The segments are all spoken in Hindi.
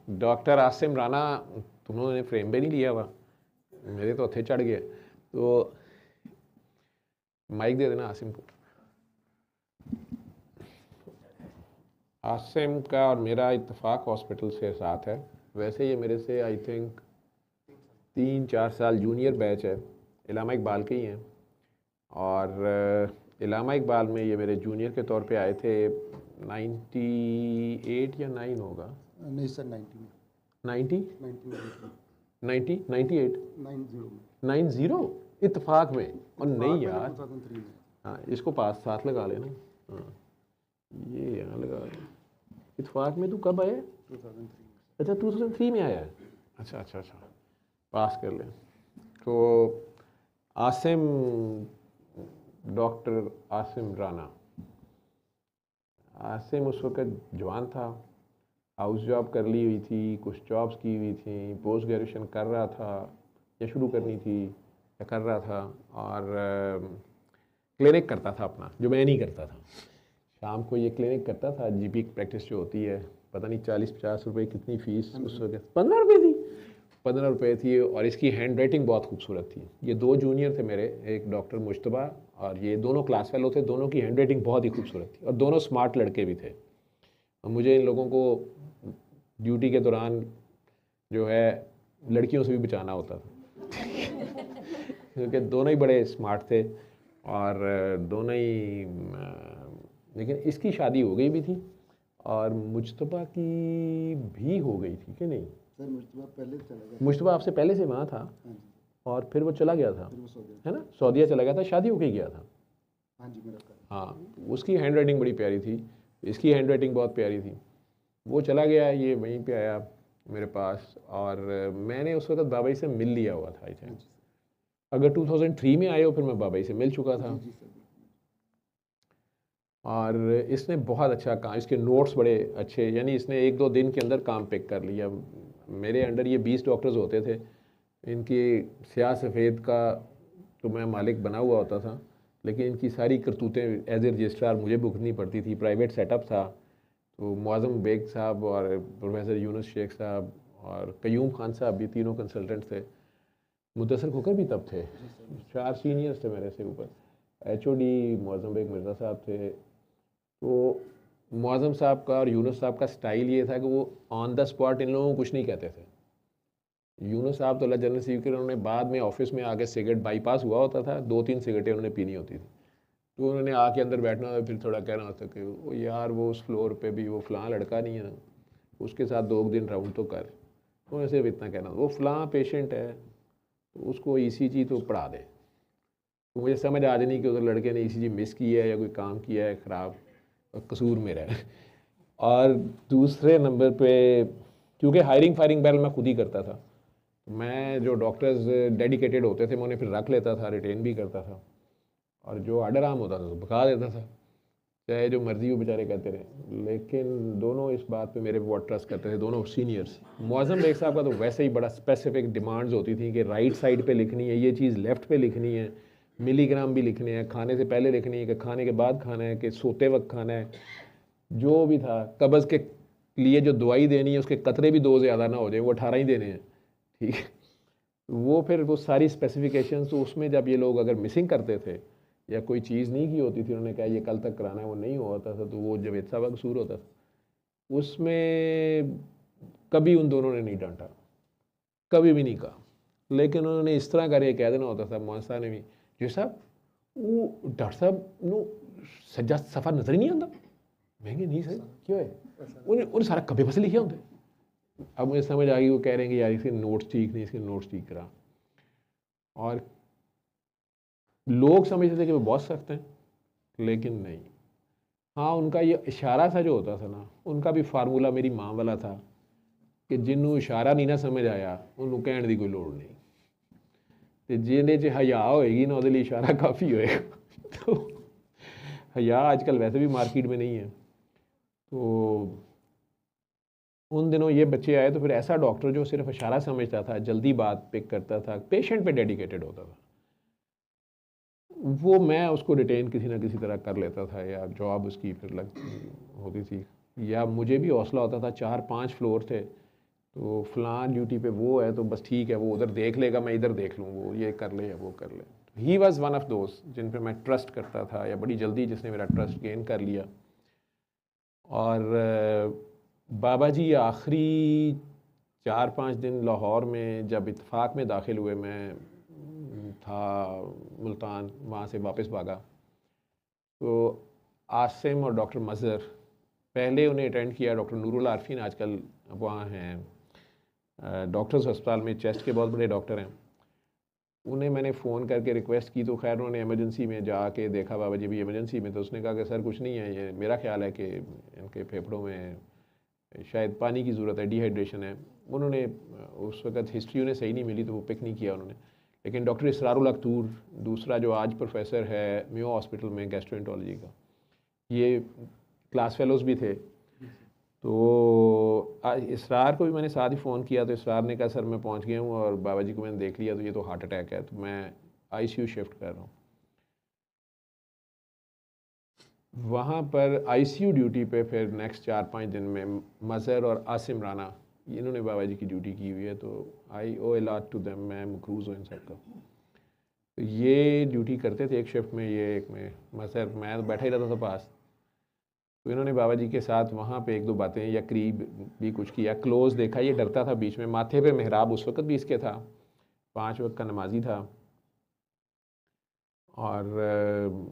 डॉक्टर आसिम राना तुमने फ्रेम पे नहीं लिया हुआ, मेरे तो हथे चढ़ गए। तो माइक दे देना आसिम को। आसिम का और मेरा इत्तेफाक हॉस्पिटल से साथ है। वैसे ये मेरे से आई थिंक 3-4 साल जूनियर बैच है, इलामा इकबाल के ही हैं। और इलामा इकबाल में ये मेरे जूनियर के तौर पे आए थे 98 या 9 होगा। नहीं सर 90 90 90 98 90 इत्तेफाक में। और नहीं यार 2003 में। हाँ, इसको पास साथ लगा लेना। हाँ, ये यहाँ लगा लेना। इत्तेफाक में तू कब आया? 2003 अच्छा 2003 में आया है। अच्छा अच्छा अच्छा, पास कर लें। तो आसिम, डॉक्टर आसिम राना, आसिम उस वक़्त जवान था, हाउस जॉब कर ली हुई थी, कुछ जॉब्स की हुई थी, पोस्ट ग्रेजुएशन कर रहा था या शुरू करनी थी या कर रहा था, और क्लिनिक करता था अपना, जो मैं नहीं करता था। शाम को ये क्लिनिक करता था, जीपी प्रैक्टिस जो होती है, पता नहीं 40-50 रुपए कितनी फ़ीस उस वक्त, 15 रुपये थी, 15 रुपये थी। और इसकी हैंड राइटिंग बहुत खूबसूरत थी। ये 2 जूनियर थे मेरे, एक डॉक्टर मुश्तबा, और ये दोनों क्लास फेलो थे। दोनों की हैंड राइटिंग बहुत ही खूबसूरत थी और दोनों स्मार्ट लड़के भी थे। और मुझे इन लोगों को ड्यूटी के दौरान जो है लड़कियों से भी बचाना होता था क्योंकि दोनों ही बड़े स्मार्ट थे और दोनों ही लेकिन इसकी शादी हो गई भी थी और मुश्तबा की भी हो गई थी कि नहीं? सर मुश्तबा पहले चला गया। मुश्तबा आपसे पहले से वहाँ था हाँ जी। और फिर वो चला गया था, फिर वो सो गया। है ना? सऊदीया चला गया था, शादी हो के गया था। हाँ जी मेरा कर। हाँ, उसकी हैंड राइटिंग बड़ी प्यारी थी, इसकी हैंड राइटिंग बहुत प्यारी थी। वो चला गया, ये वहीं पे आया मेरे पास, और मैंने उस वक्त बाबाई से मिल लिया हुआ था। आई थिंक अगर 2003 में आए हो फिर मैं बाबाई से मिल चुका था। जी सर। और इसने बहुत अच्छा काम, इसके नोट्स बड़े अच्छे, यानी इसने 1-2 दिन के अंदर काम पिक कर लिया। मेरे अंडर ये 20 डॉक्टर्स होते थे, इनकी स्याह सफ़ेद का तो मैं मालिक बना हुआ होता था, लेकिन इनकी सारी करतूतें एज ए रजिस्ट्रार मुझे भुगतनी पड़ती थी। प्राइवेट सेटअप था, तो मुआज़म बेग साहब और प्रोफेसर यूनुस शेख साहब और कयूम खान साहब भी तीनों कंसल्टेंट थे। मुदस्सर खोकर भी तब थे। 4 सीनियर्स थे मेरे से ऊपर। HOD मुआज़म बेग मिर्ज़ा साहब थे। तो मुआज़म साहब का और यूनुस साहब का स्टाइल ये था कि वो ऑन द स्पॉट इन लोगों को कुछ नहीं कहते थे। यूनुस साहब तो अल्लाह जन्नत नसीब करे, उन्होंने बाद में ऑफिस में आके सिगरेट बाईपास हुआ होता था, 2-3 सिगरेटें उन्होंने पीनी होती थी, तो उन्होंने आके अंदर बैठना होता, फिर थोड़ा कहना होता कि वो यार वो उस फ्लोर पे भी वो फ़लाँ लड़का नहीं है, उसके साथ 2 दिन राउंड तो कर। तो ऐसे इतना कहना, वो फ़लाँ पेशेंट है तो उसको ECG तो पढ़ा दे। तो मुझे समझ आ जानी कि उधर लड़के ने ECG मिस की है या कोई काम किया है ख़राब, और कसूर मेरा है। और दूसरे नंबर पे क्योंकि हायरिंग फायरिंग बैल मैं खुद ही करता था, मैं जो डॉक्टर्स डेडिकेटेड होते थे मैं उन्हें फिर रख लेता था, रिटेन भी करता था, और जो आर्डर आम होता था तो भगा देता था, चाहे जो मर्जी वो बेचारे कहते रहे। लेकिन दोनों इस बात पे मेरे पे बहुत ट्रस्ट करते थे, दोनों सीनियर्स। मुआज़म बेग साहब का तो वैसे ही बड़ा स्पेसिफिक डिमांड्स होती थी कि राइट साइड पे लिखनी है ये चीज़, लेफ़्ट पे लिखनी है, मिलीग्राम भी लिखने हैं, खाने से पहले लिखनी है कि खाने के बाद खाना है कि सोते वक्त खाना है, जो भी था। कब्ज़ के लिए जो दवाई देनी है उसके कतरे भी 2 ज़्यादा ना हो जाए, वो 18 ही देने हैं, ठीक है। वो फिर वो सारी स्पेसिफिकेशंस, तो उसमें जब ये लोग अगर मिसिंग करते थे या कोई चीज़ नहीं की होती थी, उन्होंने कहा ये कल तक कराना है, वो नहीं हुआ होता था, तो वो जवेद साहब का कसूर होता था। उसमें कभी उन दोनों ने नहीं डांटा, कभी भी नहीं कहा, लेकिन उन्होंने इस तरह करके कह देना होता था मुआसा ने भी, जी साहब वो डॉक्टर साहब नो सज्जा सफ़ा नज़र ही नहीं आता। महंगे नहीं सर क्यों है, उन्हें सारा कभी बस लिखे होते। अब मुझे समझ आ गई, वो कह रहे हैं कि यार इसके नोट्स ठीक नहीं, इसके नोट्स ठीक करा। और लोग समझते थे कि वो बहुत सख्त हैं, लेकिन नहीं। हाँ, उनका ये इशारा सा जो होता था ना, उनका भी फार्मूला मेरी माँ वाला था कि जिन्होंने इशारा नहीं ना समझ आया उन्होंने कहने की कोई लोड़ नहीं, तो जिन्हें च हया होएगी ना वो इशारा काफ़ी होएगा। तो हया आजकल वैसे भी मार्केट में नहीं है। तो उन दिनों ये बच्चे आए तो फिर ऐसा डॉक्टर जो सिर्फ इशारा समझता था, जल्दी बात पिक करता था, पेशेंट पे डेडिकेटेड होता था, वो मैं उसको रिटेन किसी ना किसी तरह कर लेता था, या जॉब उसकी फिर लग होती थी, या मुझे भी हौसला होता था। 4-5 फ्लोर थे, तो फ़लाँ ड्यूटी पे वो है तो बस ठीक है, वो उधर देख लेगा, मैं इधर देख लूँ, वो ये कर ले या वो कर ले। ही वॉज़ वन ऑफ दोस्त जिन पे मैं ट्रस्ट करता था, या बड़ी जल्दी जिसने मेरा ट्रस्ट गेन कर लिया। और बाबा जी आखिरी 4-5 दिन लाहौर में जब इत्तेफाक में दाखिल हुए, मैं था मुल्तान, वहाँ से वापस भागा, तो आसिम और डॉक्टर मज़हर पहले उन्हें अटेंड किया। डॉक्टर नूरुल आरफीन आजकल वहाँ हैं डॉक्टर्स अस्पताल में, चेस्ट के बहुत बड़े डॉक्टर हैं। उन्हें मैंने फ़ोन करके रिक्वेस्ट की तो खैर उन्होंने इमरजेंसी में जाके देखा बाबा जी भी इमरजेंसी में, तो उसने कहा कि सर कुछ नहीं है, ये मेरा ख्याल है कि इनके फेफड़ों में शायद पानी की ज़रूरत है, डिहाइड्रेशन है। उन्होंने उस वक़्त हिस्ट्री उन्हें सही नहीं मिली तो वो पिक नहीं किया उन्होंने। लेकिन डॉक्टर इसरारुल अख्तूर, दूसरा जो आज प्रोफेसर है मेयो हॉस्पिटल में गैस्ट्रोएंटरोलॉजी का, ये क्लास फेलोज़ भी थे। तो इसरार को भी मैंने साथ ही फ़ोन किया, तो इसरार ने कहा सर मैं पहुंच गया हूँ और बाबा जी को मैंने देख लिया, तो ये तो हार्ट अटैक है, तो मैं आईसीयू शिफ्ट कर रहा हूँ। वहाँ पर आईसीयू ड्यूटी पे फिर नेक्स्ट 4-5 दिन में मज़हर और आसिम राना, इन्होंने बाबा जी की ड्यूटी की हुई है, तो आई ओ ए लॉट टू देम, मैं मखरूज़ हूँ इन सब का। तो ये ड्यूटी करते थे एक शिफ्ट में, ये एक में मज़हर, मैं तो बैठा ही रहता था पास। तो इन्होंने बाबा जी के साथ वहाँ पे 1-2 बातें या करीब भी कुछ किया, क्लोज़ देखा। ये डरता था बीच में, माथे पे मेहराब उस वक़्त भी इसके था, 5 वक्त का नमाजी था। और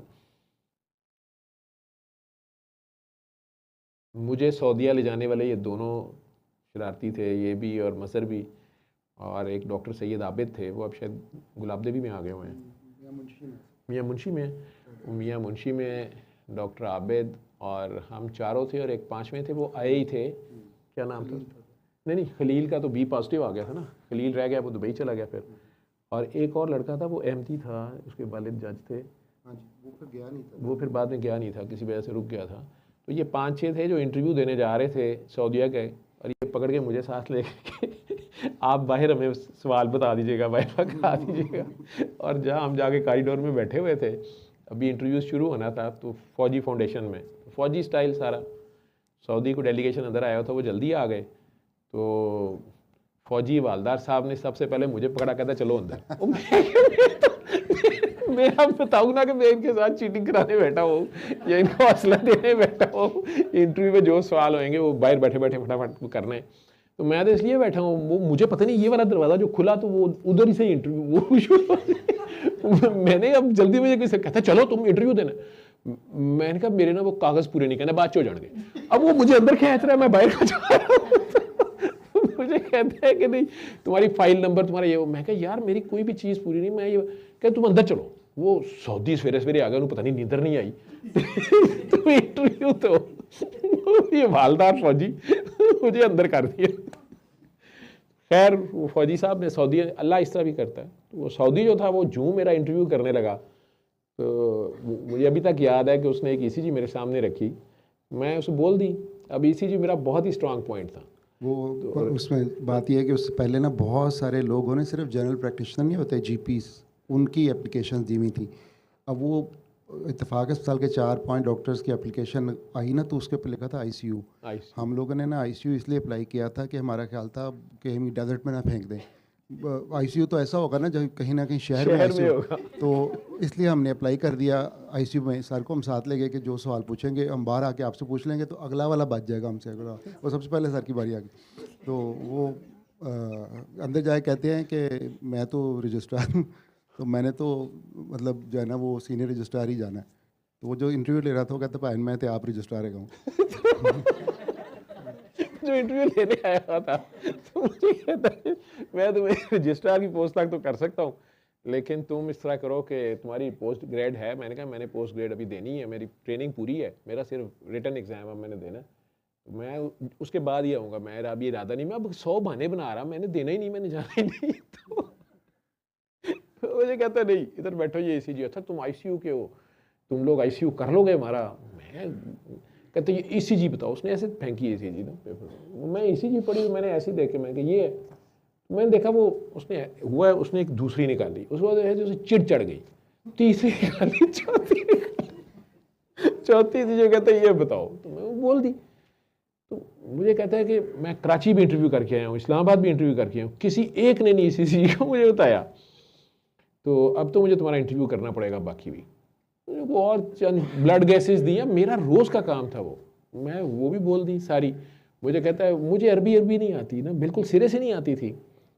मुझे सऊदीया ले जाने वाले ये दोनों शरारती थे, ये भी और मज़हर भी, और एक डॉक्टर सैयद आबिद थे, वो अब शायद गुलाबदेवी में आ गए हुए हैं, मियाँ मुंशी में। मियाँ मुंशी में डॉक्टर आबिद और हम चारों थे, और एक 5वें थे, वो आए ही थे, क्या नाम था? नहीं, खलील का तो बी पॉजिटिव आ गया था ना, खलील रह गया, वो दुबई चला गया फिर। और एक और लड़का था, वो अहमदी था, उसके वालिद जज थे। हाँ जी, वो फिर गया नहीं था, वो फिर बाद में गया नहीं था, किसी वजह से रुक गया था। तो ये 5-6 थे जो इंटरव्यू देने जा रहे थे सऊदीया के, और ये पकड़ के मुझे साथ ले के आप बाहर हमें सवाल बता दीजिएगा, बाहर बता दीजिएगा। और जहाँ हम जाके कॉरिडोर में बैठे हुए थे, अभी इंटरव्यू शुरू होना था, तो फ़ौजी फाउंडेशन में फ़ौजी स्टाइल सारा, सऊदी को डेलीगेशन अंदर आया था, वो जल्दी आ गए। तो फ़ौजी वालदार साहब ने सबसे पहले मुझे पकड़ा, कहता चलो अंदर। मैं बताऊँ ना कि मैं इनके साथ चीटिंग कराने बैठा हूँ या इनको हौसला देने बैठा हूँ, इंटरव्यू में जो सवाल होंगे वो बाहर बैठे बैठे फटाफट करने। तो मैं तो इसलिए बैठा हूँ, वो मुझे पता नहीं, ये वाला दरवाज़ा जो खुला तो वो उधर ही से इंटरव्यू वो शुरू। मैंने अब जल्दी में किसी कहता चलो तुम इंटरव्यू देना, मैंने कहा मेरे ना वो कागज़ पूरे नहीं, कहना बाद चो जाएंगे। अब वो मुझे अंदर खींच रहा है, मैं बाहर का जा रहा हूँ। मुझे कहते हैं कि नहीं तुम्हारी फाइल नंबर तुम्हारा ये, मैं कहा यार मेरी कोई भी चीज़ पूरी नहीं, मैं ये कह तुम अंदर चलो। वो सऊदी सवेरे सवेरे आ गया, उन्हें पता नहीं नींदर नहीं आई। तो इंटरव्यू तो ये मालदार फौजी मुझे अंदर कर दिया। खैर वो फौजी साहब ने, सऊदी अल्लाह इस तरह भी करता है, तो वो सऊदी जो था वो जूं मेरा इंटरव्यू करने लगा, तो मुझे अभी तक याद है कि उसने एक ईसीजी मेरे सामने रखी, मैं उसे बोल दी। अब ईसीजी मेरा बहुत ही स्ट्रांग पॉइंट था। वो तो उसमें बात यह है कि उससे पहले ना बहुत सारे लोगों ने, सिर्फ जनरल प्रैक्टिशनर नहीं होते, जीपीस, उनकी एप्लीकेशन दी हुई थी। अब वो इत्तेफाक अस्पताल के 4-5 डॉक्टर्स की एप्लीकेशन आई ना, तो उसके ऊपर लिखा था आईसीयू। हम लोगों ने ना आईसीयू इसलिए अप्लाई किया था कि हमारा ख्याल था कि हम डेजर्ट में ना फेंक दें। आईसीयू तो ऐसा होगा ना जब कहीं ना कहीं शहर में आईसीयू होगा, तो इसलिए हमने अप्लाई कर दिया आईसीयू में। सर को हम साथ ले गए कि जो सवाल पूछेंगे हम बाहर आके आपसे पूछ लेंगे, तो अगला वाला बच जाएगा हमसे, अगला वो सबसे पहले सर की बारी आ गई। तो वो अंदर जाए कहते हैं कि मैं तो रजिस्ट्रार हूँ, तो मैंने तो मतलब जो है ना वो सीनियर रजिस्ट्रार ही जाना है। तो वो जो इंटरव्यू ले रहा था वो कहता भाई मैं तो आप रजिस्ट्रार है कहूँ। जो इंटरव्यू लेने आया था तो मुझे कहता है मैं तुम्हें रजिस्ट्रार की पोस्ट तक तो कर सकता हूँ, लेकिन तुम इस तरह करो कि तुम्हारी पोस्ट ग्रेड है। मैंने कहा मैंने पोस्ट ग्रेड अभी देनी है, मेरी ट्रेनिंग पूरी है, मेरा सिर्फ रिटन एग्ज़ाम अब मैंने देना, तो मैं उसके बाद ही आऊँगा। मेरा अभी इरादा नहीं, मैं अब 100 बहाने बना रहा, मैंने देना ही नहीं, मैंने जाना ही नहीं। तो मुझे कहता नहीं इधर बैठो, ये ईसीजी। अच्छा तुम आईसीयू के हो, तुम लोग आईसीयू कर लोगे हमारा? मैं कहते ये ईसीजी बताओ। उसने ऐसे फेंकी ईसीजी ना पेपर, मैं ईसीजी पढ़ी, मैंने ऐसे देखे, मैं कि ये मैंने देखा वो उसने हुआ है, उसने एक दूसरी निकाली, उसके बाद उसे चिढ़ चढ़ गई, तीसरी निकाली, चौथी थी जो कहता ये बताओ, तो मैं बोल दी। तो मुझे कहता है कि मैं कराची भी इंटरव्यू करके आया हूँ, इस्लामाबाद भी इंटरव्यू करके आया हूँ, किसी एक ने नहीं इसी चीज़ को मुझे बताया, तो अब तो मुझे तुम्हारा इंटरव्यू करना पड़ेगा बाकी भी। वो और चंद ब्लड गैसेस दिया, मेरा रोज़ का काम था वो, मैं वो भी बोल दी सारी। मुझे कहता है मुझे अरबी नहीं आती ना, बिल्कुल सिरे से नहीं आती थी।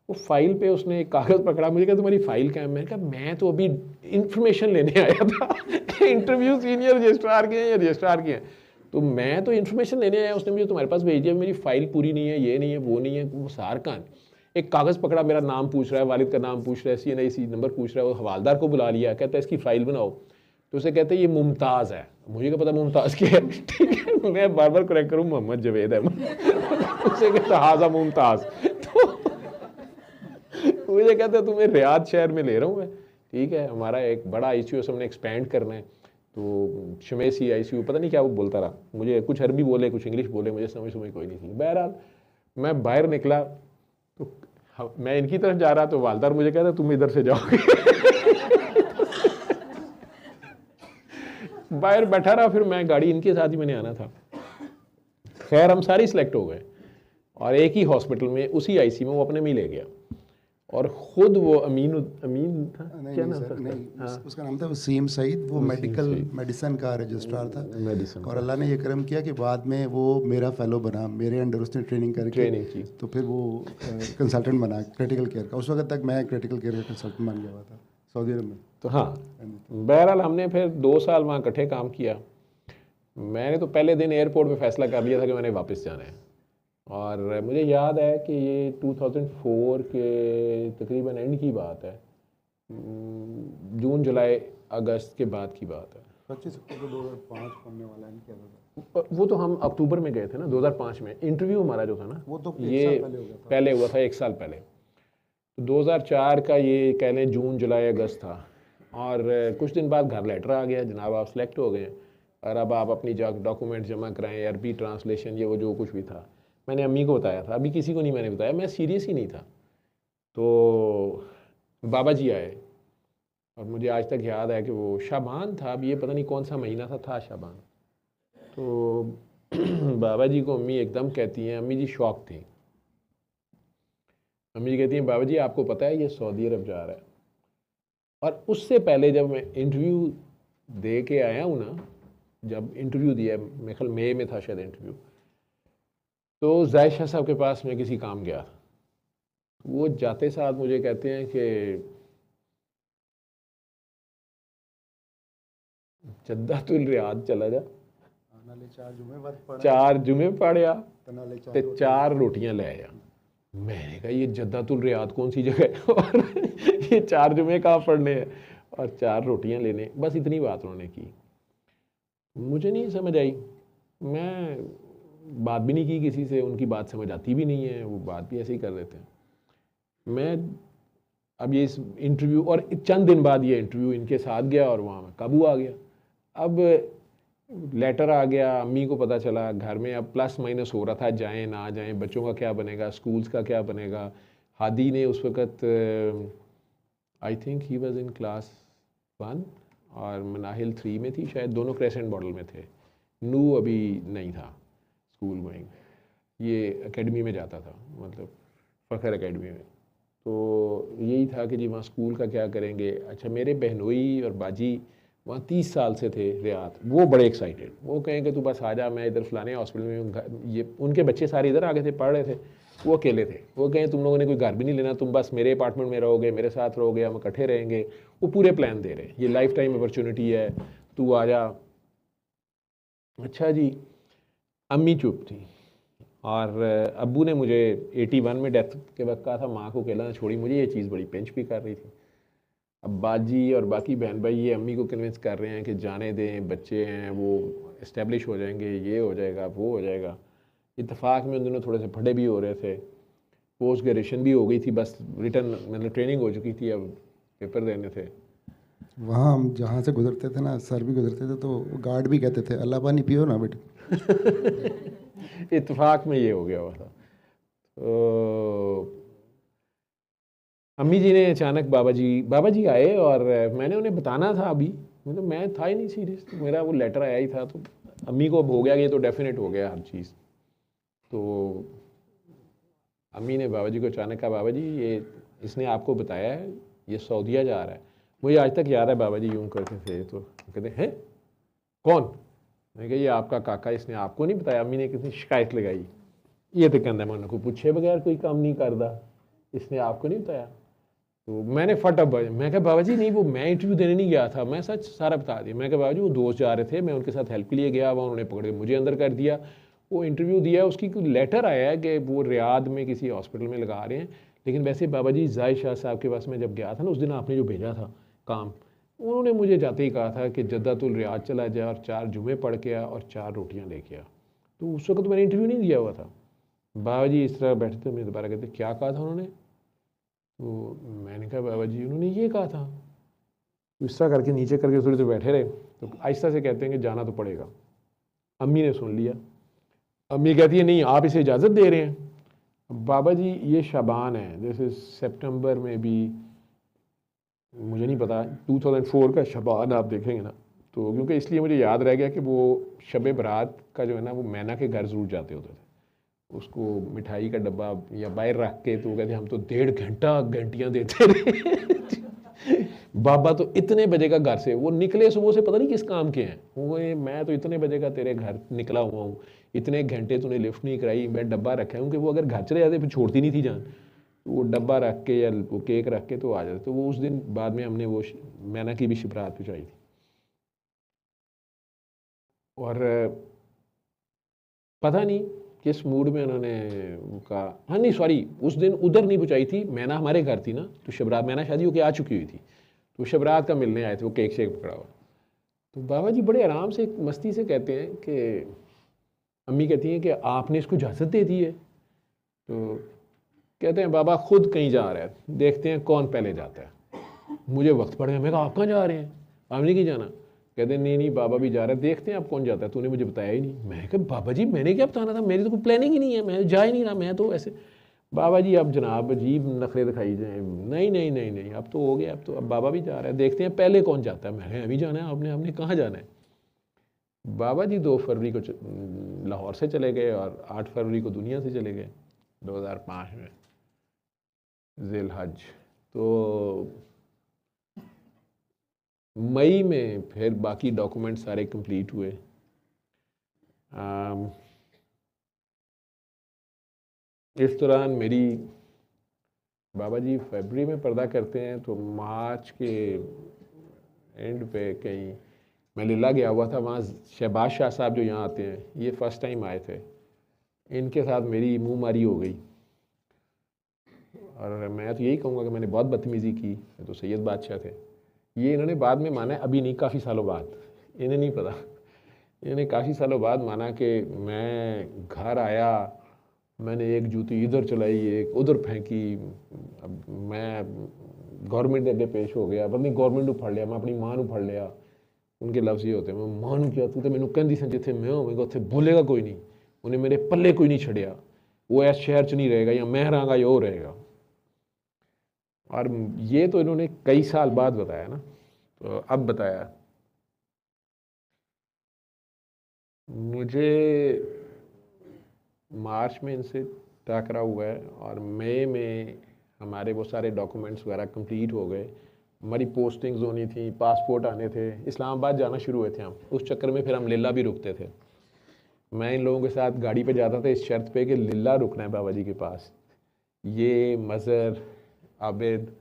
वो फाइल पे उसने एक कागज़ पकड़ा, मुझे कहा तुम्हारी फाइल क्या है? मैंने कहा मैं तो अभी इंफॉर्मेशन लेने आया था कि इंटरव्यू सीनियर रजिस्ट्रार के हैं या रजिस्ट्रार के हैं, तो मैं तो इन्फॉर्मेशन लेने आया, उसने मुझे तुम्हारे पास भेज दिया, मेरी फाइल पूरी नहीं है, ये नहीं है, वो नहीं है। वो सार कहाँ? एक कागज़ पकड़ा, मेरा नाम पूछ रहा है, वालिद का नाम पूछ रहा है, CNIC नंबर पूछ रहा है, वो हवालदार को बुला लिया, कहता है इसकी फ़ाइल बनाओ, तो उसे कहते हैं ये मुमताज़ है। मुझे क्या पता मुमताज़ क्या है, ठीक है, मैं बार बार करेक्ट करूँ, मोहम्मद जवेद अहमद उसे कहता हाजा मुमताज़। तो मुझे कहता है तुम्हें रियाद शहर में ले रहा हूँ मैं, ठीक है, हमारा एक बड़ा ICU हमने एक्सपेंड करना है, तो शमेसी ICU पता नहीं क्या वो बोलता रहा, मुझे कुछ अरबी बोले कुछ इंग्लिश बोले, मुझे समझ कोई नहीं थी। बहरहाल मैं बाहर निकला तो मैं इनकी तरफ जा रहा, तो वालदार मुझे कहता तुम इधर से जाओगे बाहर बैठा रहा, फिर मैं गाड़ी इनके साथ ही मैंने आना था। खैर हम सारी सिलेक्ट हो गए और एक ही हॉस्पिटल में उसी IC में वो अपने में ही ले गया, और खुद वो अमीन था, क्या नाम था उसका? उसका नाम था वसीम सईद, वो मेडिसिन का रजिस्ट्रार था। और अल्लाह ने ये करम किया कि बाद में वो मेरा फेलो बना, मेरे अंडर उसने ट्रेनिंग की, तो फिर वो कंसल्टेंट बना क्रिटिकल केयर का। उस वक्त तक मैं क्रिटिकल केयर का कंसल्टेंट बन गया हुआ था सऊदी अरब में। तो हाँ, बहरहाल हमने फिर 2 साल वहाँ इकट्ठे काम किया। मैंने तो पहले दिन एयरपोर्ट पे फैसला कर लिया था कि मैंने वापस जाना है, और मुझे याद है कि ये 2004 के तकरीबन एंड की बात है, जून जुलाई अगस्त के बाद की बात है। 25 अक्टूबर 2005 होने वाला है क्या? वो तो हम अक्टूबर में गए थे ना 2005 में। इंटरव्यू हमारा जो था ना वो तो ये पहले हुआ था 1 साल पहले, तो 2004 का ये कह लें जून जुलाई अगस्त था। और कुछ दिन बाद घर लेटर आ गया, जनाब आप सेलेक्ट हो गए और अब आप अपनी डॉक्यूमेंट जमा कराएं, अरबी ट्रांसलेशन, ये वो जो कुछ भी था। मैंने अम्मी को बताया था, अभी किसी को नहीं मैंने बताया, मैं सीरियस ही नहीं था। तो बाबा जी आए और मुझे आज तक याद है कि वो शाबान था, अब ये पता नहीं कौन सा महीना था शाबान। तो बाबा जी को अम्मी एकदम कहती हैं, अम्मी जी शौक थी, अम्मी जी कहती हैं बाबा जी आपको पता है ये सऊदी अरब जा रहा है। और उससे पहले जब मैं इंटरव्यू दे के आया हूँ ना, जब इंटरव्यू दिया, मेरे ख्याल मई में था शायद इंटरव्यू, तो जाहिद शाह साहब के पास मैं किसी काम गया था। वो जाते साथ मुझे कहते हैं कि जद्दातुल रियाद चला जा, 4 जुमे पढ़िया ते 4 रोटियां ले आया। मैंने कहा ये जद्दातुल रियाद कौन सी जगह है और ये 4 जुमे कहाँ पढ़ने हैं और 4 रोटियां लेने, बस इतनी बात उन्होंने की। मुझे नहीं समझ आई, मैं बात भी नहीं की किसी से, उनकी बात समझ आती भी नहीं है, वो बात भी ऐसे ही कर देते हैं। मैं अब ये इस इंटरव्यू और चंद दिन बाद ये इंटरव्यू इनके साथ गया और वहाँ मैं काबू आ गया। अब लेटर आ गया, अम्मी को पता चला, घर में अब प्लस माइनस हो रहा था, जाएं ना जाएं, बच्चों का क्या बनेगा, स्कूल्स का क्या बनेगा। हादी ने उस वक़्त I think he was in class 1 और मनाहिल 3 में थी शायद, दोनों क्रेसेंट मॉडल में थे। नू अभी नहीं था स्कूल गोइंग, ये एकेडमी में जाता था, मतलब फ़खर एकेडमी में। तो यही था कि जी वहाँ स्कूल का क्या करेंगे। अच्छा, मेरे बहनोई और बाजी वहाँ 30 साल से थे रियाद, वो बड़े एक्साइटेड, वो कहें कि तू बस आ जा, मैं इधर फलाने हॉस्पिटल में हूँ। ये उनके बच्चे सारे इधर आ गए थे, पढ़ रहे थे, वो अकेले थे। वो कहें तुम लोगों ने कोई घर भी नहीं लेना, तुम बस मेरे अपार्टमेंट में रहोगे, मेरे साथ रहोगे, हम इकट्ठे रहेंगे। वो पूरे प्लान दे रहे हैं, ये लाइफ टाइम अपॉर्चुनिटी है, तू आ जा। अच्छा जी, अम्मी चुप थी और अब्बू ने मुझे 81 में डेथ के वक्त कहा था माँ को अकेला ना छोड़ी। मुझे ये चीज़ बड़ी पिंच भी कर रही थी। अब बाजी और बाकी बहन भाई ये अम्मी को कन्विंस कर रहे हैं कि जाने दें, बच्चे हैं, वो इस्टेब्लिश हो जाएंगे, ये हो जाएगा, वो हो जाएगा। इत्तेफाक में उन दिनों थोड़े से फटे भी हो रहे थे, पोस्ट ग्रेजुएशन भी हो गई थी, बस रिटर्न मतलब ट्रेनिंग हो चुकी थी, अब पेपर देने थे। वहाँ हम जहाँ से गुजरते थे ना, सर भी गुजरते थे तो गार्ड भी कहते थे अल्लाह पानी पियो ना बेटे। इत्तेफाक में ये हो गया हुआ था। तो अम्मी जी ने अचानक बाबा जी आए और मैंने उन्हें बताना था, अभी मतलब मैं था ही नहीं सीरियस, तो मेरा वो लेटर आया ही था, तो अम्मी को अब हो गया, ये तो डेफिनेट हो गया हर चीज़। तो अम्मी ने बाबा जी को अचानक कहा, बाबा जी ये इसने आपको बताया है ये सऊदीया जा रहा है। मुझे आज तक याद है बाबा जी यूँ करते थे, तो कहते हैं कौन? मैंने कहा ये आपका काका, इसने आपको नहीं बताया? अम्मी ने कितनी शिकायत लगाई, ये तो कहना मैं उनको पूछे बगैर कोई काम नहीं करता, इसने आपको नहीं बताया? तो मैंने फटाफट मैं कहा बाबा जी नहीं, वो मैं इंटरव्यू देने नहीं गया था, मैं सच सारा बता दिया। मैं कहा बाबा जी वो दोस्त जा रहे थे, मैं उनके साथ हेल्प के लिए गया, वहाँ उन्होंने पकड़ के मुझे अंदर कर दिया। वो इंटरव्यू दिया, उसकी कोई लेटर आया है कि वो रियाद में किसी हॉस्पिटल में लगा रहे हैं। लेकिन वैसे बाबा जी जाहिद शाह साहब के पास मैं जब गया था ना, उस दिन आपने जो भेजा था काम, उन्होंने मुझे जाते ही कहा था कि जद्दातुल रियाद चला जा और 4 जुमे पढ़ के आ और 4 रोटियाँ लेके आ। तो उस वक्त मैंने इंटरव्यू नहीं दिया हुआ था। बाबा जी इस तरह बैठे थे, मुझे दोबारा कहते क्या कहा था उन्होंने? तो मैंने कहा बाबा जी उन्होंने ये कहा था। तो इस तरह करके नीचे करके थोड़ी देर बैठे रहे, तो आहिस्ता से कहते हैं कि जाना तो पड़ेगा। अम्मी ने सुन लिया। अम्मी कहती है नहीं आप इसे इजाज़त दे रहे हैं। बाबा जी ये शाबान है, जैसे सितंबर में भी, मुझे नहीं पता 2004 का शाबान आप देखेंगे ना, तो क्योंकि इसलिए मुझे याद रह गया कि वो शब बरात का जो है ना, वो मैना के घर ज़रूर जाते होते थे। उसको मिठाई का डब्बा या बाहर रख के, तो कहते हम तो 1.5 घंटियाँ देते रहे। बाबा तो इतने बजे का घर से वो निकले, सुबह से पता नहीं किस काम के हैं वो, मैं तो इतने बजे का तेरे घर निकला हुआ हूँ, इतने घंटे तूने लिफ्ट नहीं कराई, मैं डब्बा रखा है, क्योंकि वो अगर घर चले जाते फिर छोड़ती नहीं थी जान, तो वो डब्बा रख के या वो केक रख के तो आ जाते। तो वो उस दिन बाद में हमने वो मैना की भी शिबरात पहुँचाई थी। और पता नहीं किस मूड में उन्होंने कहा, हाँ नहीं सॉरी, उस दिन उधर नहीं पहुँचाई थी, मैना हमारे घर थी ना, तो शबरात मैना शादी होकर आ चुकी हुई थी, तो शबरात का मिलने आए थे, वो केक शेक पकड़ा हुआ। तो बाबा जी बड़े आराम से मस्ती से कहते हैं कि अम्मी कहती हैं कि आपने इसको इजाज़त दे दी है? तो कहते हैं बाबा खुद कहीं जा रहा है, देखते हैं कौन पहले जाता है। मुझे वक्त पड़ गया, मैं कहा आप कहाँ जा रहे हैं, आपने नहीं जाना? कहते नहीं नहीं बाबा भी जा रहे हैं, देखते हैं आप कौन जाता है, तूने मुझे बताया ही नहीं। मैं कहा बाबा जी मैंने क्या बताना था, मेरी तो कोई प्लानिंग ही नहीं है, मैं जा ही नहीं रहा, मैं तो ऐसे। बाबा जी अब जनाब अजीब नखरे दिखाई जाए, नहीं नहीं नहीं नहीं अब तो हो गया, अब तो अब बाबा भी जा रहा है, देखते हैं पहले कौन जाता है। मैं अभी जाना है आपने? आपने कहाँ जाना है? बाबा जी 2 फरवरी को लाहौर से चले गए और 8 फरवरी को दुनिया से चले गए 2005 में ज़िल हज। तो मई में फिर बाकी डॉक्यूमेंट सारे कंप्लीट हुए। इस दौरान मेरी, बाबा जी फरवरी में पर्दा करते हैं, तो मार्च के एंड पे कहीं मैं लीला गया हुआ था, वहाँ शहबाज शाह साहब जो यहाँ आते हैं, ये फ़र्स्ट टाइम आए थे, इनके साथ मेरी मुँह मारी हो गई। और मैं तो यही कहूँगा कि मैंने बहुत बदतमीज़ी की, तो सैयद बादशाह थे, ये इन्होंने बाद में माना है, अभी नहीं काफ़ी सालों बाद, इन्हें नहीं पता, इन्होंने काफ़ी सालों बाद माना कि मैं घर आया, मैंने एक जूती इधर चलाई एक उधर फेंकी, अब मैं गवर्नमेंट अगे पेश हो गया, पता नहीं गवर्नमेंट को फड़ लिया, मैं अपनी मां को फड़ लिया। उनके लफ्ज़ ये होते हैं, मैं मां क्या तू तो मैनू कहंदी सी जिथे मैं होवेगा उत्थे बोलेगा कोई नहीं, उन्हें मेरे पल्ले कोई नहीं छड़िया, वो इस शहर च नहीं रहेगा, या मैं रहांगा या वो रहेगा। और ये तो इन्होंने कई साल बाद बताया ना, तो अब बताया मुझे मार्च में इनसे टकरा हुआ है, और मई में हमारे वो सारे डॉक्यूमेंट्स वगैरह कंप्लीट हो गए, हमारी पोस्टिंग्स होनी थी, पासपोर्ट आने थे, इस्लामाबाद जाना शुरू हुए थे हम, उस चक्कर में फिर हम लिल्ला भी रुकते थे। मैं इन लोगों के साथ गाड़ी पे जाता था इस शर्त पे कि लिल्ला रुकना है बाबा जी के पास, ये मज़र आबिद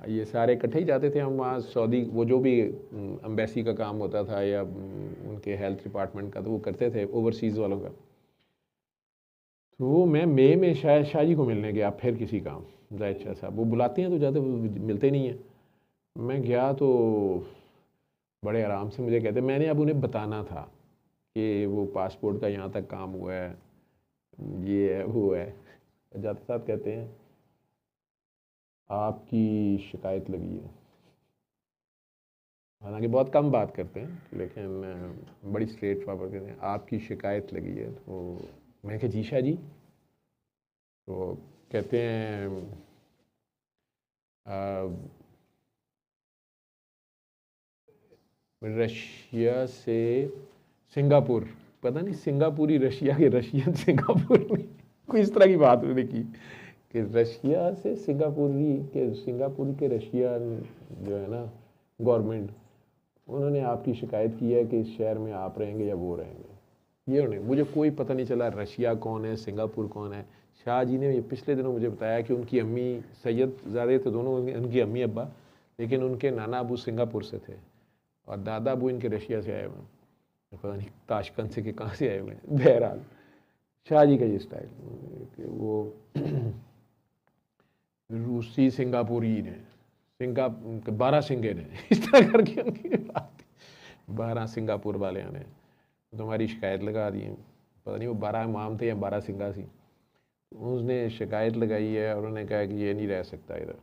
ये सारे इकट्ठे ही जाते थे हम वहाँ सऊदी, वो जो भी एम्बेसी का काम होता था या उनके हेल्थ डिपार्टमेंट का, तो वो करते थे ओवरसीज़ वालों का। तो मैं मई में शायद शाह जी को मिलने गया, फिर किसी काम, जाहिद शाह साहब वो बुलाते हैं तो जाते, मिलते नहीं हैं। मैं गया तो बड़े आराम से मुझे कहते, मैंने अब उन्हें बताना था कि वो पासपोर्ट का यहाँ तक काम हुआ है, ये है वो है। जाते साथ कहते हैं आपकी शिकायत लगी है, हालांकि बहुत कम बात करते हैं लेकिन बड़ी स्ट्रेट फॉरवर्ड कहते हैं आपकी शिकायत लगी है। तो मैं कहा जी शाह जी? तो कहते हैं रशिया से सिंगापुर पता नहीं सिंगापुरी रशिया के रशियन सिंगापुर में कोई इस तरह की बात उन्होंने की कि रशिया से सिंगापुर के रशिया जो है ना गवर्नमेंट, उन्होंने आपकी शिकायत की है कि इस शहर में आप रहेंगे या वो रहेंगे। ये उन्हें, मुझे कोई पता नहीं चला रशिया कौन है, सिंगापुर कौन है। शाह जी ने ये पिछले दिनों मुझे बताया कि उनकी अम्मी सैयद ज़ादे थे दोनों, उनकी अम्मी अब्बा, लेकिन उनके नाना अबू सिंगापुर से थे और दादा अबू इनके रशिया से आए हुए हैं, पता नहीं ताशकंद से कि कहाँ से आए हुए हैं। बहरहाल शाह जी का ये स्टाइल कि वो रूसी सिंगापुरी ने बारह सिंगे ने इस तरह करके उनकी बात थी। 12 सिंगापुर वाले ने तुम्हारी शिकायत लगा दी है, पता नहीं वो 12 इमाम थे या 12 सिंगा सी, उसने शिकायत लगाई है और उन्होंने कहा कि ये नहीं रह सकता इधर।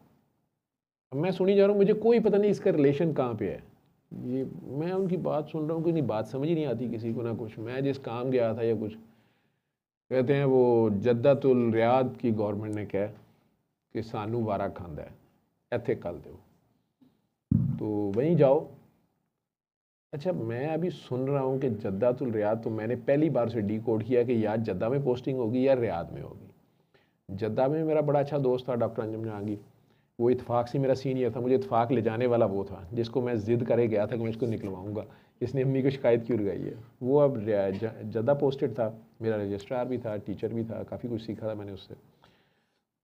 अब मैं सुनी जा रहा हूँ, मुझे कोई पता नहीं इसका रिलेशन कहाँ पे है। ये मैं उनकी बात सुन रहा हूँ कि नहीं, बात समझ ही नहीं आती किसी को ना कुछ। मैं जिस काम गया था या कुछ, कहते हैं वो जद्दातुल रियाद की गवर्नमेंट ने कहा कि सानू वारा खांदा है इत्थे कल दो, तो वहीं जाओ। अच्छा, मैं अभी सुन रहा हूँ कि जद्दातुल रियाद, तो मैंने पहली बार से डी कोड किया कि या जद्दा में पोस्टिंग होगी या रियाद में होगी। जद्दा में मेरा बड़ा अच्छा दोस्त था डॉक्टर अंजुम जहांगीर, वो इत्फाक से मेरा सीनियर था, मुझे इत्फाक ले जाने वाला वो था जिसको मैं ज़िद करे गया था कि मैं इसको निकलवाऊँगा, इसने अम्मी को शिकायत क्यों लगाई है। वो अब जद्दा पोस्टेड था, मेरा रजिस्ट्रार भी था, टीचर भी था, काफ़ी कुछ सीखा था मैंने उससे।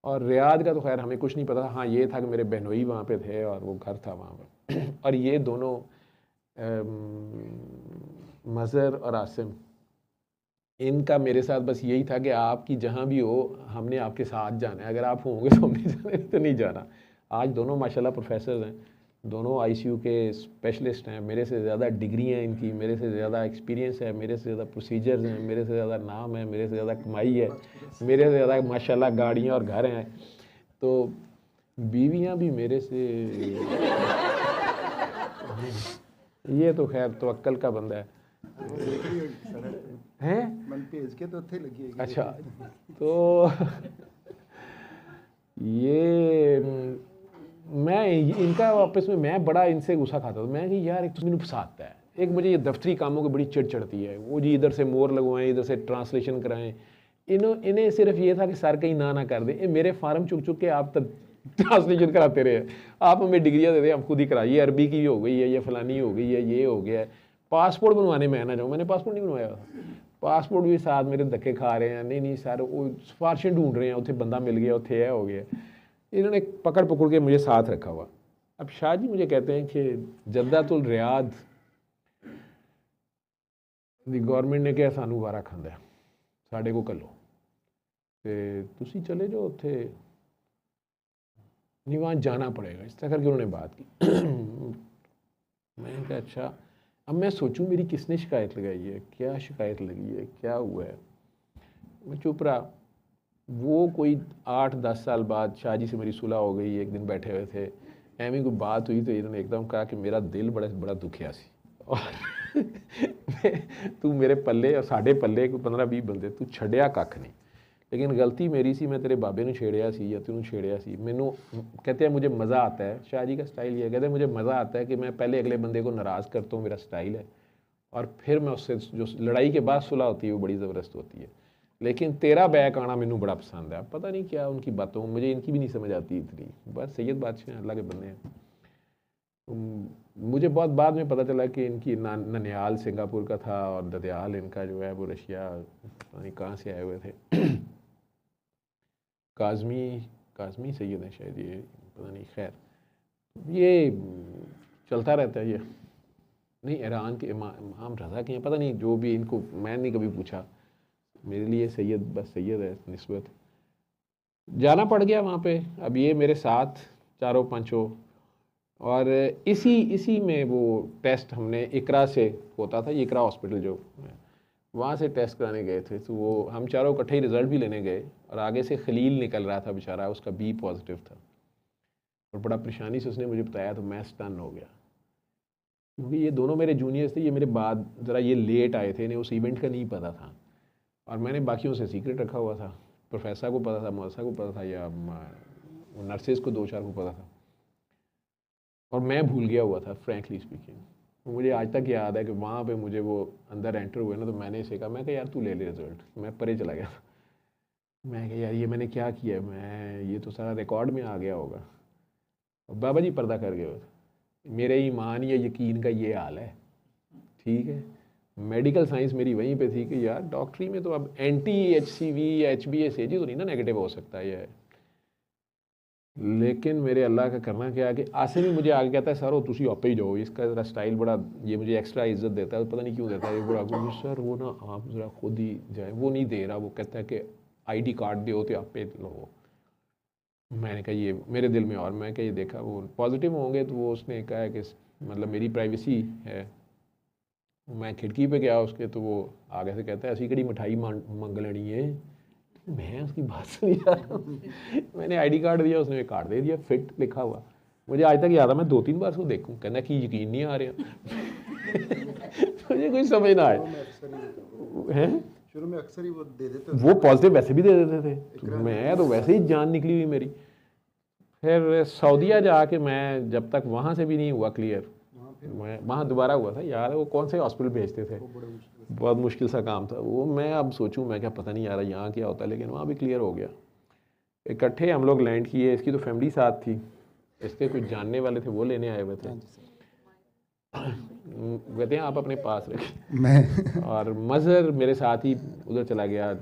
और रियाद का तो खैर हमें कुछ नहीं पता था। हाँ, ये था कि मेरे बहनोई वहाँ पे थे और वो घर था वहाँ पर और ये दोनों मज़हर और आसिम, इनका मेरे साथ बस यही था कि आपकी जहाँ भी हो हमने आपके साथ जाना है, अगर आप होंगे तो हमने जाना, नहीं तो नहीं जाना। आज दोनों माशाल्लाह प्रोफेसर हैं, दोनों आईसीयू के स्पेशलिस्ट हैं, मेरे से ज़्यादा डिग्री हैं इनकी, मेरे से ज़्यादा एक्सपीरियंस है, मेरे से ज़्यादा प्रोसीजर्स हैं, मेरे से ज़्यादा नाम है, मेरे से ज़्यादा कमाई है, मेरे से ज़्यादा माशाल्लाह गाड़ियाँ और घर हैं। तो बीवियाँ भी मेरे से ये तो खैर तवक्कल का बंदा है हैं। मन भेज के तो थे लगी है। अच्छा, तो ये मैं इनका वापस में मैं बड़ा इनसे गुस्सा खाता था। मैं कि यार एक तो मैंने फसाता है, एक मुझे ये दफ्तरी कामों की बड़ी चिढ़ चढ़ती है। वो जी इधर से मोर लगवाएं, इधर से ट्रांसलेशन कराएं, इन्हें सिर्फ ये था कि सर कहीं ना कर दें। मेरे फार्म चुक चुक के आप तक ट्रांसलेशन कराते रहे, आप हमें डिग्रियाँ दे दें, हम खुद ही कराइए। ये अरबी की हो गई है, ये फलानी हो गई है, ये हो गया है। पासपोर्ट बनवाने में ना जाऊँ, मैंने पासपोर्ट नहीं बनवाया, पासपोर्ट भी साथ मेरे धक्के खा रहे हैं। नहीं सर, वो सिफारिशें ढूंढ रहे हैं, उसे बंदा मिल गया, उसे है हो गया। इन्होंने पकड़ पकड़ के मुझे साथ रखा हुआ। अब शाह जी मुझे कहते हैं कि जद्दातुल रियाद दी गवर्नमेंट ने कहा सानू वारा खांदा है, साढ़े को कलो ते तुसी चले जाओ उत्थे, नहीं वहाँ जाना पड़ेगा। इस तरह करके उन्होंने बात की। मैंने कहा अच्छा, अब मैं सोचूं मेरी किसने शिकायत लगाई है, क्या शिकायत लगी है, क्या हुआ है। मैं चुप रहा। वो कोई 8-10 साल बाद शाह जी से मेरी सुलह हो गई। एक दिन बैठे हुए थे, एवं कोई बात हुई तो इन्होंने एकदम कहा कि मेरा दिल बड़ा बड़ा दुखिया सी और तू मेरे पल्ले और साढ़े पल्ले कोई 15-20 बंदे, तू छड़िया कख नहीं, लेकिन गलती मेरी सी, मैं तेरे बाबे ने छेड़िया सी या तूने छेड़िया सी। मैनू कहते हैं मुझे मज़ा आता है, शाह जी का स्टाइल ये कहते हैं मुझे मज़ा आता है कि मैं पहले अगले बंदे को नाराज़ करता हूँ, मेरा स्टाइल है, और फिर मैं उससे जो लड़ाई के बाद सुलह होती है वो बड़ी ज़बरदस्त होती है। लेकिन तेरा बैक आना मैनू बड़ा पसंद है। पता नहीं क्या उनकी बातों, मुझे इनकी भी नहीं समझ आती इतनी, बस सैयद बादशाह अल्लाह के बंदे हैं। मुझे बहुत बाद में पता चला कि इनकी ननिहाल सिंगापुर का था और ददयाल इनका जो है वो रशिया पता नहीं कहाँ से आए हुए थे। काज़मी सैयद है शायद, ये पता नहीं। खैर ये चलता रहता है। ये नहीं, ईरान के इमाम रज़ा के हैं, पता नहीं, जो भी इनको मैं नहीं कभी पूछा, मेरे लिए सैयद बस सैयद है निस्बत। जाना पड़ गया वहाँ पे। अब ये मेरे साथ चारों पांचों, और इसी में वो टेस्ट हमने इकरा से होता था, ये इकरा हॉस्पिटल जो वहाँ से टेस्ट कराने गए थे। तो वो हम चारों इकट्ठे ही रिज़ल्ट भी लेने गए, और आगे से खलील निकल रहा था बेचारा, उसका बी पॉजिटिव था, और बड़ा परेशानी से उसने मुझे बताया। तो मैं स्टन हो गया, क्योंकि ये दोनों मेरे जूनियर्स थे, ये मेरे बाद ज़रा ये लेट आए थे, इन्हें उस इवेंट का नहीं पता था, और मैंने बाकियों से सीक्रेट रखा हुआ था। प्रोफेसर को पता था, मौसा को पता था, या नर्सेज़ को 2-4 को पता था, और मैं भूल गया हुआ था फ्रैंकली स्पीकिंग। मुझे आज तक याद है कि वहाँ पे मुझे वो अंदर एंटर हुए ना, तो मैंने इसे कहा, मैं कहा यार तू ले ले रिज़ल्ट, मैं परे चला गया। मैं कहा यार ये मैंने क्या किया, मैं ये तो सारा रिकॉर्ड में आ गया होगा। और बाबा जी पर्दा कर गए। मेरे ईमान या यकीन का ये हाल है, ठीक है। मेडिकल साइंस मेरी वहीं पे थी कि यार डॉक्टरी में तो अब एंटी HCV या HbA तो नहीं ना नेगेटिव हो सकता है। लेकिन मेरे अल्लाह का करना क्या है कि आसिम भी मुझे आगे कहता है सर वो तुसी आपे ही जाओ, इसका ज़रा स्टाइल बड़ा, ये मुझे एक्स्ट्रा इज्जत देता है, पता नहीं क्यों देता है ये बड़ा। सर वो ना आप ज़रा खुद ही जाए, वो नहीं दे रहा, वो कहता है कि ID कार्ड दो तो आपे लो। मैंने कहा ये मेरे दिल में, और मैं कहा ये देखा वो पॉजिटिव होंगे तो वो उसने कहा है कि मतलब मेरी प्राइवेसी है। मैं खिड़की पे गया उसके, तो वो आगे से कहता है ऐसी कड़ी मिठाई मंग लेनी है। मैं उसकी बात सुनी जा रहा हूँ। मैंने ID कार्ड दिया, उसने कार्ड दे दिया, फिट लिखा हुआ। मुझे आज तक याद है, मैं 2-3 बार उसको देखूँ, कहना कि यकीन नहीं आ रहा। मुझे कुछ समझ ना आए हैं। शुरू में अक्सर ही वो दे देते, वो पॉजिटिव वैसे भी दे देते थे, मैं तो वैसे ही जान निकली हुई मेरी। फिर सऊदीया जाके मैं जब तक वहाँ से भी नहीं हुआ क्लियर, मैं वहाँ दोबारा हुआ था यार, वो कौन से हॉस्पिटल भेजते थे, बहुत मुश्किल सा काम था वो। मैं अब सोचूं, मैं क्या पता नहीं यार यहाँ क्या होता है, लेकिन वहाँ भी क्लियर हो गया। इकट्ठे हम लोग लैंड किए, इसकी तो फैमिली साथ थी, इसके कुछ जानने वाले थे वो लेने आए हुए थे। कहते हैं आप अपने पास रखें। मैं और मज़हर मेरे साथ ही उधर चला गया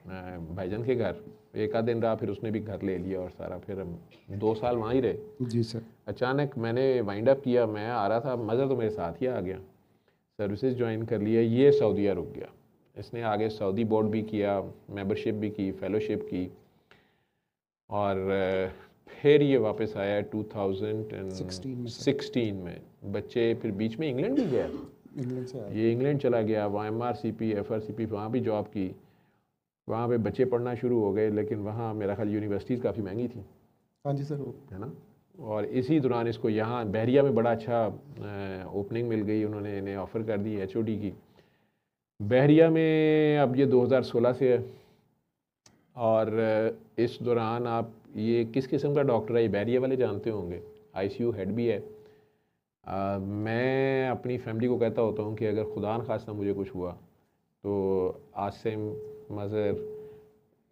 भाईजान के घर, एक आध दिन रहा, फिर उसने भी घर ले लिया और सारा, फिर हम 2 साल वहाँ ही रहे। जी सर। अचानक मैंने वाइंड अप किया, मैं आ रहा था, मज़हर तो मेरे साथ ही आ गया, सर्विसेज ज्वाइन कर लिया, ये सऊदीया रुक गया। इसने आगे सऊदी बोर्ड भी किया, मेंबरशिप भी की, फेलोशिप की, और फिर ये वापस आया 2016 में। बच्चे फिर बीच में इंग्लैंड भी गया, इंग्लैंड से आया। ये इंग्लैंड चला गया, वहाँ MRCP FRCP वहाँ भी जॉब की, वहाँ पे बच्चे पढ़ना शुरू हो गए। लेकिन वहाँ मेरा ख्याल यूनिवर्सिटीज़ काफ़ी महंगी थी, हाँ जी सर, है ना। और इसी दौरान इसको यहाँ बहरिया में बड़ा अच्छा ओपनिंग मिल गई, उन्होंने इन्हें ऑफ़र कर दी HOD की बहरिया में। अब ये 2016 से है, और इस दौरान आप ये किस किस्म का डॉक्टर है, ये बहरिया वाले जानते होंगे, ICU हेड भी है। मैं अपनी फैमिली को कहता होता हूँ कि अगर खुदा न खास्ता मुझे कुछ हुआ तो आसिम, मज़हर,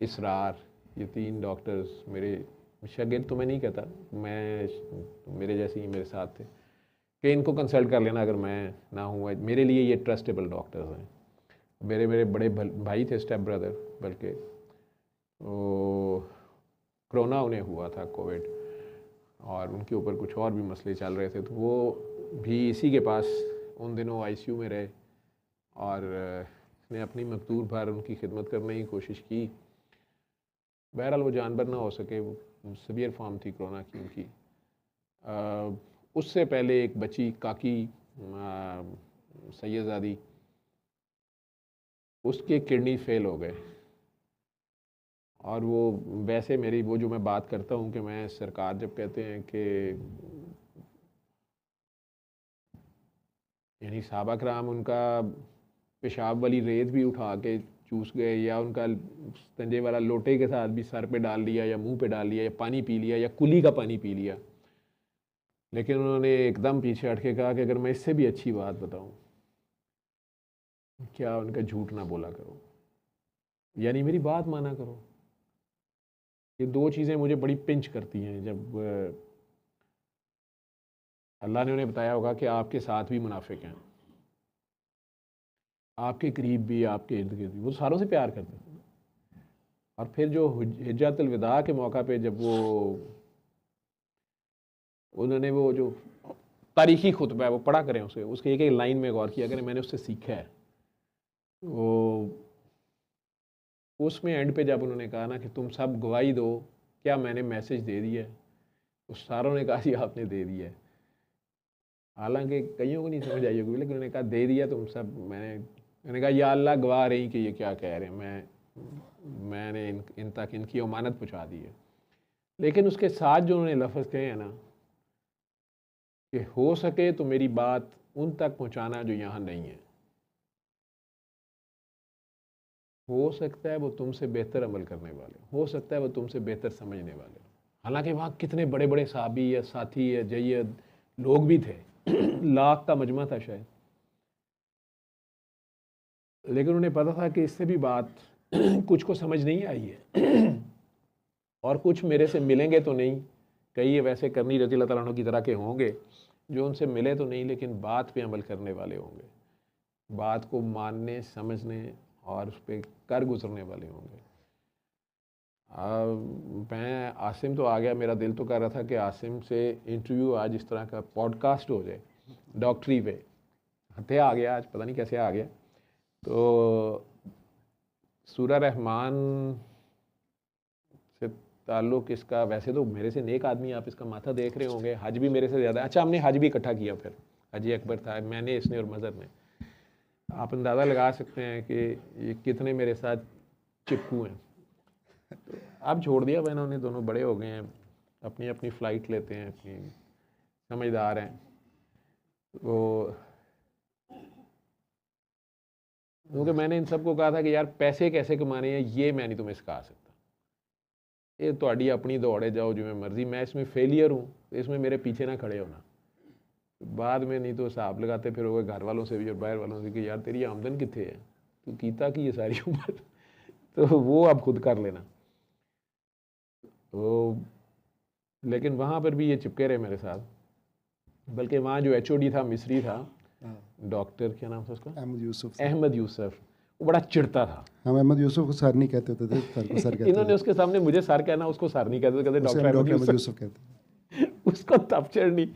इसरार, ये 3 डॉक्टर्स मेरे शागिर्द तो मैं नहीं कहता, मैं मेरे जैसे ही मेरे साथ थे, कि इनको कंसल्ट कर लेना अगर मैं ना हूँ। मेरे लिए ये ट्रस्टेबल डॉक्टर्स हैं। मेरे बड़े भाई थे, स्टेप ब्रदर, बल्कि वो कोरोना उन्हें हुआ था, कोविड, और उनके ऊपर कुछ और भी मसले चल रहे थे, तो वो भी इसी के पास उन दिनों ICU में रहे, और उसने अपनी मकदूर भर उनकी खिदमत करने की कोशिश की। बहरहाल वो जानवर ना हो सके, वो सीवियर फॉर्म थी कोरोना की उनकी। उससे पहले एक बच्ची काकी सैयदादी, उसके किडनी फेल हो गए, और वो वैसे मेरी वो जो मैं बात करता हूँ कि मैं सरकार जब कहते हैं कि यानी साहबा कराम उनका पेशाब वाली रेत भी उठा के चूस गए, या उनका तंजे वाला लोटे के साथ भी सर पे डाल लिया, या मुंह पे डाल लिया, या पानी पी लिया, या कुली का पानी पी लिया, लेकिन उन्होंने एकदम पीछे हट के कहा कि अगर मैं इससे भी अच्छी बात बताऊं, क्या उनका झूठ ना बोला करो, यानी मेरी बात माना करो। ये 2 चीज़ें मुझे बड़ी पिंच करती हैं। जब अल्लाह ने उन्हें बताया होगा कि आपके साथ भी मुनाफिक हैं, आपके करीब भी, आपके इर्द गिर्द भी, वो सारों से प्यार करते थे। और फिर जो हिज्जतुल विदा के मौका पे जब वो उन्होंने वो जो तारीखी खुतबा है वो पढ़ा करें, उसे उसके एक एक लाइन में गौर किया करें, मैंने उससे सीखा है। वो उसमें एंड पे जब उन्होंने कहा ना कि तुम सब गवाही दो, क्या मैंने मैसेज दे दिया है, तो सारों ने कहा जी आपने दे दिया है। हालांकि कईयों को नहीं समझ आई होगी, लेकिन उन्होंने कहा दे दिया तुम सब। मैंने कहा या अल्लाह गवाह रही कि ये क्या कह रहे हैं, मैंने इन तक इनकी अमानत पहुँचा दी है। लेकिन उसके साथ जो उन्होंने लफ्ज़ कहे हैं ना कि हो सके तो मेरी बात उन तक पहुँचाना जो यहाँ नहीं है, हो सकता है वो तुमसे बेहतर अमल करने वाले, हो सकता है वो तुमसे बेहतर समझने वाले। हालांकि वहाँ कितने बड़े बड़े साहबी या साथी या जय्यद लोग भी थे, लाख का मजमा था शायद, लेकिन उन्हें पता था कि इससे भी बात कुछ को समझ नहीं आई है और कुछ मेरे से मिलेंगे तो नहीं, कई वैसे करनी रज़ी अल्लाह तआला की तरह के होंगे जो उनसे मिले तो नहीं लेकिन बात पे अमल करने वाले होंगे, बात को मानने समझने और उस पर कर गुजरने वाले होंगे। मैं आसिम तो आ गया, मेरा दिल तो कर रहा था कि आसिम से इंटरव्यू आज इस तरह का पॉडकास्ट हो जाए डॉक्टरी पे, हथे आ गया आज, पता नहीं कैसे आ गया। तो सूरा रहमान से ताल्लुक़ इसका, वैसे तो मेरे से नेक आदमी, आप इसका माथा देख रहे होंगे, हज भी मेरे से ज़्यादा, अच्छा हमने हज भी इकट्ठा किया, फिर हज अकबर था, मैंने, इसने और मज़हर ने। आप अंदाज़ा लगा सकते हैं कि ये कितने मेरे साथ चिपकू हैं। तो अब छोड़ दिया वह, इन्होंने दोनों बड़े हो गए हैं, अपनी अपनी फ़्लाइट लेते हैं, अपनी समझदार हैं। तो क्योंकि मैंने इन सबको कहा था कि यार पैसे कैसे कमाने हैं ये मैं नहीं तुम्हें सिखा सकता, ये ਤੁਹਾਡੀ अपनी दौड़े जाओ जिमें मर्जी, मैं इसमें फेलियर हूँ, इसमें मेरे पीछे ना खड़े होना। बाद में नहीं तो हिसाब लगाते फिर होगा घर वालों से भी और बाहर वालों से कि यार तेरी आमदन कितने है, तू कीता कि ये सारी उम्र, तो वो अब खुद कर लेना। तो लेकिन वहाँ पर भी ये चिपके रहे मेरे साथ, बल्कि वहाँ जो HOD था, मिस्री था, डॉक्टर क्या नाम था उसका, अहमद यूसुफ, वो बड़ा चिढ़ता था। हम अहमद यूसुफ को सर नहीं कहते होते थे, सर को सर कहते इन्होंने उसके सामने मुझे सर कहना, उसको सर नहीं कहते, कहते डॉक्टर अहमद यूसुफ कहते। उसको तब चिढ़नी,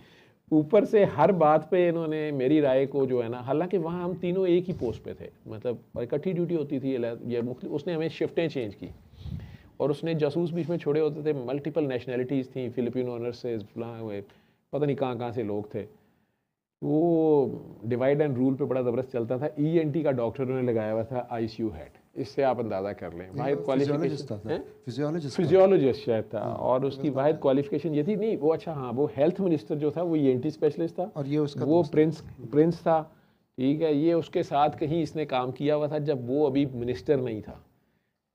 ऊपर से हर बात पे इन्होंने मेरी राय को जो है ना, हालांकि वहाँ हम तीनों एक ही पोस्ट पे थे, मतलब इकट्ठी ड्यूटी होती थी, ये उसने हमें शिफ्टें चेंज की और उसने जासूस बीच में छोड़े होते थे, मल्टीपल नेशनैलिटीज़ थी, फिलिपिनो ऑनर्स से पता नहीं कहाँ से लोग थे। वो डिवाइड एंड रूल पे बड़ा ज़बरदस्त चलता था। ENT का डॉक्टर ने लगाया हुआ था ICU हेड, इससे आप अंदाज़ा कर लें। वाहिद क्वालिफिकेशन फिजियोलॉजिस्ट शायद था, और उसकी वाहिद क्वालिफिकेशन ये थी, नहीं वो, अच्छा हाँ, वो हेल्थ मिनिस्टर जो था वो ENT स्पेशलिस्ट था, और ये उसका वो प्रिंस था, ठीक है। ये उसके साथ कहीं इसने काम किया हुआ था जब वो अभी मिनिस्टर नहीं था।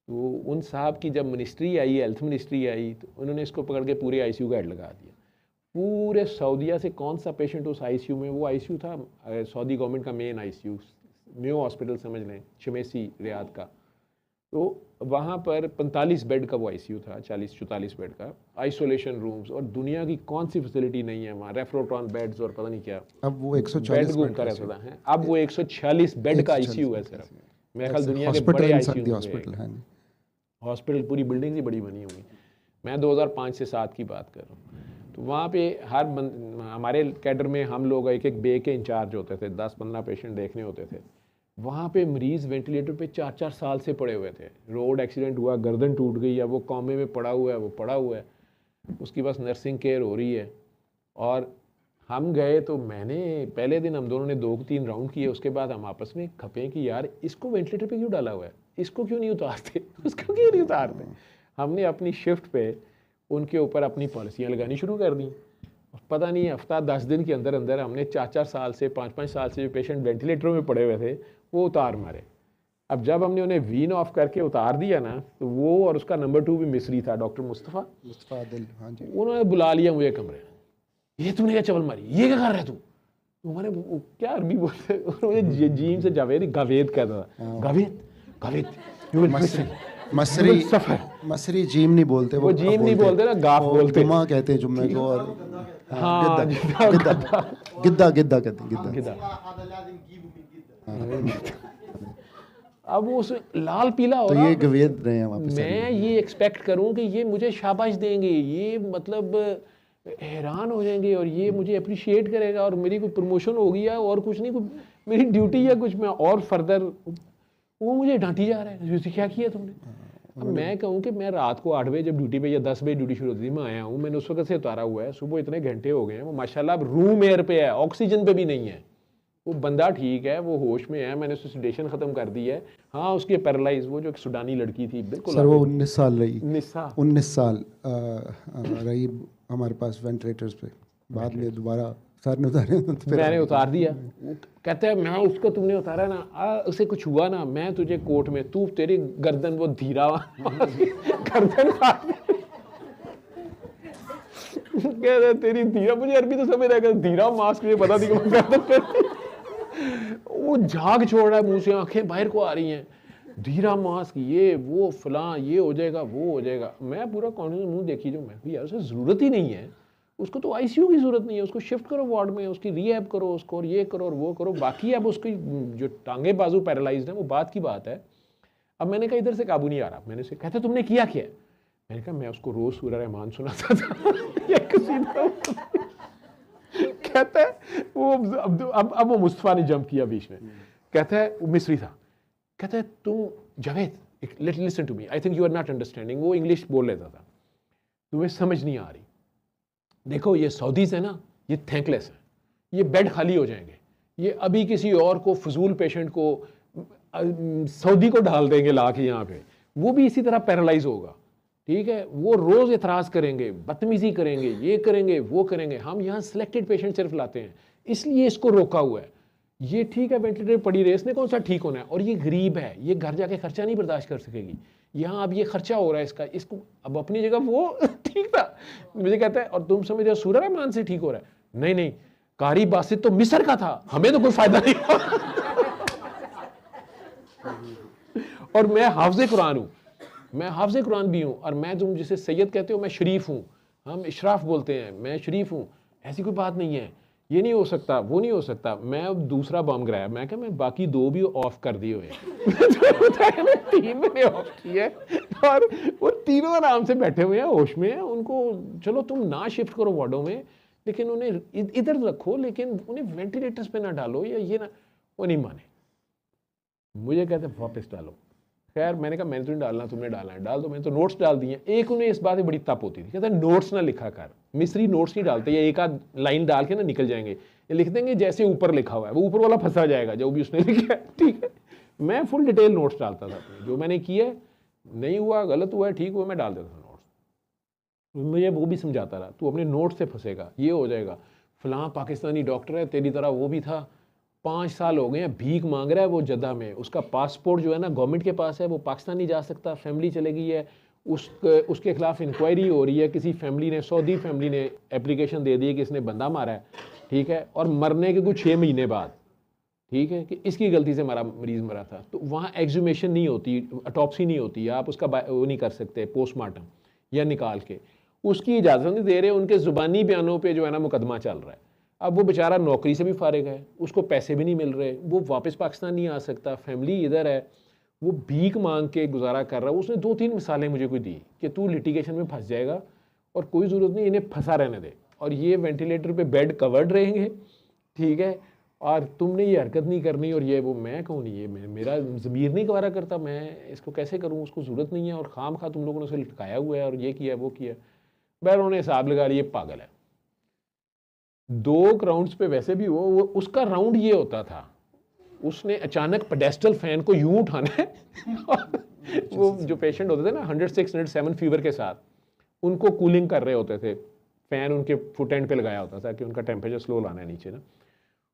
तो उन साहब की जब मिनिस्ट्री आई, हेल्थ मिनिस्ट्री आई, तो उन्होंने इसको पकड़ के पूरे ICU का हेड लगा दिया। पूरे सऊदीया से कौन सा पेशेंट उस ICU में, वो ICU था सऊदी गवर्नमेंट का मेन ICU, मेयो हॉस्पिटल समझ लें, शमेसी रियाद का। तो वहाँ पर 45 बेड का वो ICU था, 40-44 बेड का, आइसोलेशन रूम्स, और दुनिया की कौन सी फैसिलिटी नहीं है वहाँ, रेफ्रोट्रॉन बेड्स और पता नहीं क्या। अब वो 140 बेड घूमता रहता था है, अब वो 146 बेड का ICU है सिर्फ। मेरे ख्याल दुनिया के बड़े ICU हॉस्पिटल, पूरी बिल्डिंग ही बड़ी बनी हुई। मैं 2005 से 7 की बात कर रहा हूँ। तो वहाँ पे हमारे कैडर में हम लोग एक बे के इंचार्ज होते थे, 10-15 पेशेंट देखने होते थे। वहाँ पे मरीज़ वेंटिलेटर पे 4-4 साल से पड़े हुए थे, रोड एक्सीडेंट हुआ, गर्दन टूट गई है, वो कॉमे में पड़ा हुआ है, वो पड़ा हुआ है, उसकी बस नर्सिंग केयर हो रही है। और हम गए तो मैंने पहले दिन हम दोनों ने 2-3 राउंड किए, उसके बाद हम आपस में खपे कि यार इसको वेंटिलेटर पे क्यों डाला हुआ है, इसको क्यों नहीं उतारते, उसको क्यों नहीं उतारते। हमने अपनी शिफ्ट पे उनके ऊपर अपनी पॉलिसियाँ लगानी शुरू कर दी। पता नहीं हफ्ता 10 दिन के अंदर अंदर हमने 4-4 साल से 5-5 साल से जो पेशेंट वेंटिलेटरों में पड़े हुए थे वो उतार मारे। अब जब हमने उन्हें वीन ऑफ करके उतार दिया ना, तो वो और उसका नंबर 2 भी मिस्री था, डॉक्टर मुस्तफ़ा आदिल, हाँ जी, उन्होंने बुला लिया मुझे कमरे, ये तूने क्या चवल मारी, ये क्या कर रहा है तू, मैंने क्या अरबी बोलते, मुझे जीम से जावेद गावेद कहता था, गावेद मसरी जीम नहीं बोलते, वो जीम नहीं बोलते ना, गाफ बोलते, जुम्मा कहते हैं जुम्मे को, और हाँ गिद्दा कहते हैं, गिद्दा। अब वो लाल पीला हो तो रहा, ये गवेद रहे हैं वापस। मैं ये एक्सपेक्ट करूं कि ये मुझे शाबाश देंगे, ये मतलब हैरान हो जाएंगे और ये मुझे अप्रिशिएट करेगा और मेरी कोई प्रमोशन हो गई है और कुछ नहीं, कोई मेरी ड्यूटी है कुछ मैं और फर्दर, वो मुझे डांटी जा रहा है, क्या किया तुमने। अब मैं कहूँ कि मैं रात को 8 बजे जब ड्यूटी पे या 10 बजे ड्यूटी शुरू होती थी, मैं आया हूँ, मैंने उस वक्त से उतारा हुआ है, सुबह इतने घंटे हो गए हैं, वो माशाल्लाह अब रूम एयर पे है, ऑक्सीजन पे भी नहीं है, वो बंदा ठीक है, वो होश में है, मैंने उसकी सेडेशन ख़त्म कर दी है। हाँ, उसकी पैरालाइज, वो जो एक सुडानी लड़की थी, बिल्कुल सर वो 19 साल रही, 19 साल रही हमारे पास वेंटिलेटर्स पे, बाद में दोबारा सर ने उतारे, मैंने उतार दिया। कहते हैं मैं उसको, तुमने उतारा ना, उसे कुछ हुआ ना, मैं तुझे कोर्ट में, तू तेरी गर्दन वो धीरा गर्दन कहता तेरी धीरा, मुझे अरबी तो समझ आएगा, धीरा मास्क मुझे पता नहीं कि वो झाग छोड़ रहा है मुंह से, आंखें बाहर को आ रही हैं, धीरा मास्क, ये वो फलां, ये हो जाएगा वो हो जाएगा। मैं पूरा कॉन्फिडेंस मुंह देखी जो, मैं यार उसे ज़रूरत ही नहीं है, उसको तो आईसीयू की ज़रूरत नहीं है, उसको शिफ्ट करो वार्ड में, उसकी रीहैब करो उसको, और ये करो और वो करो, बाकी अब उसकी जो टांगे बाजू पैरालाइज्ड है वो बात की बात है। अब मैंने कहा इधर से काबू नहीं आ रहा, मैंने से कहता तुमने किया क्या? मैंने कहा मैं उसको रोज़ सूरह रहमान सुनाता था। कहता है वो अब वो मुस्तफ़ा ने जंप किया बीच में, कहता है वो मिस्री था, कहता है तुम Javed listen to me, I think you are not understanding, वो इंग्लिश बोल लेता था, तुम्हें समझ नहीं आ रही, देखो ये सऊदीज है ना, ये थैंकलेस है, ये बेड खाली हो जाएंगे, ये अभी किसी और को फजूल पेशेंट को सऊदी को डाल देंगे ला के यहाँ पे, वो भी इसी तरह पैरालाइज होगा, ठीक है, वो रोज़ एतराज़ करेंगे, बदतमीज़ी करेंगे, ये करेंगे वो करेंगे, हम यहाँ सिलेक्टेड पेशेंट सिर्फ लाते हैं, इसलिए इसको रोका हुआ है। ये ठीक है वेंटिलेटर पड़ी रहे, इसने कौन सा ठीक होना है, और ये गरीब है, ये घर जाके खर्चा नहीं बर्दाश्त कर सकेगी, यहाँ अब ये खर्चा हो रहा है इसका, इसको अब अपनी जगह वो ठीक था। मुझे कहता है और तुम समझ रहे हो सूरह रहमान से ठीक हो रहा है? नहीं नहीं, कारी बासित तो मिस्र का था, हमें तो कोई फायदा नहीं हुआ। और मैं हाफिज़ कुरान हूँ, मैं हाफिज़ कुरान भी हूँ, और मैं तुम जिसे सैयद कहते हो मैं शरीफ हूँ, हम इशराफ बोलते हैं, मैं शरीफ हूँ, ऐसी कोई बात नहीं है, ये नहीं हो सकता वो नहीं हो सकता। मैं अब दूसरा बम गिराया, मैं क्या मैं बाकी 2 भी ऑफ कर दिए हुए हैं। 3 मैंने ऑफ किए और वो तीनों आराम से बैठे हुए हैं, होश में हैं, उनको चलो तुम ना शिफ्ट करो वार्डों में, लेकिन उन्हें इधर रखो, लेकिन उन्हें वेंटिलेटर्स पे ना डालो या ये ना, वो नहीं माने, मुझे कहते वापस डालो। खैर मैंने कहा मैंने तो नहीं डालना, तुमने डालना है डाल दो, मैंने तो नोट्स डाल दिए। एक उन्हें इस बात में बड़ी तप होती थी, कहते नोट्स ना लिखा कर, मिस्री नोट्स नहीं डालते, ये एक आध लाइन डाल के ना निकल जाएंगे, ये लिख देंगे जैसे ऊपर लिखा हुआ है, वो ऊपर वाला फंसा जाएगा जो भी उसने लिखा है, ठीक है। मैं फुल डिटेल नोट्स डालता था, जो मैंने किया नहीं हुआ, गलत हुआ है, ठीक हुआ, मैं डाल देता था नोट्स। मुझे वो भी समझाता रहा, तू अपने नोट्स से फंसेगा, ये हो जाएगा, फलां पाकिस्तानी डॉक्टर है तेरी तरह वो भी था, 5 साल हो गए हैं भीख मांग रहा है वो जद्दा में, उसका पासपोर्ट जो है ना गवर्नमेंट के पास है, वो पाकिस्तान नहीं जा सकता, फैमिली चले गई है, उसके खिलाफ इंक्वायरी हो रही है, किसी फैमिली ने, सऊदी फैमिली ने एप्लीकेशन दे दी है कि इसने बंदा मारा है, ठीक है, और मरने के कुछ 6 महीने बाद, ठीक है, कि इसकी गलती से हमारा मरीज़ मरा था। तो वहाँ एक्सुमेशन नहीं होती, ऑटोप्सी नहीं होती, आप उसका वो नहीं कर सकते पोस्टमार्टम या निकाल के, उसकी इजाज़त नहीं दे रहे, उनके ज़ुबानी बयानों पर जो है ना मुकदमा चल रहा है। अब वो बेचारा नौकरी से भी फारिग है, उसको पैसे भी नहीं मिल रहे, वो वापस पाकिस्तान नहीं आ सकता, फैमिली इधर है, वो भीख मांग के गुजारा कर रहा है। उसने 2-3 मिसालें मुझे कोई दी कि तू लिटिगेशन में फंस जाएगा और कोई ज़रूरत नहीं, इन्हें फंसा रहने दे, और ये वेंटिलेटर पे बेड कवर्ड रहेंगे, ठीक है, और तुमने ये हरकत नहीं करनी, और ये वो। मैं कहूँ नहीं, ये मेरा ज़मीर नहीं गवारा करता, मैं इसको कैसे करूँ, उसको ज़रूरत नहीं है, और खाम खा तुम लोगों ने उसे लटकाया हुआ है और ये किया वो किया। बहर उन्होंने हिसाब लगा लिया पागल है। 2 राउंड्स पे वैसे भी वो उसका राउंड ये होता था, उसने अचानक पेडेस्टल फैन को यूं उठाना है वो जो पेशेंट होते थे ना 106, 107 फीवर के साथ, उनको कूलिंग कर रहे होते थे, फैन उनके फुट एंड पे लगाया होता था कि उनका टेम्परेचर स्लो लाना है नीचे ना।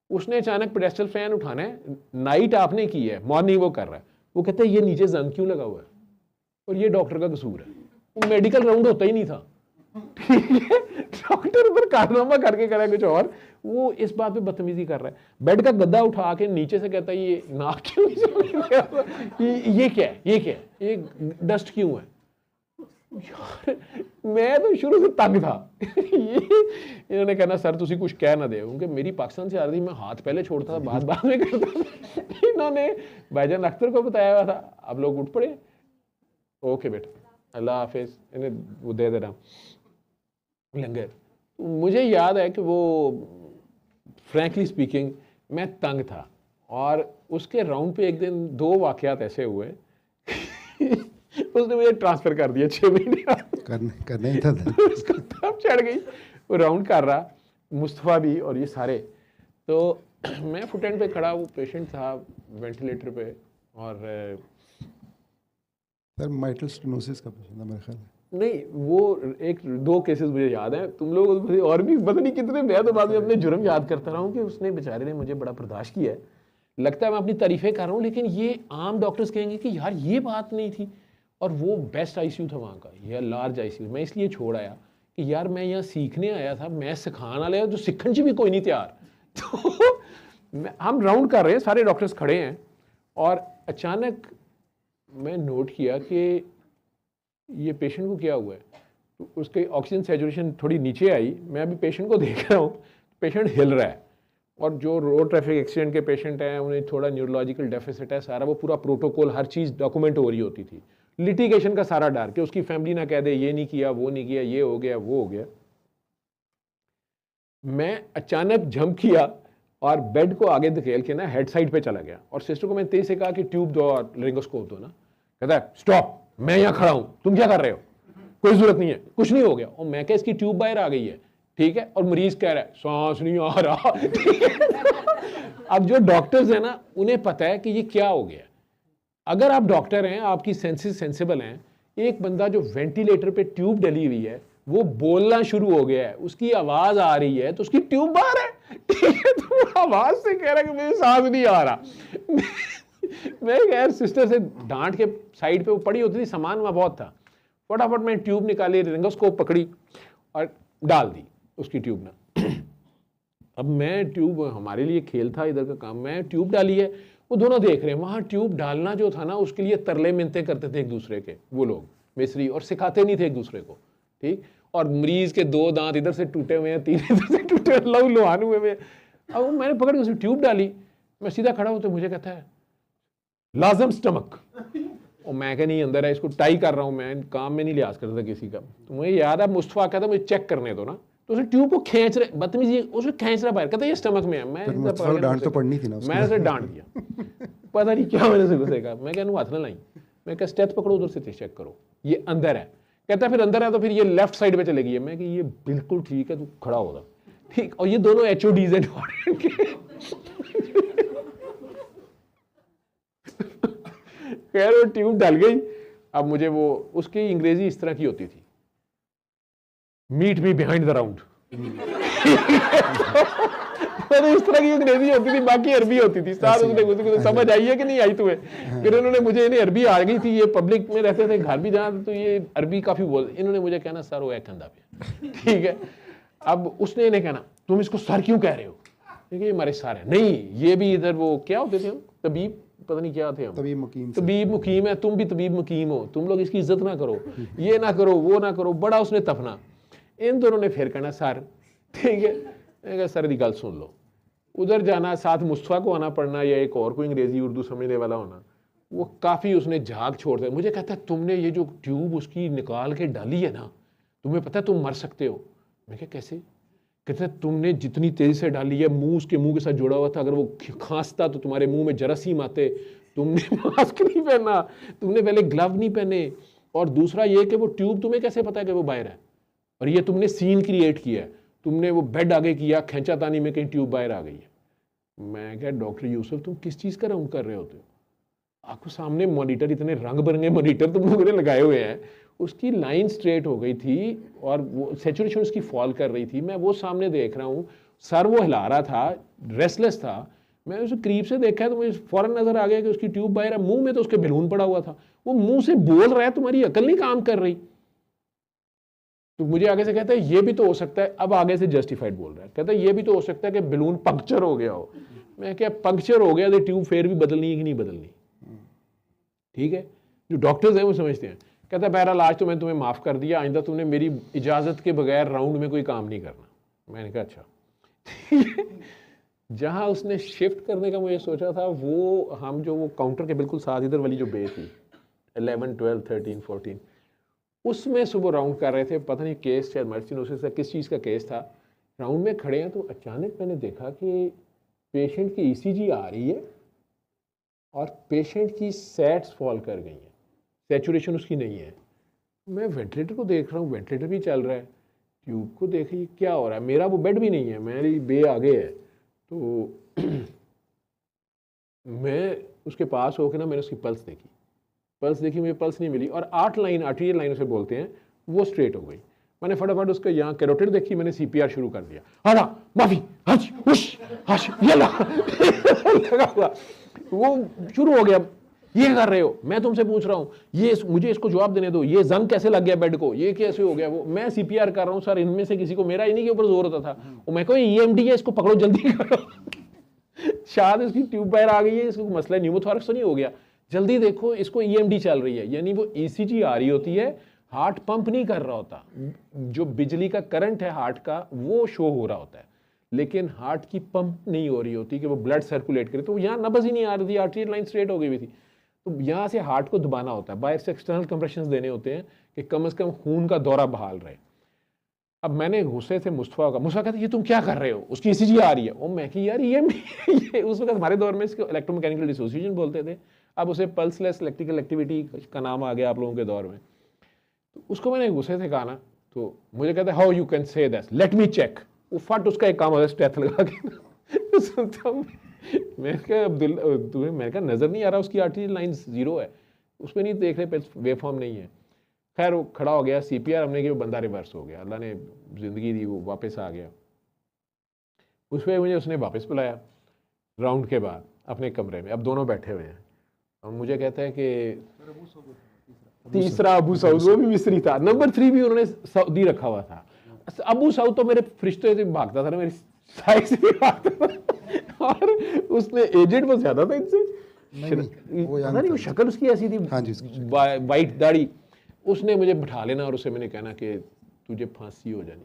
उसने अचानक पेडेस्टल फैन उठाना है, नाइट आपने की है, मॉर्निंग वो कर रहा है, वो कहते हैं ये नीचे जंग क्यों लगा हुआ है, और ये डॉक्टर का कसूर है, वो मेडिकल राउंड होता ही नहीं था, ठीक है, डॉक्टर ऊपर कारनामा करके करा कुछ और, वो इस बात पे बदतमीजी कर रहा है। बेड का गद्दा उठा के नीचे से कहता है ये नाक क्यों ये क्या है, ये क्या है, ये डस्ट क्यों है। यार मैं तो शुरू से तंग था इन्होंने कहना सर तुसी कुछ कह ना दे, क्योंकि मेरी पाकिस्तान से आ रही थी, मैं हाथ पहले छोड़ता था, बात बाद में करता था। इन्होंने भाईजान अख्तर को बताया हुआ था, अब लोग उठ पड़े, ओके बेटा अल्लाह हाफिज, इन्हें वो दे रहा लंगर। मुझे याद है कि वो फ्रैंकली स्पीकिंग मैं तंग था, और उसके राउंड पे एक दिन 2 वाकयात ऐसे हुए उसने मुझे ट्रांसफ़र कर दिया 6 महीने करने ही था उसको तब चढ़ गई, वो राउंड कर रहा मुस्तफ़ा भी और ये सारे, तो मैं फुट एंड पे खड़ा, वो पेशेंट था वेंटिलेटर पे, और सर माइटल स्टेनोसिस का पेशेंट था मेरे ख्याल में। नहीं वो 1-2 केसेस मुझे याद हैं, तुम लोग और भी पता नहीं कितने। मैं तो बाद में अपने जुर्म याद करता रहा हूँ कि उसने बेचारे ने मुझे बड़ा बर्दाश्त किया है, लगता है मैं अपनी तारीफ़ें कर रहा हूँ, लेकिन ये आम डॉक्टर्स कहेंगे कि यार ये बात नहीं थी, और वो बेस्ट आईसीयू था वहाँ का, ये लार्ज आईसीयू, मैं इसलिए छोड़ आया कि यार मैं यहाँ सीखने आया था, मैं सिखाने वाले जो सीखन च भी कोई नहीं तैयार। तो हम राउंड कर रहे हैं, सारे डॉक्टर्स खड़े हैं, और अचानक मैं नोट किया कि ये पेशेंट को क्या हुआ है। तो उसके ऑक्सीजन सैचुरेशन थोड़ी नीचे आई, मैं अभी पेशेंट को देख रहा हूँ, पेशेंट हिल रहा है, और जो रोड ट्रैफिक एक्सीडेंट के पेशेंट हैं उन्हें थोड़ा न्यूरोलॉजिकल डेफिसिट है, सारा वो पूरा प्रोटोकॉल हर चीज़ डॉक्यूमेंट हो रही होती थी। लिटिगेशन का सारा डर कि उसकी फैमिली ना कह दे ये नहीं किया, वो नहीं किया, ये हो गया, वो हो गया। मैं अचानक जंप किया और बेड को आगे धकेल के ना हेड साइड पे चला गया, और सिस्टर को मैंने तेज से कहा कि ट्यूब दो और लेरिंगोस्कोप दो ना। कहता है स्टॉप, मैं यहाँ खड़ा हूँ, तुम क्या कर रहे हो, कोई जरूरत नहीं है, कुछ नहीं हो गया। और मैं क्या, इसकी ट्यूब बाहर आ गई है, ठीक है, और मरीज कह रहा है सांस नहीं आ रहा। अब जो डॉक्टर्स हैं ना, उन्हें पता है कि ये क्या हो गया। अगर आप डॉक्टर हैं, आपकी सेंसेस सेंसिबल हैं, एक बंदा जो वेंटिलेटर पे ट्यूब डली हुई है वो बोलना शुरू हो गया है, उसकी आवाज आ रही है, तो उसकी ट्यूब बाहर है, ठीक है, तो आवाज से कह रहा है कि मुझे सांस नहीं आ रहा। मैं यार सिस्टर से डांट के साइड पे वो पड़ी होती थी, सामान वहाँ बहुत था, फटाफट मैं ट्यूब निकाली, लेरिंगोस्कोप पकड़ी और डाल दी उसकी ट्यूब ना। अब मैं ट्यूब, हमारे लिए खेल था इधर का काम, मैं ट्यूब डाली है, वो दोनों देख रहे हैं। वहाँ ट्यूब डालना जो था ना, उसके लिए तरले मिन्नतें करते थे एक दूसरे के वो लोग मिस्त्री, और सिखाते नहीं थे एक दूसरे को, ठीक। और मरीज के 2 दांत इधर से टूटे हुए हैं, 3 इधर से टूटे हुए, लहू लुहान हुए हुए। अब मैंने पकड़ के उसमें ट्यूब डाली, मैं सीधा खड़ा हूँ तो मुझे कहता है लाजम स्टमक, और मैं क्या नहीं अंदर है, इसको टाई कर रहा हूँ, मैं काम में नहीं लिहाज करता किसी का। तो मुझे याद है मुस्तफा कहता मुझे चेक करने दो ना, तो उसे ट्यूब को खींच रहे, बदतमीजी उसे खींच रहा बाहर, कहता ये स्टमक में है। मैं डांट तो पड़नी थी ना, मैंने उसे डांट दिया, पता नहीं क्या मैंने से गुस्से का, मैं कहूँ हाथ ना लाई, मैं क्या स्टेथ पकड़ो, उधर से चेक करो, ये अंदर है। कहता फिर अंदर है तो फिर ये लेफ्ट साइड पे चलेगी। मैं कि ये बिल्कुल ठीक है, तू खड़ा होगा, ठीक। और ये दोनों HODs हैं खैर वो ट्यूब डल गई। अब मुझे वो, उसकी अंग्रेजी इस तरह की होती थी, meet me behind the round. इस तरह की अंग्रेजी होती थी, बाकी अरबी होती थी। सार उसने समझ आई है कि नहीं आई तुम्हें। फिर उन्होंने मुझे, इन्हें अरबी आ गई थी, ये पब्लिक में रहते थे, घर भी जहाँ, तो ये अरबी काफी बोल, इन्होंने मुझे कहना सर वो एक कंधा पे, ठीक है। अब उसने इन्हें कहना तुम इसको सर क्यों कह रहे हो, ठीक है, ये हमारे सर है। नहीं ये भी इधर वो क्या होते थे हम, तबीब, पता नहीं क्या थे हम, तबीब मुकीम है, तुम भी तबीब मुकीम हो, तुम लोग इसकी इज्जत ना करो, ये ना करो, वो ना करो, बड़ा उसने तफना। इन दोनों ने फिर कहना सर, ठीक है, सर की गल सुन लो। उधर जाना, साथ मुस्तफा को आना पड़ना, या एक और कोई अंग्रेजी उर्दू समझने वाला होना, वो काफ़ी उसने झाग छोड़ दिया। मुझे कहता है तुमने ये जो ट्यूब उसकी निकाल के डाली है ना, तुम्हें पता है तुम मर सकते हो। मैं क्या कैसे? कहते हैं तुमने जितनी तेज़ी से डाली है, मुंह उसके मुंह के साथ जुड़ा हुआ था, अगर वो खांसता तो तुम्हारे मुंह में जरासीम आते। तुमने मास्क नहीं पहना, तुमने पहले ग्लव नहीं पहने, और दूसरा ये कि वो ट्यूब तुम्हें कैसे पता है कि वो बाहर है, और ये तुमने सीन क्रिएट किया है, तुमने वो बेड आगे किया, खींचातानी में कहीं ट्यूब बाहर आ गई है। मैं क्या डॉक्टर यूसुफ तुम किस चीज़ का राउंड कर रहे होते हो? आपको सामने मॉनिटर, इतने रंग बिरंगे मॉनिटर तुम लोगों ने लगाए हुए हैं। उसकी लाइन स्ट्रेट हो गई थी और वो सैचुरेशन उसकी फॉल कर रही थी। मैं वो सामने देख रहा हूँ, सर वो हिला रहा था, रेस्टलेस था। मैं उसे करीब से देखा तो मुझे फौरन नजर आ गया कि उसकी ट्यूब बाहर है, मुंह में तो उसके बैलून पड़ा हुआ था। वो मुंह से बोल रहा है तुम्हारी अकल नहीं काम कर रही। तो मुझे आगे से कहता है ये भी तो हो सकता है, अब आगे से जस्टिफाइड बोल रहा है, कहता है ये भी तो हो सकता है कि बैलून पंक्चर हो गया हो। मैं क्या पंक्चर हो गया तो ट्यूब फिर भी बदलनी है कि नहीं बदलनी? ठीक है, जो डॉक्टर्स हैं वो समझते हैं। कहता है बहरहाल आज तो मैंने तुम्हें माफ़ कर दिया, आइंदा तुमने मेरी इजाज़त के बगैर राउंड में कोई काम नहीं करना। मैंने कहा अच्छा। जहाँ उसने शिफ्ट करने का मुझे सोचा था, वो हम जो वो काउंटर के बिल्कुल साथ इधर वाली जो बे थी 11, 12, 13, 14, उसमें सुबह राउंड कर रहे थे। पता नहीं केस शायद मर्सिनोसिस से किस चीज़ का केस था। राउंड में खड़े हैं तो अचानक मैंने देखा कि पेशेंट की ECG आ रही है और पेशेंट की सैट्स फॉल कर गई हैं, सैचुरेशन उसकी नहीं है। मैं वेंटिलेटर को देख रहा हूँ, वेंटिलेटर भी चल रहा है, ट्यूब को देखिए क्या हो रहा है। मेरा वो बेड भी नहीं है, मेरी बे आगे है। तो मैं उसके पास होकर ना, मैंने उसकी पल्स देखी, मुझे पल्स नहीं मिली। और 8 लाइन, आर्टेरियल लाइन उसे बोलते हैं, वो स्ट्रेट हो गई। मैंने फटाफट उसका यहाँ कैरोटिड देखी, मैंने CPR शुरू कर दिया। आना माफी हज उश हश ये लगा हुआ, वो शुरू हो गया। ये कर रहे हो, मैं तुमसे पूछ रहा हूँ, ये मुझे इसको जवाब देने दो, ये जंग कैसे लग गया बेड को, ये कैसे हो गया, वो मैं सीपीआर कर रहा हूँ सर, इनमें से किसी को, मेरा इन्हीं के ऊपर जोर होता था, वो मैं कहूँ ईएमडी है, इसको पकड़ो जल्दी करो। शायद इसकी ट्यूब बाहर आ गई है, इसको मसला न्यूमोथॉरक्स तो नहीं हो गया, जल्दी देखो इसको ईएमडी चल रही है, यानी वो ईसीजी आ रही होती है, हार्ट पंप नहीं कर रहा होता, जो बिजली का करंट है हार्ट का वो शो हो रहा होता है, लेकिन हार्ट की पंप नहीं हो रही होती कि वो ब्लड सर्कुलेट करे, तो यहाँ नब्ज ही नहीं आ रही थी, आर्टरियल लाइन स्ट्रेट हो गई हुई थी, तो यहाँ से हार्ट को दबाना होता है, बाहर से एक्सटर्नल कंप्रेशंस देने होते हैं कि कम से कम खून का दौरा बहाल रहे। अब मैंने गुस्से से मुस्तफा का, मुस्तफा कहते ये तुम क्या कर रहे हो, उसकी ईसीजी आ रही है, ओ मैं कि यार ये उस वक्त हमारे दौर में इसको इलेक्ट्रोमैकेनिकल डिसोसिएशन बोलते थे, अब उसे पल्सलेस इलेक्ट्रिकल एक्टिविटी का नाम आ गया आप लोगों के दौर में। तो उसको मैंने गुस्से से कहा ना, तो मुझे कहता है how you can say that, let me check, वो फट उसका एक काम होता है स्टेथ लगा के सुनता हूँ मैं क्या अब्दुल तुम्हें, मैंने कहा नजर नहीं आ रहा उसकी आर्टरी लाइन 0 है, उसमें नहीं देख रहे वेव फॉर्म नहीं है। खैर वो खड़ा हो गया, सीपीआर हमने किया, वो बंदा रिवर्स हो गया, अल्लाह ने जिंदगी दी, वो वापस आ गया। उस पर मुझे उसने वापस बुलाया राउंड के बाद अपने कमरे में, अब दोनों बैठे हुए हैं, और मुझे कहता है कि तीसरा अबू सऊद, वो भी मिस्री था, नंबर 3 भी उन्होंने सऊदी रखा हुआ था। अबू सऊद तो मेरे फरिश्ते से भागता था ना, मेरी साइड से भी भागता था, और उसने एजेंट वो ज्यादा था इनसे, वो शक्ल उसकी ऐसी थी, वाइट दाढ़ी, उसने मुझे बिठा लेना और उसे मैंने कहना कि तुझे फांसी हो जानी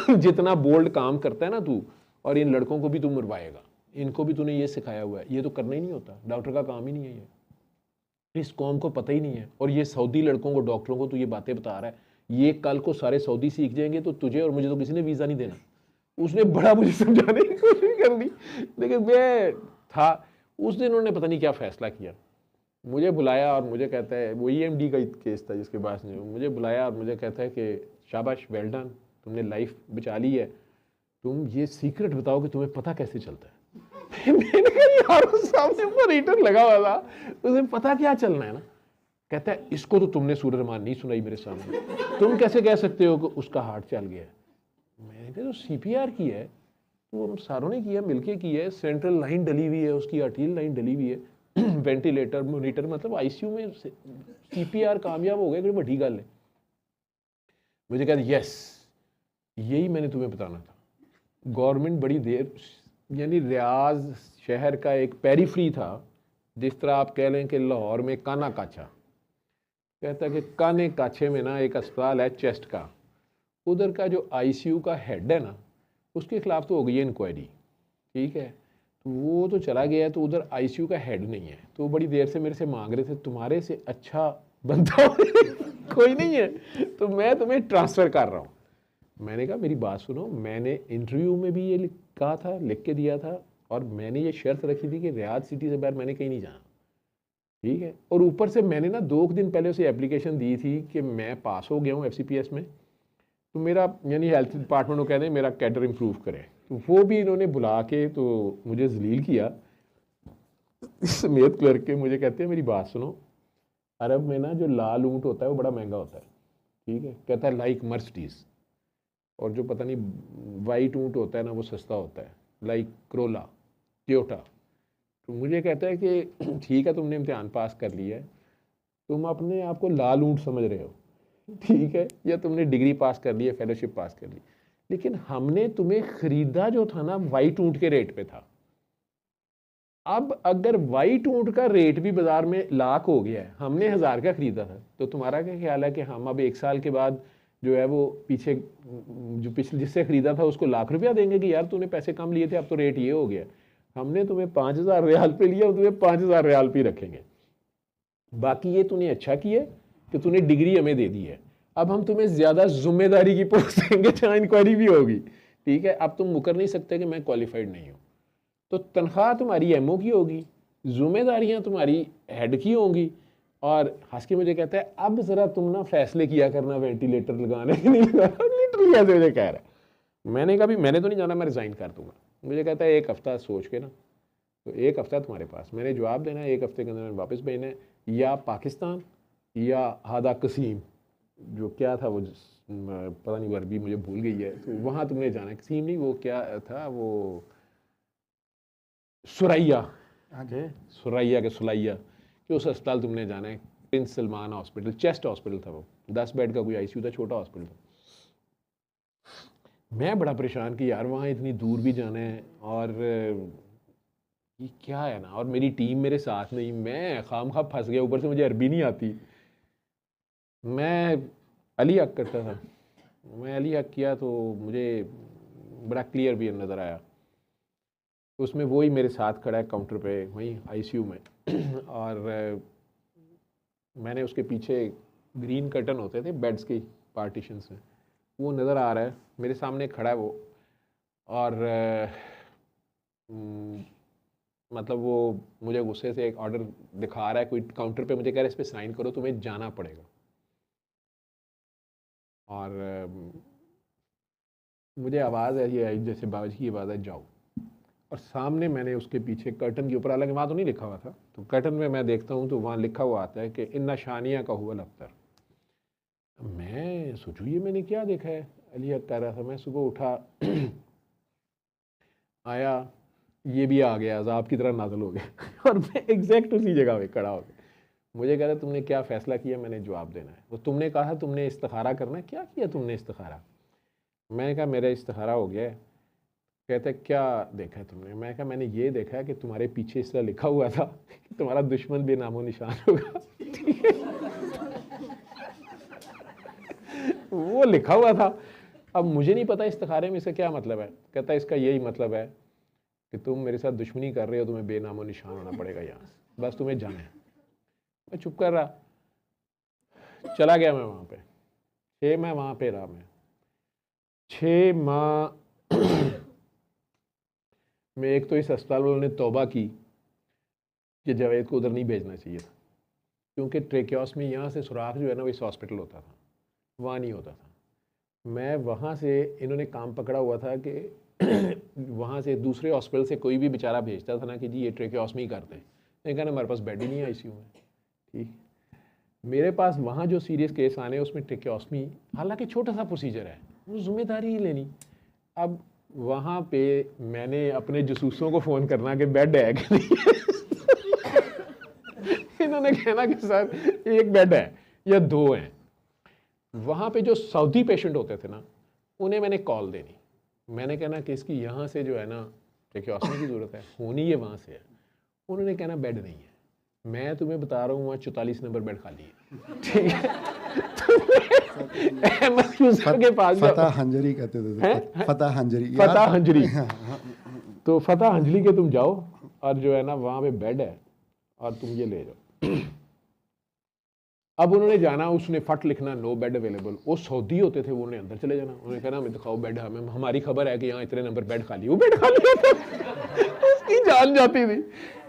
है। जितना बोल्ड काम करता है ना तू, और इन लड़कों को भी तू मरवाएगा, इनको भी तूने ये सिखाया हुआ है, ये तो करना ही नहीं होता, डॉक्टर का काम ही नहीं है ये, इस कौम को पता ही नहीं है। और ये सऊदी लड़कों को, डॉक्टरों को तू ये बातें बता रहा है, ये कल को सारे सऊदी सीख जाएंगे तो तुझे और मुझे तो किसी ने वीज़ा नहीं देना। उसने बड़ा मुझे समझाने की कोशिश कर ली, लेकिन मैं था, उस दिन उन्होंने पता नहीं क्या फैसला किया, मुझे बुलाया और मुझे कहता है, वो ईएमडी का केस था जिसके पास नहीं, मुझे बुलाया और मुझे कहता है कि शाबाश, वेल डन, तुमने लाइफ बचा ली है, तुम ये सीक्रेट बताओ कि तुम्हें पता कैसे चलता है। मैंने कहा यार उस सामने मॉनिटर लगा हुआ था, उसे पता क्या चलना है ना। कहता है इसको तो तुमने सूरह रहमान नहीं सुनाई मेरे सामने, तुम कैसे कह सकते हो कि उसका हार्ट चल गया है। मैंने कहा तो सीपीआर की है, तो हम सारों ने किया, मिलके की है, सेंट्रल लाइन डली हुई है, उसकी आर्टरियल लाइन डली हुई है, वेंटिलेटर मोनीटर, मतलब आईसीयू में सीपीआर कामयाब हो गया, कोई बड़ी गल है। मुझे कहते यस, यही मैंने तुम्हें बताना था। गवर्नमेंट बड़ी देर, यानी रियाज शहर का एक पेरीफ्री था, जिस तरह आप कह लें कि लाहौर में काना काछा, कहता है कि काने काछे में ना एक अस्पताल है चेस्ट का, उधर का जो आईसीयू का हेड है ना, उसके खिलाफ तो हो गई है इंक्वायरी, ठीक है, तो वो तो चला गया है, तो उधर आईसीयू का हेड नहीं है, तो बड़ी देर से मेरे से मांग रहे थे तुम्हारे से अच्छा बंदा कोई नहीं है, तो मैं तुम्हें ट्रांसफ़र कर रहा हूँ। मैंने कहा मेरी बात सुनो, मैंने इंटरव्यू में भी ये कहा था, लिख के दिया था, और मैंने ये शर्त रखी थी कि रियाद सिटी से बाहर मैंने कहीं नहीं जाना, ठीक है। और ऊपर से मैंने ना 2 दिन पहले उसे एप्लीकेशन दी थी कि मैं पास हो गया हूँ FCPS में, तो मेरा यानी हेल्थ डिपार्टमेंट को कहते हैं मेरा कैडर इम्प्रूव करें, तो वो भी इन्होंने बुला के तो मुझे जलील किया समेत क्लर्क के। मुझे कहते हैं मेरी बात सुनो, अरब में ना जो लाल ऊँट होता है वो बड़ा महंगा होता है, ठीक है, कहता है लाइक मर्सिडीज़, और जो पता नहीं वाइट ऊँट होता है ना वो सस्ता होता है, लाइक क्रोला, टोयोटा। तो मुझे कहता है कि ठीक है तुमने इम्तिहान पास कर लिया है, तुम अपने आप को लाल ऊँट समझ रहे हो, ठीक है, या तुमने डिग्री पास कर ली है, फेलोशिप पास कर ली, लेकिन हमने तुम्हें खरीदा जो था ना वाइट ऊँट के रेट पे था। अब अगर वाइट ऊँट का रेट भी बाजार में लाख हो गया है, हमने 1000 का खरीदा था, तो तुम्हारा क्या ख्याल है कि हम अब 1 साल के बाद जो है वो पीछे जो पिछले जिससे खरीदा था उसको लाख रुपया देंगे कि यार तूने पैसे कम लिए थे, अब तो रेट ये हो गया, हमने तुम्हें 5000 रियाल पे लिया, तुम्हें 5000 रियाल पे रखेंगे, बाकी ये तूने अच्छा किया कि तूने डिग्री हमें दे दी है, अब हम तुम्हें ज़्यादा जिम्मेदारी की पोस्ट देंगे जहाँ इंक्वायरी भी होगी, ठीक है, अब तुम मुकर नहीं सकते कि मैं क्वालिफाइड नहीं हूँ, तो तनख्वाह तुम्हारी MO की होगी, जिम्मेदारियाँ तुम्हारी हेड की होंगी। और हंस के मुझे कहता है अब ज़रा तुम ना फैसले किया करना वेंटिलेटर लगाने के नहीं लगाना, लिटरली ऐसे मुझे कह रहा है। मैंने कहा भी मैंने तो नहीं जाना, मैं रिज़ाइन कर दूंगा। मुझे कहता है 1 हफ़्ता सोच के ना, तो 1 हफ़्ता तुम्हारे पास, मैंने जवाब देना है 1 हफ़्ते के अंदर मैंने वापस भेजना है, या पाकिस्तान या हादा कसीम, जो क्या था वो पता नहीं वर्बी मुझे भूल गई है, तो वहाँ तुमने जाना है, कसीम नहीं वो क्या था वो सुरैया, हाँ जी। सुरैया के सुलैया कि उस अस्पताल तुमने जाना है, Prince Salman hospital, chest hospital था वो, 10 बेड का कोई आईसीयू था, छोटा हॉस्पिटल था। मैं बड़ा परेशान कि यार वहाँ इतनी दूर भी जाना है और ये क्या है ना, और मेरी टीम मेरे साथ नहीं, मैं खामखा फंस गया, ऊपर से मुझे अरबी नहीं आती। मैं अली हक करता था, मैं अली हक किया तो मुझे बड़ा क्लियर भी नज़र आया, उसमें वही मेरे साथ खड़ा है काउंटर पे वहीं आईसीयू में और मैंने उसके पीछे ग्रीन कर्टन होते थे बेड्स की पार्टीशन से, वो नज़र आ रहा है, मेरे सामने खड़ा है वो, और मतलब वो मुझे गुस्से से एक ऑर्डर दिखा रहा है कोई काउंटर पे, मुझे कह रहा है इस पर साइन करो, तुम्हें जाना पड़ेगा। और मुझे आवाज़ ऐसी आई जैसे बाबा की आवाज़ है जाओ, और सामने मैंने उसके पीछे कर्टन के ऊपर, हालांकि वहाँ तो नहीं लिखा हुआ था, तो कर्टन में मैं देखता हूँ तो वहाँ लिखा हुआ आता है कि इन्ना शानिया का हुआ अफ्तर। मैं सोचूँ ये मैंने क्या देखा है, अली हक कह रहा था, मैं सुबह उठा आया, ये भी आ गया अज़ाब की तरह नाज़िल हो गया और मैं एग्जैक्ट उसी जगह पे खड़ा हो गया। मुझे कह रहा तुमने क्या फ़ैसला किया, मैंने जवाब देना है। वो तुमने कहा तुमने इस्तिखारा करना है, क्या किया तुमने इस्तिखारा? मैंने कहा मेरा इस्तिखारा हो गया है। कहते क्या देखा है तुमने? मैं कहा मैंने ये देखा है कि तुम्हारे पीछे इस तरह लिखा हुआ था कि तुम्हारा दुश्मन बेनामो निशान होगा। ठीक है, वो लिखा हुआ था। अब मुझे नहीं पता इस्तिखारे में इसका क्या मतलब है। कहता है इसका यही मतलब है कि तुम मेरे साथ दुश्मनी कर रहे हो, तुम्हें बेनामो निशान होना पड़ेगा यहाँ से, बस तुम्हें जाना है। मैं चुप कर रहा, चला गया मैं वहाँ पे। 6 माह वहाँ पे रहा मैं। 6 माह में एक तो इस अस्पताल वालों ने तौबा की कि जावेद को उधर नहीं भेजना चाहिए था, क्योंकि ट्रेकियोस्मी यहाँ से सुराख जो है ना वो इस हॉस्पिटल होता था, वहाँ नहीं होता था। मैं वहाँ से, इन्होंने काम पकड़ा हुआ था कि वहाँ से दूसरे हॉस्पिटल से कोई भी बेचारा भेजता था ना कि जी ये ट्रेकियोस्मी करते हैं, मैंने कहा हमारे पास बेड ही नहीं है आईसीयू में। ठीक, मेरे पास वहाँ जो सीरियस केस आने उसमें ट्रेकियोस्मी, हालांकि छोटा सा प्रोसीजर है, वो जिम्मेदारी ही लेनी। अब वहाँ पे मैंने अपने जसूसों को फ़ोन करना कि बेड है कि नहीं इन्होंने कहना कि सर एक बेड है या 2 हैं। वहाँ पे जो सऊदी पेशेंट होते थे ना, उन्हें मैंने कॉल देनी, मैंने कहना कि इसकी यहाँ से जो है ना ट्रेकियोस्मी की ज़रूरत है, होनी ये वहाँ से है। उन्होंने कहना बेड नहीं है। मैं तुम्हें बता रहा हूँ वहाँ 44 नंबर बेड खाली है। ठीक है, के पास फतेह हंजरी कहते थे, फतेह हंजरी, फतेह हंजरी। तो फतेह हंजरी के तुम जाओ और जो है ना वहाँ पे बेड है और तुम ये ले जाओ। अब उन्होंने जाना, उसने फट लिखना नो बेड अवेलेबल। वो सऊदी होते थे, वो उन्हें अंदर चले जाना, उन्होंने कहना हमें दिखाओ बेड, हमें हमारी खबर है कि यहाँ इतने नंबर बेड खाली, वो बेड खाली होता उसकी जान जाती थी,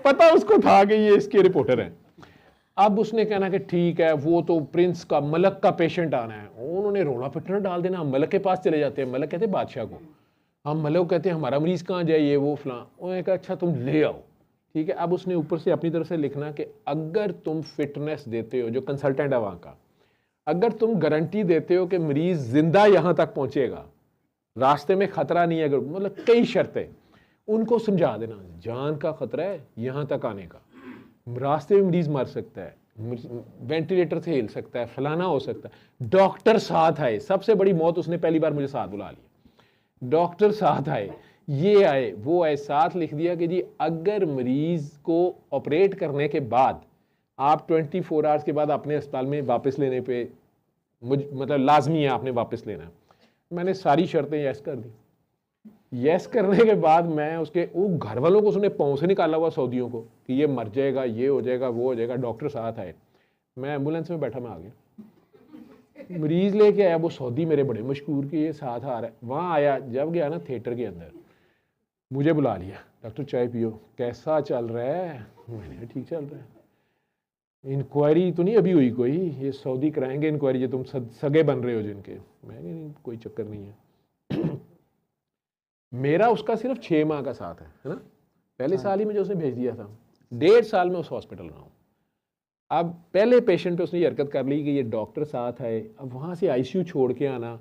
पता उसको था कि ये इसके रिपोर्टर हैं। अब उसने कहना कि ठीक है, वो तो प्रिंस का, मलक का पेशेंट आना है। उन्होंने रोला पिटना डाल देना, हम मलक के पास चले जाते हैं। मलक कहते बादशाह को, हम मलक कहते हैं हमारा मरीज़ कहाँ जाए, ये वो फलां। उन्होंने कहा अच्छा तुम ले आओ। ठीक है, अब उसने ऊपर से अपनी तरफ से लिखना कि अगर तुम फिटनेस देते हो, जो कंसल्टेंट है वहाँ का, अगर तुम गारंटी देते हो कि मरीज़ जिंदा यहाँ तक पहुँचेगा, रास्ते में ख़तरा नहीं है, अगर मतलब कई शर्तें उनको समझा देना, जान का ख़तरा है यहाँ तक आने का, रास्ते में मरीज़ मर सकता है, वेंटिलेटर से हिल सकता है, फलाना हो सकता है, डॉक्टर साथ आए। सबसे बड़ी मौत उसने पहली बार मुझे साथ बुला लिया, डॉक्टर साथ आए, ये आए वो आए, साथ लिख दिया कि जी अगर मरीज़ को ऑपरेट करने के बाद आप 24 आवर्स के बाद अपने अस्पताल में वापस लेने पे मतलब लाजमी है आपने वापस लेना। मैंने सारी शर्तें यस कर दी। यस करने के बाद मैं उसके वो घर वालों को उसने पाँव से निकाला हुआ सऊदियों को कि ये मर जाएगा, ये हो जाएगा, वो हो जाएगा, डॉक्टर साथ आए। मैं एम्बुलेंस में बैठा, मैं आ गया, मरीज़ लेके आया, वो सऊदी मेरे बड़े मशहूर के ये साथ आ रहा है। वहाँ आया, जब गया ना थिएटर के अंदर, मुझे बुला लिया, डॉक्टर चाय पियो, कैसा चल रहा है? मैंने कहा ठीक चल रहा है। इंक्वायरी तो नहीं अभी हुई कोई? ये सऊदी कराएंगे इंक्वायरी, जो तुम सगे बन रहे हो जिनके। मैं नहीं, कोई चक्कर नहीं है। मेरा उसका सिर्फ 6 माह का साथ है ना, पहले साल ही मुझे उसने भेज दिया था, 1.5 साल में उस हॉस्पिटल रहा हूँ। अब पहले पेशेंट पे उसने ये हरकत कर ली कि ये डॉक्टर साथ आए, अब वहाँ से आईसीयू छोड़ के आना,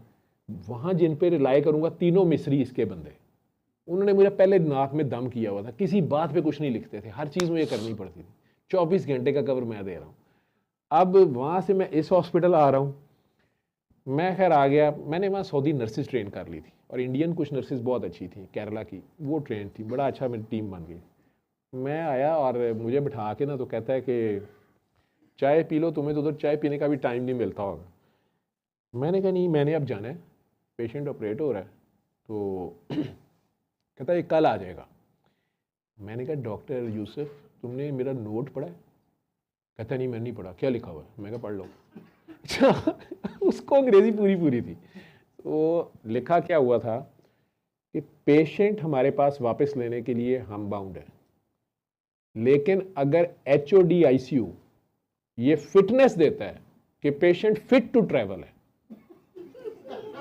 वहाँ जिन पे रिलाई करूँगा तीनों मिस्री इसके बंदे, उन्होंने मुझे पहले नाक में दम किया हुआ था, किसी बात पे कुछ नहीं लिखते थे, हर चीज़ मुझे करनी पड़ती थी। 24 घंटे का कवर मैं दे रहा हूँ। अब वहाँ से मैं इस हॉस्पिटल आ रहा हूँ, मैं खैर आ गया। मैंने वहाँ सऊदी नर्सेज ट्रेन कर ली थी और इंडियन कुछ नर्सेज बहुत अच्छी थी केरला की, वो ट्रेन थी, बड़ा अच्छा मेरी टीम बन गई। मैं आया और मुझे बिठा के ना तो कहता है कि चाय पी लो, तुम्हें तो उधर चाय पीने का भी टाइम नहीं मिलता होगा। मैंने कहा नहीं, मैंने अब जाना है, पेशेंट ऑपरेट हो रहा है, तो कहता है ये कल आ जाएगा। मैंने कहा डॉक्टर यूसुफ तुमने मेरा नोट पढ़ा है? कहता नहीं मैंने नहीं पढ़ा। क्या लिखा हुआ है? मैं कहा पढ़ लो। अच्छा उसको अंग्रेज़ी पूरी पूरी थी। तो लिखा क्या हुआ था कि पेशेंट हमारे पास वापस लेने के लिए हम बाउंड हैं, लेकिन अगर HOD ICU ये फिटनेस देता है कि पेशेंट फिट टू ट्रैवल है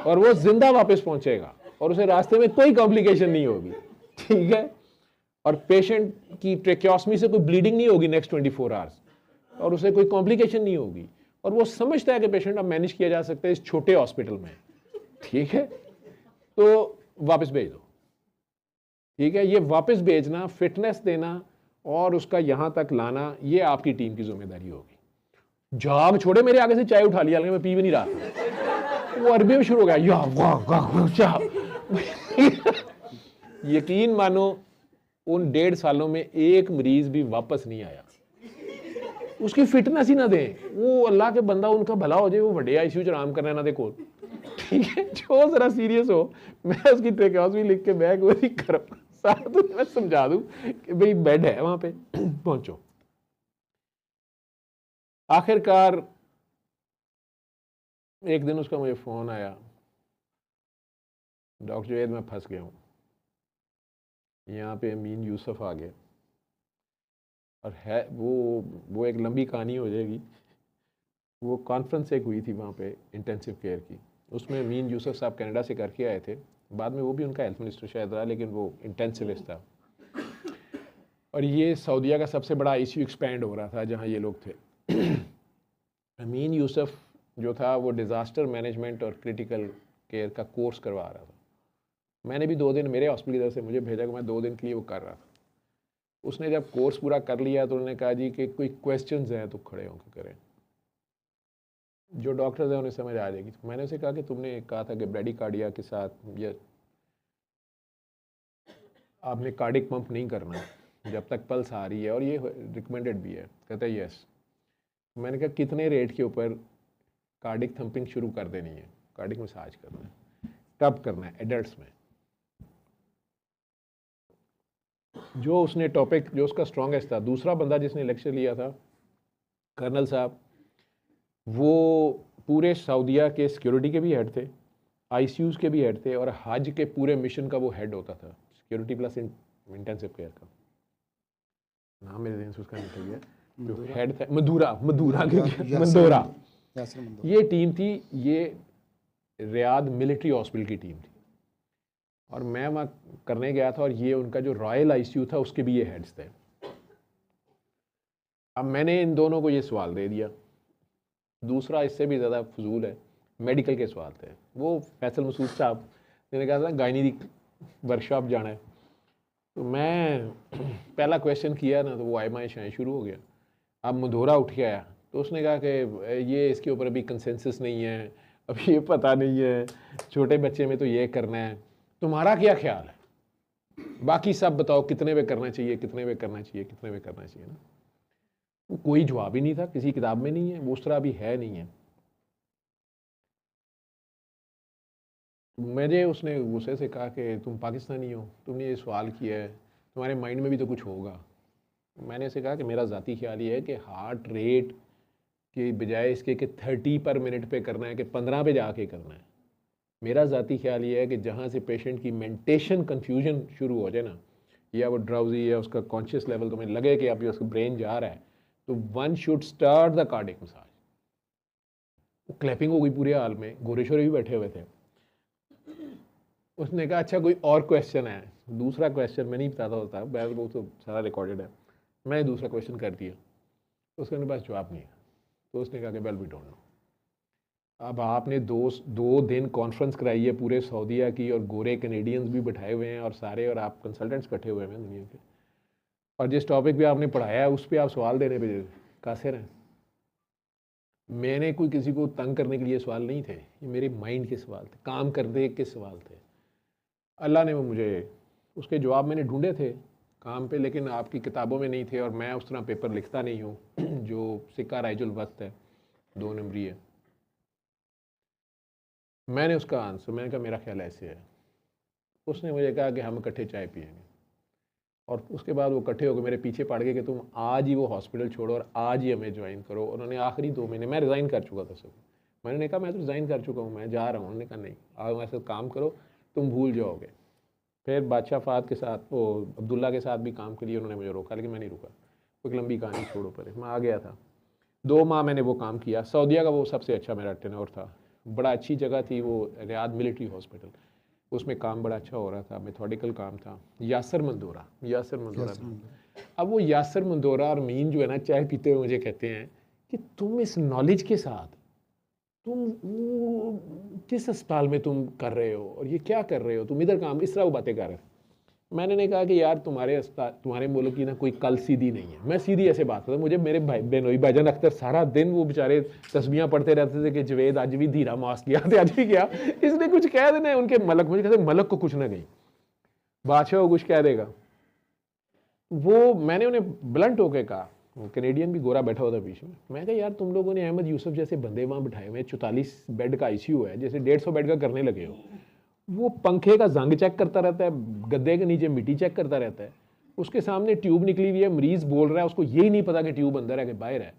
और वो जिंदा वापस पहुंचेगा और उसे रास्ते में कोई कॉम्प्लिकेशन नहीं होगी, ठीक है, और पेशेंट की ट्रेक्योस्मी से कोई ब्लीडिंग नहीं होगी नेक्स्ट 24 आवर्स और उसे कोई कॉम्प्लिकेशन नहीं होगी और वो समझता है कि पेशेंट अब मैनेज किया जा सकता है इस छोटे हॉस्पिटल में, ठीक है, तो वापस भेज दो। ठीक है, ये वापस भेजना, फिटनेस देना और उसका यहाँ तक लाना, ये आपकी टीम की जिम्मेदारी होगी। जाग छोड़े, मेरे आगे से चाय उठा लिया, मैं पी भी नहीं रहा था, वो अरबी में शुरू हो गया, या वाह वाह चाह। यकीन मानो उन 1.5 सालों में एक मरीज भी वापस नहीं आया। उसकी फिटनेस ही ना दें, वो अल्लाह के बंदा उनका भला हो जाए, वो बड़े ICU च आराम करना ना देखो, ठीक है, जो जरा सीरियस हो, मैं उसकी ट्रेक्योस्मी लिख के बैग वही कर साथ मैं समझा दूं कि भाई बेड है वहां पे पहुंचो। आखिरकार एक दिन उसका मुझे फोन आया, डॉक्टर जुवैद मैं फंस गया हूँ, यहाँ पे अमीन यूसुफ आ गया, और है वो एक लंबी कहानी हो जाएगी। वो कॉन्फ्रेंस एक हुई थी वहाँ पे इंटेंसिव केयर की, उसमें अमीन यूसुफ साहब कनाडा से करके आए थे, बाद में वो भी उनका हेल्थ मिनिस्टर शायद रहा, लेकिन वो इंटेंसिविस्ट था। और ये सऊदीया का सबसे बड़ा ICU एक्सपैंड हो रहा था जहाँ ये लोग थे। अमीन यूसुफ जो था वो डिज़ास्टर मैनेजमेंट और क्रिटिकल केयर का कोर्स करवा रहा था। मैंने भी 2 दिन, मेरे हॉस्पिटल की तरफ से मुझे भेजा कि मैं 2 दिन के लिए वो कर रहा था। उसने जब कोर्स पूरा कर लिया तो उन्होंने कहा जी कि कोई क्वेश्चंस हैं तो खड़े होकर करें, जो डॉक्टर्स हैं उन्हें समझ आ जाएगी। तो मैंने उसे कहा कि तुमने कहा था कि ब्रेडिकार्डिया के साथ या आपने कार्डिक पंप नहीं करना जब तक पल्स आ रही है, और ये रिकमेंडेड भी है। कहता है यस। मैंने कहा कितने रेट के ऊपर कार्डिक थंपिंग शुरू कर देनी है, कार्डिक मसाज करना है, कब करना है? एडल्ट्स में। जो उसने टॉपिक, जो उसका स्ट्रॉन्गेस्ट था, दूसरा बंदा जिसने लेक्चर लिया था कर्नल साहब, वो पूरे सऊदीया के सिक्योरिटी के भी हेड थे, ICUs के भी हेड थे, और हज के पूरे मिशन का वो हेड होता था, सिक्योरिटी प्लस इंटेंसिव केयर का। नाम मेरे दिन से उसका निकल गया, जो हेड था, मंदोरा। ये टीम थी, ये रियाद मिलिट्री हॉस्पिटल की टीम थी, और मैं वहाँ करने गया था, और ये उनका जो रॉयल ICU था उसके भी ये हेड्स थे। अब मैंने इन दोनों को ये सवाल दे दिया। दूसरा इससे भी ज़्यादा फजूल है, मेडिकल के सवाल थे। वो फैसल मसूद साहब ने कहा था गायनी वर्कशॉप जाना है, तो मैं पहला क्वेश्चन किया ना तो वो आयमा शायद शुरू हो गया। अब मंदोरा उठ के आया तो उसने कहा कि ये इसके ऊपर अभी कंसेंसस नहीं है, अभी ये पता नहीं है, छोटे बच्चे में तो ये करना है, तुम्हारा क्या ख्याल है, बाकी सब बताओ कितने पे करना चाहिए, कितने पे करना चाहिए, कितने पे करना चाहिए ना। कोई जवाब ही नहीं था, किसी किताब में नहीं है, वो उस तरह अभी है नहीं है। मुझे उसने गुस्से से कहा कि तुम पाकिस्तानी हो, तुमने ये सवाल किया है, तुम्हारे माइंड में भी तो कुछ होगा। मैंने उसे कहा कि मेरा ज़ाती ख्याल ये है कि हार्ट रेट के बजाय इसके कि 30 पर मिनट पे करना है कि 15 पे जाके करना है। मेरा ज़ाती ख्याल ये है कि जहाँ से पेशेंट की मेंटेशन कन्फ्यूजन शुरू हो जाए ना, या वो ड्राउजी या उसका कॉन्शियस लेवल तुम्हें लगे कि अभी उसका ब्रेन जा रहा है, तो one should start the cardiac massage. वो क्लैपिंग हो गई पूरे हाल में, गोरेश्वरी भी बैठे हुए थे। उसने कहा अच्छा कोई और क्वेश्चन है? दूसरा क्वेश्चन मैं नहीं बताता होता, बैल वो तो सारा रिकॉर्डेड है, मैं दूसरा क्वेश्चन कर दिया, उसके पास जवाब नहीं है। तो उसने कहा कि वेल वी डोंट नो। अब आपने दो दिन कॉन्फ्रेंस कराई है पूरे सऊदीया की, और गोरे कनेडियंस भी बैठाए हुए हैं और सारे, और आप कंसल्टेंट्स इकट्ठे हुए हैं दुनिया के, और जिस टॉपिक पे आपने पढ़ाया है उस पर आप सवाल देने पे कासिर हैं। मैंने कोई किसी को तंग करने के लिए सवाल नहीं थे, ये मेरे माइंड के सवाल थे, काम करने के सवाल थे। अल्लाह ने वो मुझे उसके जवाब मैंने ढूंढे थे काम पे, लेकिन आपकी किताबों में नहीं थे, और मैं उस तरह पेपर लिखता नहीं हूँ जो सिक्का राइजुल वक्त है 2 नंबरी है। मैंने उसका आंसर, मैंने कहा मेरा ख्याल ऐसे है। उसने मुझे कहा कि हम इकट्ठे चाय पिएंगे, और उसके बाद वो इकट्ठे होकर मेरे पीछे पड़ गए कि तुम आज ही वो हॉस्पिटल छोड़ो और आज ही हमें ज्वाइन करो। उन्होंने आखिरी 2 महीने, मैं रिज़ाइन कर चुका था सब, मैंने कहा मैं तो रिज़ाइन कर चुका हूँ, मैं जा रहा हूँ। उन्होंने कहा नहीं, आप ऐसे काम करो, तुम भूल जाओगे। फिर बादशाह फ़ाद के साथ, वो अब्दुल्ला के साथ भी काम के लिए उन्होंने मुझे रोका, लेकिन मैं नहीं रुका। कोई लंबी कहानी छोड़ो, पर मैं आ गया था। 2 माह मैंने वो काम किया। सऊदीया का वो सबसे अच्छा मेरा टेन्योर था, बड़ा अच्छी जगह थी वो, रियाद मिलिट्री हॉस्पिटल, उसमें काम बड़ा अच्छा हो रहा था, मेथोडिकल काम था। यासर मंदोरा था। अब वो यासर मंदोरा और मीन जो है ना, चाय पीते हुए मुझे कहते हैं कि तुम इस नॉलेज के साथ तुम किस अस्पताल में तुम कर रहे हो, और ये क्या कर रहे हो तुम इधर काम, इस तरह वो बातें कर रहे थे। मैंने नहीं कहा कि यार तुम्हारे अस्पताल, तुम्हारे मुल्क की ना कोई कल सीधी नहीं है। मैं सीधी ऐसे बात करता, मुझे मेरे बेनोई भाईजान अख्तर सारा दिन वो बेचारे तस्बीहां पढ़ते रहते थे कि जवेद आज भी धीरा मास किया थे, आज भी किया, इसने कुछ कह देना है उनके मलक। मुझे कहते मलक को कुछ ना गई, बादशाह को कुछ कह देगा। वो मैंने उन्हें ब्लंट होकर कहा, कैनेडियन भी गोरा बैठा हुआ था बीच में, मैं कहा यार तुम लोगों ने अहमद यूसुफ जैसे बंदे वहाँ बिठाए हुए, 44 बेड का आईसीयू है, जैसे 150 बेड का करने लगे हो। वो पंखे का जंग चेक करता रहता है, गद्दे के नीचे मिट्टी चेक करता रहता है, उसके सामने ट्यूब निकली हुई है, मरीज बोल रहा है, उसको यही नहीं पता कि ट्यूब अंदर है कि बाहर है।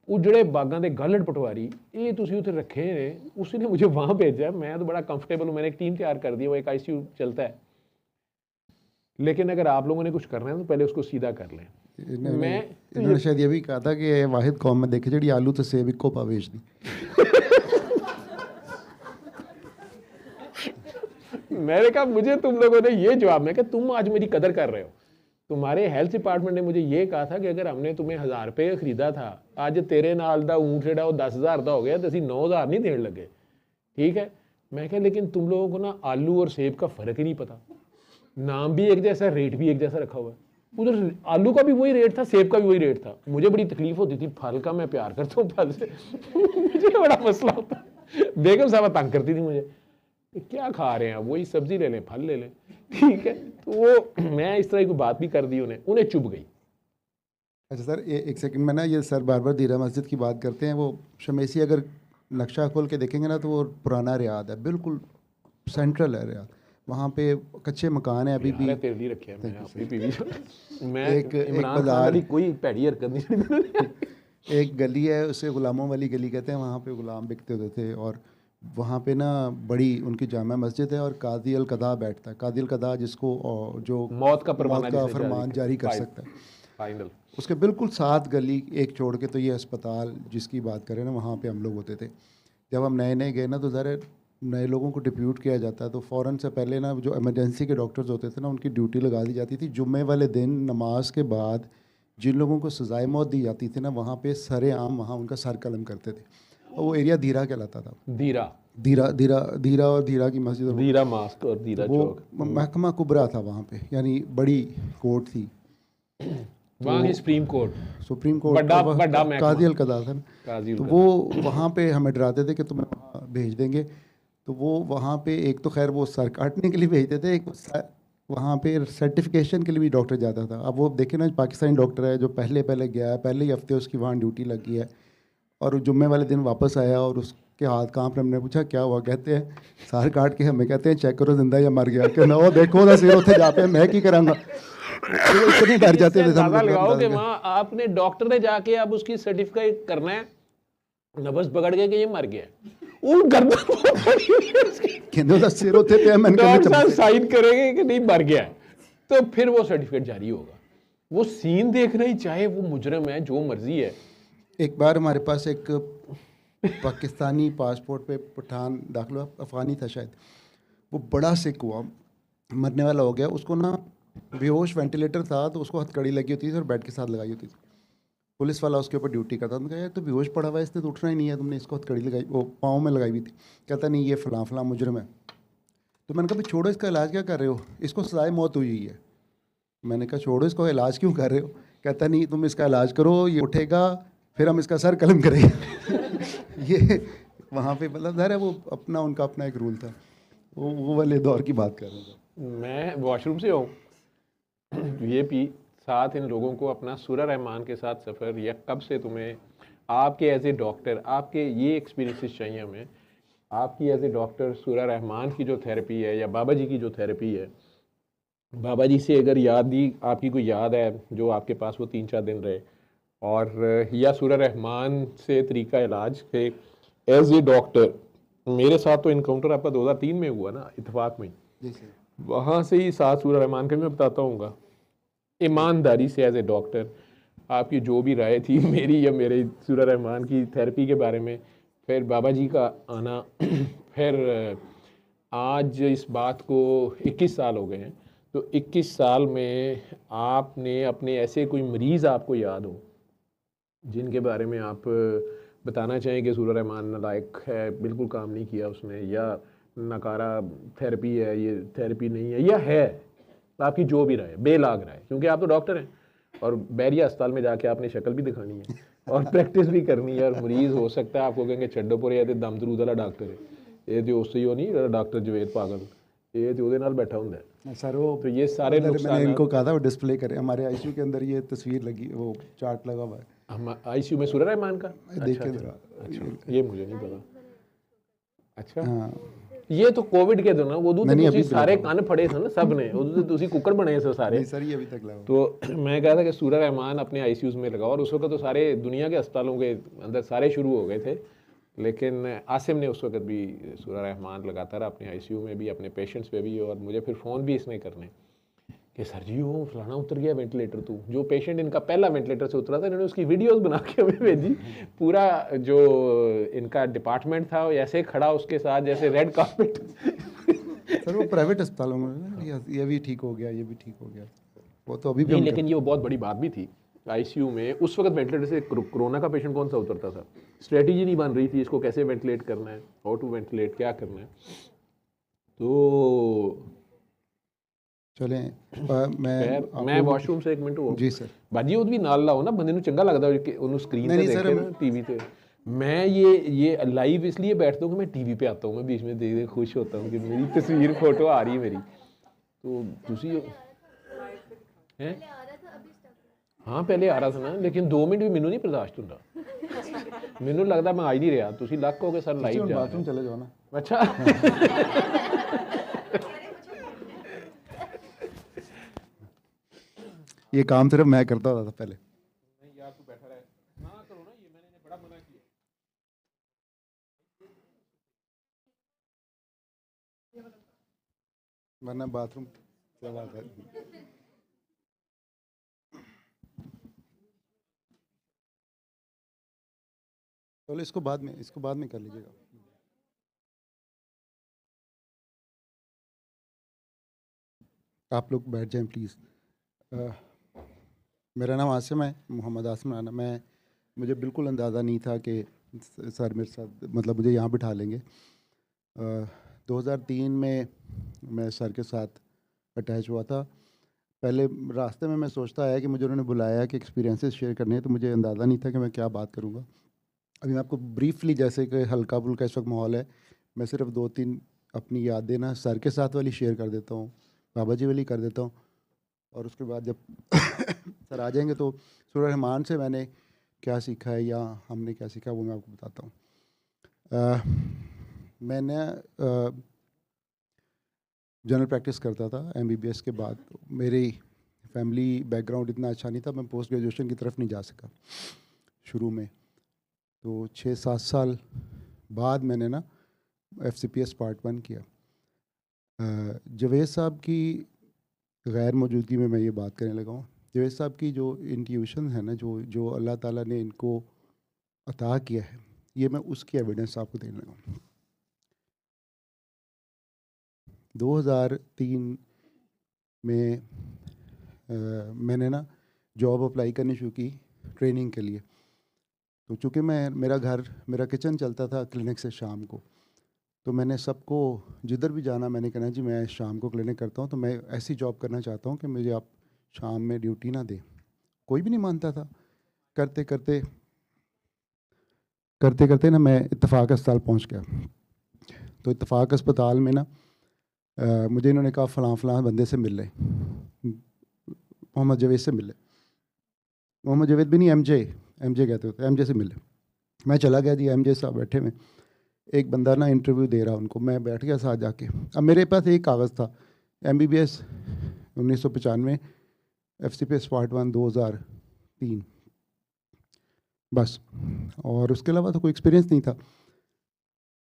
उजड़े बागां दे गलड़ पटवारी ये तुसी उसे रखे ने, उसने मुझे वहाँ भेजा है। मैं तो बड़ा कंफर्टेबल हूँ, मैंने एक टीम तैयार कर दी, वो एक आईसीयू चलता है। लेकिन अगर आप लोगों ने कुछ करना है तो पहले उसको सीधा कर लें। इन्होंने शायद ये भी कहा था कि वाहिद कौम में देखे जी आलू तो सेब को पावेश दी। मैंने कहा मुझे तुम लोगों ने ये जवाब, मैं कहा तुम आज मेरी कदर कर रहे हो। तुम्हारे हेल्थ डिपार्टमेंट ने मुझे ये कहा था कि अगर हमने तुम्हें 1000 रुपये खरीदा था, आज तेरे नाल दा ऊँट जेड़ा वो 10,000 का हो गया, तो असी 9,000 नहीं देने लगे, ठीक है। मैं कहा लेकिन तुम लोगों को ना आलू और सेब का फ़र्क ही नहीं पता, नाम भी एक जैसा, रेट भी एक जैसा रखा हुआ है। उधर आलू का भी वही रेट था, सेब का भी वही रेट था। मुझे बड़ी तकलीफ होती थी, फल का मैं प्यार करता हूँ, फल से मुझे बड़ा मसला होता। बेगम साहब तंग करती थी मुझे, क्या खा रहे हैं, वही सब्जी ले लें, फल ले लें, ठीक है। तो वो मैं इस तरह की बात भी कर दी, उन्हें चुभ गई। अच्छा सर, एक सेकंड में ना, ये सर बार बार दीरा मस्जिद की बात करते हैं। वो शमेसी अगर नक्शा खोल के देखेंगे ना तो वो पुराना रियाद है, बिल्कुल सेंट्रल है रियाद। वहाँ पे कच्चे मकान है अभी भी। तेरी रखे हैं, मैं अपनी पीवी मैं एक इमरान खान वाली कोई भैड़ी हरकत नहीं। एक गली है, उसे गुलामों वाली गली कहते हैं, वहाँ पे गुलाम बिकते होते थे। और वहाँ पे ना बड़ी उनकी जामा मस्जिद है, और कादी अल कदा बैठता है। कादी अल कदा जिसको जो मौत का फरमान जारी कर सकता है, फाइनल। उसके बिल्कुल साथ गली एक छोड़ के तो ये अस्पताल जिसकी बात करें ना, वहाँ पे हम लोग होते थे। जब हम नए नए गए ना, तो ज़रा नए लोगों को डिप्यूट किया जाता है, तो फ़ौरन से पहले ना जो इमरजेंसी के डॉक्टर्स होते थे ना, उनकी ड्यूटी लगा दी जाती थी। जुम्मे वाले दिन नमाज के बाद जिन लोगों को सजाए मौत दी जाती थी ना, वहाँ पे सरे आम वहाँ उनका सर कलम करते थे। और वो एरिया धीरा कहलाता था। धीरा और धीरा की मस्जिद, धीरा मास्क और धीरा चौक, वो महकमा कुबरा था वहाँ पे, यानी बड़ी कोर्ट थी वहाँ की सुप्रीम कोर्ट बड़ा काजी अल कदा था। तो वो वहाँ पे हमें डराते थे कि तुम्हें वहाँ भेज देंगे। तो वो वहाँ पे एक तो खैर वो सर काटने के लिए भेजते थे, एक वहाँ पे सर्टिफिकेशन के लिए भी डॉक्टर जाता था। अब वो देखे ना, पाकिस्तानी डॉक्टर है जो पहले गया है, पहले ही हफ्ते उसकी वहाँ ड्यूटी लग गई है, और जुम्मे वाले दिन वापस आया और उसके हाथ कांप रहे। हमने पूछा क्या हुआ, कहते हैं सार काट के हमें कहते हैं चेक करो जिंदा या मर गया। कि ना वो देखो ना सिर उठे जाते हैं, मैं की करांगा। इतने डर जाते थे। लगाओ कि वहाँ आपने डॉक्टर ने जाके अब उसकी सर्टिफिकेट करना है, नब्ज पकड़ के कि ये मर गया, डॉक्टर साइन करेंगे कि नहीं मर गया, तो फिर वो सर्टिफिकेट जारी होगा। वो सीन देखना ही, चाहे वो मुजरम है जो मर्जी है। एक बार हमारे पास एक पाकिस्तानी पासपोर्ट पे पठान दाखिल हुआ, अफगानी था शायद, वो बड़ा सिक हुआ, मरने वाला हो गया। उसको ना बेहोश, वेंटिलेटर था, तो उसको हथकड़ी लगी होती थी और बेड के साथ लगाई होती थी। पुलिस वाला उसके ऊपर ड्यूटी करता, तो कहा यार तो बेहोश पड़ा हुआ है, इसने तो उठना ही नहीं है, तुमने इसको हथकड़ी लगाई, वो पाँव में लगाई हुई थी। कहता नहीं ये फ़लाँ फ़लाँ मुजरिम है। तो मैंने कहा भाई छोड़ो, इसका इलाज क्या कर रहे हो, इसको सजाए मौत हुई है। मैंने कहा छोड़ो इसको, इलाज क्यों कर रहे हो? कहता नहीं तुम इसका इलाज करो, ये उठेगा फिर हम इसका सर कलम करेंगे। ये वहाँ पे मतलब ज़ाहिर है वो अपना उनका अपना एक रूल था, वो वाले दौर की बात कर रहा था। मैं वॉशरूम से हूँ ये भी साथ इन लोगों को अपना सूरा रहमान के साथ सफ़र, या कब से तुम्हें आपके एज ए डॉक्टर आपके ये एक्सपीरियंसेस चाहिए हमें, आपकी एज ए डॉक्टर सूरा रहमान की जो थेरेपी है या बाबा जी की जो थेरेपी है, बाबा जी से अगर याद ही आपकी कोई याद है जो आपके पास वो 3-4 दिन रहे, और या सूरा रहमान से तरीका इलाज के एज ए डॉक्टर। मेरे साथ तो इनकाउंटर आपका 2003 में हुआ ना, इत्तेफाक में, जी सर। वहाँ से ही साथ सूरा रहमान का भी मैं बताता हूँ। ईमानदारी से एज ए डॉक्टर आपकी जो भी राय थी मेरी या मेरे सूरा रहमान की थेरेपी के बारे में, फिर बाबा जी का आना, फिर आज इस बात को 21 साल हो गए हैं, तो 21 साल में आपने अपने ऐसे कोई मरीज़ आपको याद हो जिनके बारे में आप बताना चाहें कि सूरा रहमान नालायक है, बिल्कुल काम नहीं किया उसने, या नकारा थेरेपी है, ये थेरेपी नहीं है, या है, आपकी जो भी राय, बेलाग राय, क्योंकि आप तो डॉक्टर हैं और बैरिया अस्पताल में जाके आपने शक्ल भी दिखानी है और प्रैक्टिस भी करनी है, और मरीज़ हो सकता है आपको कहेंगे छड्डो पर ये दम दरूद वाला डॉक्टर है, ये जो उससे ही हो नहीं डॉक्टर जवेद पागल, ये तो ਉਹਦੇ ਨਾਲ बैठा ਹੁੰਦਾ है। सर वो तो ये सारे मैंने इनको कहा था वो डिस्प्ले करें, हमारे आईसीयू के अंदर ये तस्वीर लगी, वो चार्ट लगा हुआ है, हम आईसीयू में सूरा रहमान का, देखें अच्छा, जरा। अच्छा, ये मुझे नहीं पता। अच्छा, हाँ ये तो कोविड के दिनों उदू नहीं, तो अभी सारे कान फड़े थे ना सब ने, उदू तो कुकर बने थे सारे। नहीं सर ये अभी तक लगा। तो मैं कहा था कि सूरा रहमान अपने आईसीयूज में लगाओ, और उस वक्त तो सारे दुनिया के अस्पतालों के अंदर सारे शुरू हो गए थे, लेकिन आसिम ने उस वक्त भी सूरा रहमान लगाता रहा अपने आईसीयू में भी, अपने पेशेंट्स पे भी, और मुझे फिर फ़ोन भी इसने करने कि सर जी वो फलाना उतर गया वेंटिलेटर, तो जो पेशेंट इनका पहला वेंटिलेटर से उतरा था इन्होंने उसकी वीडियोस बना के हमें भेजी, पूरा जो इनका डिपार्टमेंट था वो ऐसे खड़ा उसके साथ जैसे रेड कार्पेट। सर वो प्राइवेट अस्पतालों में ये भी ठीक हो गया, ये भी ठीक हो गया, वो तो अभी भी नहीं, लेकिन ये बहुत बड़ी बात भी थी आईसीयू में उस वक्त वेंटिलेटर से कोरोना का पेशेंट कौन सा उतरता था, स्ट्रेटेजी नहीं बन रही थी इसको कैसे वेंटिलेट करना है, हाउ टू वेंटिलेट, क्या करना है। तो चलें मैं वॉशरूम से 1 मिनट हो जी सर। बाजी ਉਹ ਵੀ ਨਾਲ ਲਾਓ ਨਾ ਬੰਦੇ ਨੂੰ ਚੰਗਾ ਲੱਗਦਾ ਕਿ ਉਹਨੂੰ स्क्रीन पे नहीं, देखे सर, ना टीवी पे। मैं ये लाइव इसलिए बैठता हूँ कि मैं टीवी पे आता हूँ, मैं बीच में देख देख खुश होता हूँ कि मेरी तस्वीर फोटो आ रही है मेरी, तो दूसरी हैं हाँ पहले आ रहा था ना, लेकिन 2 मिनट भी मैनू नहीं बर्दाश्त ਹੁੰਦਾ, ਮੈਨੂੰ ਲੱਗਦਾ ਮੈਂ ਆ ਹੀ ਨਹੀਂ ਰਿਹਾ, ਤੁਸੀਂ ਲੱਕ ਹੋ ਕੇ ਸਰ ਲਾਈਵ ਜਾ बाथरूम चले जाओ ना। अच्छा। ये काम सिर्फ मैं करता था पहले। यार तू बैठा रहे ना करो ना, ये मैंने बड़ा मना किया। वरना बाथरूम से आवाज है। चलो इसको बाद में कर लीजिएगा। आप लोग बैठ जाएं प्लीज़। मेरा नाम आसिम है, मोहम्मद आसिम राना। मुझे बिल्कुल अंदाज़ा नहीं था कि सर मेरे साथ मतलब मुझे यहाँ बिठा लेंगे। 2003 में मैं सर के साथ अटैच हुआ था। पहले रास्ते में मैं सोचता आया कि मुझे उन्होंने बुलाया कि एक्सपीरियंसेस शेयर करने हैं, तो मुझे अंदाज़ा नहीं था कि मैं क्या बात करूँगा। अभी मैं आपको ब्रीफली, जैसे कि हल्का फुल्का इस वक्त माहौल है, मैं सिर्फ 2-3 अपनी यादें ना सर के साथ वाली शेयर कर देता हूँ, बाबा जी वाली कर देता हूँ, और उसके बाद जब सर आ जाएंगे तो सूरा रहमान से मैंने क्या सीखा है या हमने क्या सीखा वो मैं आपको बताता हूँ। मैंने जनरल प्रैक्टिस करता था MBBS के बाद। मेरी फैमिली बैकग्राउंड इतना अच्छा नहीं था, मैं पोस्ट ग्रेजुएशन की तरफ नहीं जा सका शुरू में। तो 6-7 साल बाद मैंने ना FCPS पार्ट 1 किया। जवेद साहब की गैर मौजूदगी में मैं ये बात करने लगा हूँ। जवेद साहब की जो इंट्यूशन है ना, जो अल्लाह ताला ने इनको अता किया है, ये मैं उसकी एविडेंस आपको देने लगा हूँ। 2003 में मैंने ना जॉब अप्लाई करनी शुरू की ट्रेनिंग के लिए। तो चूँकि मेरा किचन चलता था क्लिनिक से शाम को, तो मैंने सबको जिधर भी जाना मैंने कहना जी मैं शाम को क्लिनिक करता हूँ, तो मैं ऐसी जॉब करना चाहता हूँ कि मुझे आप शाम में ड्यूटी ना दें। कोई भी नहीं मानता था। करते करते करते करते ना मैं इत्तेफाक अस्पताल पहुँच गया। तो इत्तेफाक अस्पताल में ना मुझे इन्होंने कहा फ़लाँ बंदे से मिल ले, मोहम्मद जावेद से मिल ले। मोहम्मद जावेद भी नहीं, एमजे कहते होते, एमजे से मिल ले। मैं चला गया जी, एमजे साहब बैठे में, एक बंदा ना इंटरव्यू दे रहा उनको, मैं बैठ गया साथ जाके। अब मेरे पास एक कागज़ था, MBBS 1995, FCPS पार्ट 1 2003, बस। और उसके अलावा तो कोई एक्सपीरियंस नहीं था।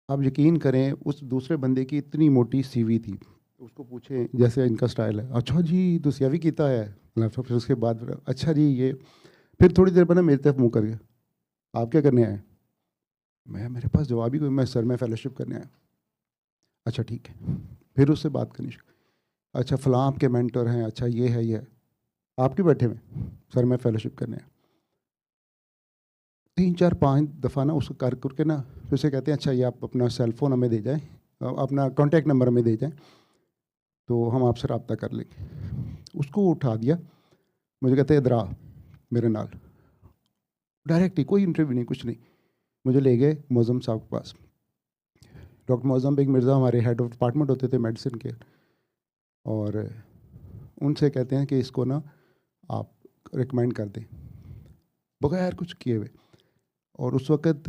आप यकीन करें उस दूसरे बंदे की इतनी मोटी CV थी, उसको पूछे जैसे इनका स्टाइल है, अच्छा जी तो CV कीता है लैपटॉप। फिर उसके बाद अच्छा जी ये, फिर थोड़ी देर बाद ना मेरी तरफ मुँह कर गया, आप क्या करने आए? मेरे पास जवाब ही कोई, मैं सर में फेलोशिप करने आया। अच्छा ठीक है। फिर उससे बात करनी शुरू, अच्छा फ़लाँ आपके मेंटर हैं, अच्छा ये है, ये है। आप क्यों बैठे हुए? सर मैं फेलोशिप करने आया। 3-4-5 दफ़ा ना उसको कर करके ना फिर उसे कहते हैं अच्छा ये आप अपना सेल फ़ोन हमें दे जाएँ, अपना कॉन्टैक्ट नंबर हमें दे जाएँ, तो हम आपसे रब्ता कर लेंगे। उसको उठा दिया, मुझे कहते हैं इधर आ मेरे नाल, डायरेक्ट ही, कोई इंटरव्यू नहीं, कुछ नहीं। मुझे ले गए मौज़म साहब के पास। डॉक्टर मौज़म बेग मिर्ज़ा हमारे हेड ऑफ डिपार्टमेंट होते थे मेडिसिन के, और उनसे कहते हैं कि इसको ना आप रिकमेंड कर दें, बगैर कुछ किए हुए। और उस वक़्त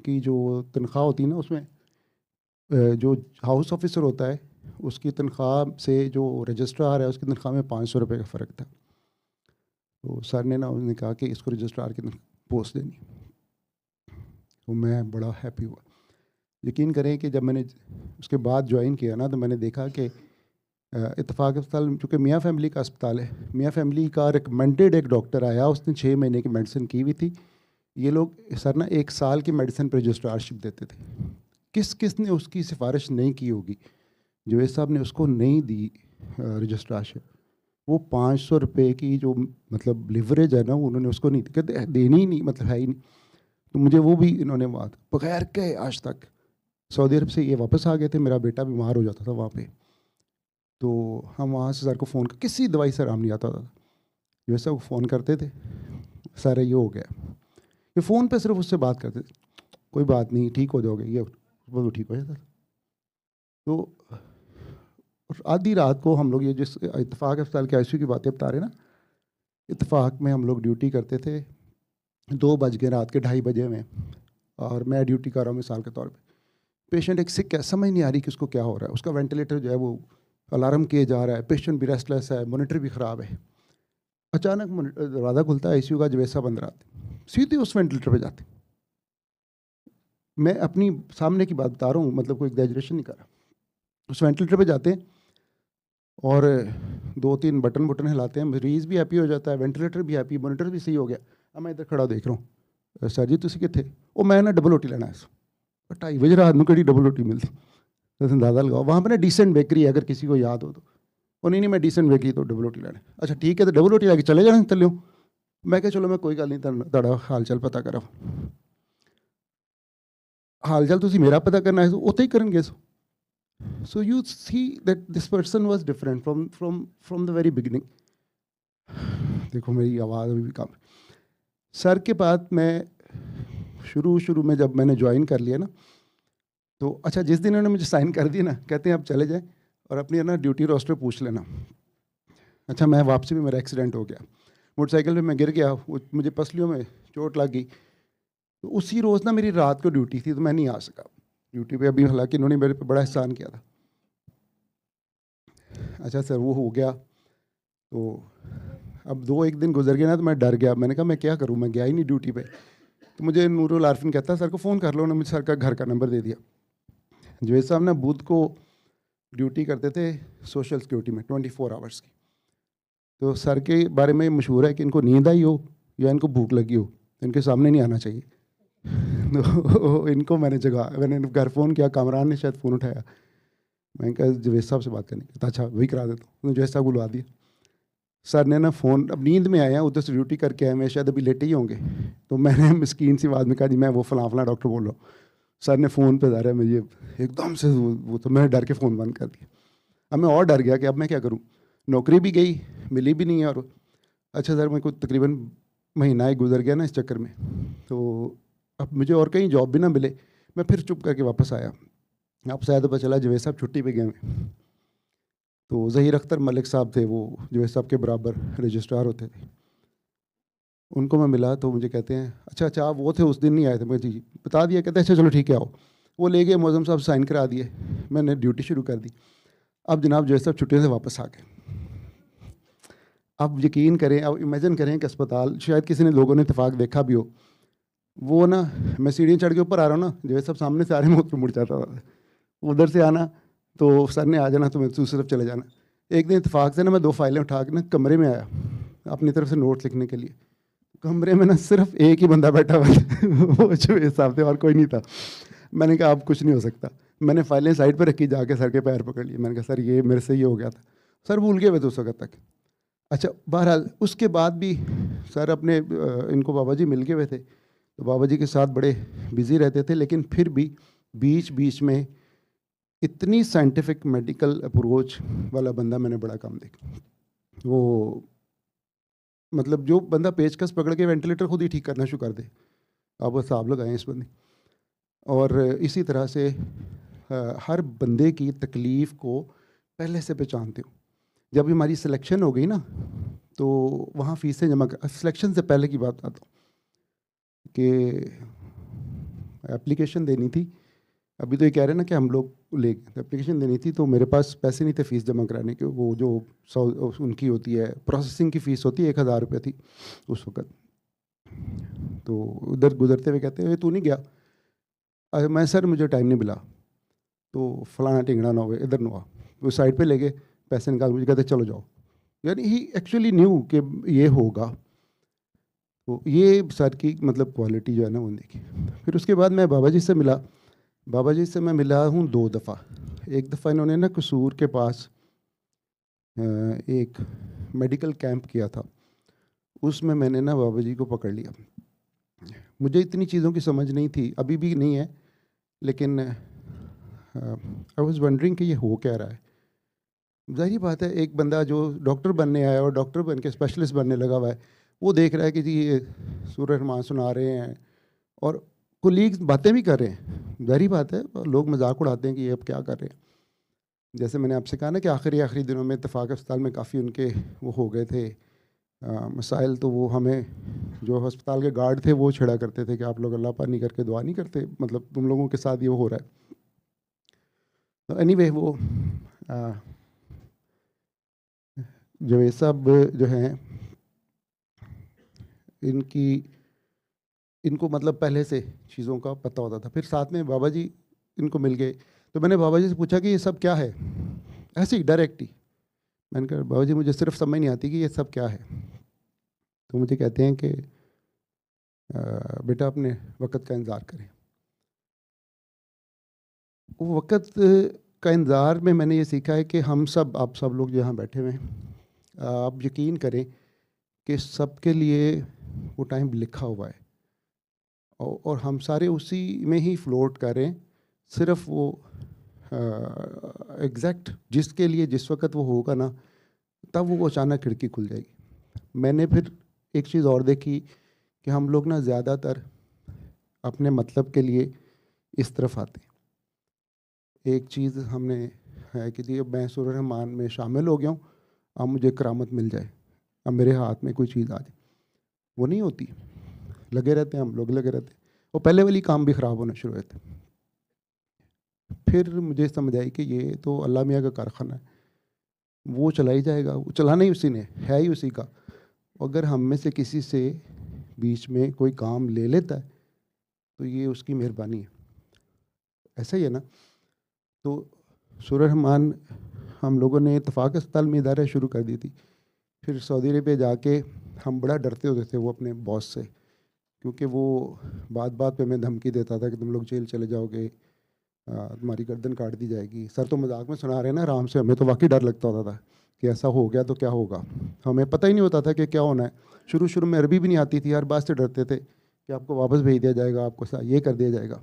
की जो तनख्वाह होती है ना, उसमें जो हाउस ऑफिसर होता है उसकी तनख्वाह से जो रजिस्ट्रार है उसकी तनख्वाह में 500 रुपये का फ़र्क था। तो सर ने ना उन्होंने कहा कि इसको रजिस्ट्रार की पोस्ट देनी। तो मैं बड़ा हैप्पी हुआ। यकीन करें कि जब मैंने उसके बाद ज्वाइन किया ना, तो मैंने देखा कि इत्तेफाक अस्पताल चूँकि मियाँ फैमिली का अस्पताल है, मियाँ फैमिली का रिकमेंडेड एक डॉक्टर आया, उसने 6 महीने की मेडिसिन की हुई थी। ये लोग सर ना 1 साल की मेडिसिन पर रजिस्ट्रारशिप देते थे। किस ने उसकी सिफारिश नहीं की होगी, जवेद साहब ने उसको नहीं दी रजिस्ट्रारशिप। वो 500 रुपये की जो मतलब लिवरेज है ना, उन्होंने उसको नहीं कहते देनी ही नहीं, मतलब है ही नहीं। तो मुझे वो भी इन्होंने बात बगैर कहे आज तक, सऊदी अरब से ये वापस आ गए थे, मेरा बेटा बीमार हो जाता था वहाँ पे, तो हम वहाँ से सर को फ़ोन कर, किसी दवाई से आराम नहीं आता था, जो सब फ़ोन करते थे, सर ये हो गया, ये फ़ोन पे सिर्फ उससे बात करते थे, कोई बात नहीं ठीक हो जाओगे, ये वो ठीक हो जाता था। तो आधी रात को हम लोग, ये जिस इत्तेफाक अस्पताल के ICU की बातें बता रहे ना, इत्तेफाक में हम लोग ड्यूटी करते थे, 2 बज के रात के 2:30 बजे में, और मैं ड्यूटी कर रहा हूँ मिसाल के तौर पे। पेशेंट एक सिक है, समझ नहीं आ रही कि उसको क्या हो रहा है, उसका वेंटिलेटर जो है वो अलार्म किए जा रहा है, पेशेंट भी रेस्टलेस है, मॉनिटर भी ख़राब है। अचानक दरवाज़ा खुलता है ICU का, जवेद साहब अंदर आते, सीधे उस वेंटिलेटर पे जाते। मैं अपनी सामने की बात बता रहा हूँ, मतलब कोई एग्जैजरेशन नहीं कर रहा। उस वेंटिलेटर पे जाते हैं और 2-3 बटन हिलाते हैं, मरीज़ भी हैप्पी हो जाता है, वेंटिलेटर भी हैप्पी, मॉनिटर भी सही हो गया। अब मैं इधर खड़ा देख रहा हूँ, सर जी तुसी किथे? वो मैं ना डबल रोटी लेना है, 2:30 बजे रात में कड़ी डबल रोटी मिलती, तो अंदाज़ा लगाओ। वहाँ पर ना डिसेंट बेकरी है, अगर किसी को याद हो तो। वो नहीं मैं डिसेंट बेकरी तो डबल रोटी लेना है। अच्छा ठीक है, तो डबल रोटी लेके चले जाना थल्ले। मैं क्या चलो मैं कोई गल नहीं, तुहाडा हाल चाल पता करा, हाल चाल तुसी मेरा पता करना है तो उत्थे ही करनगे। So you see that this person was different from the very beginning. देखो मेरी आवाज़ अभी भी कम है। सर के बाद मैं शुरू में जब मैंने ज्वाइन कर लिया ना, तो अच्छा जिस दिन उन्होंने मुझे साइन कर दिया ना, कहते हैं आप चले जाएं और अपनी ना ड्यूटी रोस्टर पूछ लेना। अच्छा मैं वापसी में मेरा एक्सीडेंट हो गया, मोटरसाइकिल पे मैं गिर गया, मुझे पसलियों में चोट लग गई। तो उसी रोज़ ना मेरी रात को ड्यूटी थी, तो मैं नहीं आ सका ड्यूटी पे। अभी हालांकि इन्होंने मेरे पे बड़ा एहसान किया था। अच्छा सर वो हो गया, तो अब 2-1 दिन गुजर गया ना, तो मैं डर गया। मैंने कहा मैं क्या करूँ, मैं गया ही नहीं ड्यूटी पे। तो मुझे नूरुल आरफिन कहता है सर को फ़ोन कर लो, उन्होंने मुझे सर का घर का नंबर दे दिया। जवेद साहब ना बुध को ड्यूटी करते थे सोशल सिक्योरिटी में 24 आवर्स की। तो सर के बारे में मशहूर है कि इनको नींद आई हो या इनको भूख लगी हो, इनके सामने नहीं आना चाहिए। तो इनको मैंने घर फ़ोन किया, कामरान ने शायद फ़ोन उठाया, मैंने कहा जवेद साहब से बात करनी। अच्छा वही करा देता हूँ, जवेद साहब बुलवा दिया। सर ने ना फ़ोन, अब नींद में आया, उधर से ड्यूटी करके आए, मैं शायद अभी लेटे ही होंगे, तो मैंने मिस्कीन सी आवाज़ में कहा जी मैं वो फ़लाँ फ़लाँ डॉक्टर बोल रहा हूँ। सर ने फ़ोन पे धरा, मुझे एकदम से वो तो मैं डर के फ़ोन बंद कर दिया। अब मैं और डर गया कि अब मैं क्या करूँ, नौकरी भी गई, मिली भी नहीं है, और अच्छा सर मेरे को तकरीबन महीना ही गुजर गया ना इस चक्कर में, तो अब मुझे और कहीं जॉब भी ना मिले, मैं फिर चुप करके वापस आया। वापस आया तो पता चला जवेद साहब छुट्टी पे गए हैं। तो ज़हीर अख्तर मलिक साहब थे, वो जवेद साहब के बराबर रजिस्ट्रार होते थे। उनको मैं मिला तो मुझे कहते हैं अच्छा अच्छा आप वो थे, उस दिन नहीं आए थे। मैं जी बता दिया, कहते हैं अच्छा चलो ठीक है आओ। वो ले गए, मौज़म साहब साइन करा दिए, मैंने ड्यूटी शुरू कर दी। अब जनाब जवेद साहब छुट्टियों से वापस आ गए। अब यकीन करें, अब इमेजिन करें कि अस्पताल, शायद किसी ने लोगों ने इत्तेफाक देखा भी हो, वो ना मैं सीढ़ियाँ चढ़ के ऊपर आ रहा हूँ ना, जवेद साहब सामने से आ रहे हैं, मैं उधर मुड़ जाता था, उधर से आना तो सर ने आ जाना तो मैं दूसरी तरफ चले जाना। एक दिन इत्तेफाक से ना मैं 2 फाइलें उठा के ना कमरे में आया अपनी तरफ से नोट लिखने के लिए। कमरे में ना सिर्फ एक ही बंदा बैठा हुआ था वो जवेद साहब थे, और कोई नहीं था। मैंने कहा अब कुछ नहीं हो सकता, मैंने फाइलें साइड पर रखी, जाके सर के पैर पकड़ लिए, मैंने कहा सर ये मेरे से ये हो गया था। सर भूल गए हुए थे उस वक्त तक। अच्छा बहरहाल उसके बाद भी सर अपने इनको बाबा जी मिल गए हुए थे, तो बाबा जी के साथ बड़े बिज़ी रहते थे, लेकिन फिर भी बीच बीच में इतनी साइंटिफिक मेडिकल अप्रोच वाला बंदा मैंने बड़ा कम देखा। वो मतलब जो बंदा पेचकस पकड़ के वेंटिलेटर खुद ही ठीक करना शुरू कर दे, आप बस हिसाब लगाएं इस बंदे। और इसी तरह से हर बंदे की तकलीफ़ को पहले से पहचानते हो। जब हमारी सिलेक्शन हो गई ना, तो वहाँ फ़ीसें जमा कर, सिलेक्शन से पहले की बात आता हूँ कि एप्लीकेशन देनी थी। अभी तो ये कह रहे हैं ना कि हम लोग ले गए, एप्लीकेशन देनी थी, तो मेरे पास पैसे नहीं थे फ़ीस जमा कराने के। वो जो उनकी होती है प्रोसेसिंग की फ़ीस होती है, 1000 रुपये थी उस वक्त। तो उधर गुजरते हुए कहते हैं तू नहीं गया? अरे मैं सर मुझे टाइम नहीं मिला। तो फलाना टिंगड़ा ना हो, इधर ना हुआ, वो साइड पे ले गए, पैसे निकाल, मुझे कहते चलो जाओ। यानी ही एक्चुअली न्यू कि ये होगा। तो ये सर की मतलब क्वालिटी जो है ना वो देखी। फिर उसके बाद मैं बाबा जी से मिला। बाबा जी से मैं मिला हूँ 2 दफ़ा। एक दफ़ा इन्होंने ना कसूर के पास एक मेडिकल कैंप किया था, उसमें मैंने ना बाबा जी को पकड़ लिया। मुझे इतनी चीज़ों की समझ नहीं थी, अभी भी नहीं है, लेकिन आई वाज वंडरिंग कि ये हो क्या रहा है। ज़ाहिर बात है एक बंदा जो डॉक्टर बनने आया और डॉक्टर बन के स्पेशलिस्ट बनने लगा हुआ है, वो देख रहा है कि जी ये सूरह रहमान सुना रहे हैं और कोलीग्स बातें भी कर रहे हैं। ज़ाहिर बात है लोग मजाक उड़ाते हैं कि ये अब क्या कर रहे हैं। जैसे मैंने आपसे कहा ना कि आखिरी दिनों में इत्तेफाक अस्पताल में काफ़ी उनके वो हो गए थे मसाइल, तो वो हमें जो अस्पताल के गार्ड थे वो छेड़ा करते थे कि आप लोग अल्लाह पाक नहीं करके दुआ नहीं करते, मतलब तुम लोगों के साथ ये हो रहा है। तो एनीवे वो जवेद साहब जो हैं इनको मतलब पहले से चीज़ों का पता होता था। फिर साथ में बाबा जी इनको मिल गए, तो मैंने बाबा जी से पूछा कि ये सब क्या है, ऐसे ही डायरेक्ट ही। मैंने कहा बाबा जी मुझे सिर्फ समझ नहीं आती कि ये सब क्या है। तो मुझे कहते हैं कि बेटा अपने वक़्त का इंतज़ार करें। वो वक़्त का इंतज़ार में मैंने ये सीखा है कि हम सब, आप सब लोग जो यहाँ बैठे हुए हैं, आप यकीन करें कि सबके लिए वो टाइम लिखा हुआ है और हम सारे उसी में ही फ्लोट कर रहे हैं। सिर्फ वो एग्जैक्ट जिसके लिए जिस वक्त वो होगा ना, तब वो अचानक खिड़की खुल जाएगी। मैंने फिर एक चीज़ और देखी कि हम लोग ना ज़्यादातर अपने मतलब के लिए इस तरफ आते हैं। एक चीज़ हमने है कि जी अब मैं सूरह रहमान में शामिल हो गया हूँ, अब मुझे करामत मिल जाए, अब मेरे हाथ में कोई चीज़ आ जाए। वो नहीं होती, लगे रहते हैं हम लोग, लगे रहते हैं। वो पहले वाली काम भी ख़राब होना शुरू हुए थे। फिर मुझे समझ आई कि ये तो अल्लाह मियाँ का कारखाना है, वो चला ही जाएगा, वो चलाना ही उसी ने है ही उसी का। अगर हम में से किसी से बीच में कोई काम ले लेता है तो ये उसकी मेहरबानी है, ऐसा ही है ना। तो सूरह रहमान हम लोगों ने इत्तेफाक अस्पताल में इदारा शुरू कर दी थी। फिर सऊदी अरबिया जाके हम बड़ा डरते होते थे वो अपने बॉस से, क्योंकि वो बात बात पे हमें धमकी देता था कि तुम लोग जेल चले जाओगे, तुम्हारी गर्दन काट दी जाएगी। सर तो मजाक में सुना रहे हैं ना आराम से, हमें तो वाकई डर लगता होता था कि ऐसा हो गया तो क्या होगा। हमें पता ही नहीं होता था कि क्या होना है। शुरू शुरू में अरबी भी नहीं आती थी, हर बात से डरते थे कि आपको वापस भेज दिया जाएगा, आपको ये कर दिया जाएगा।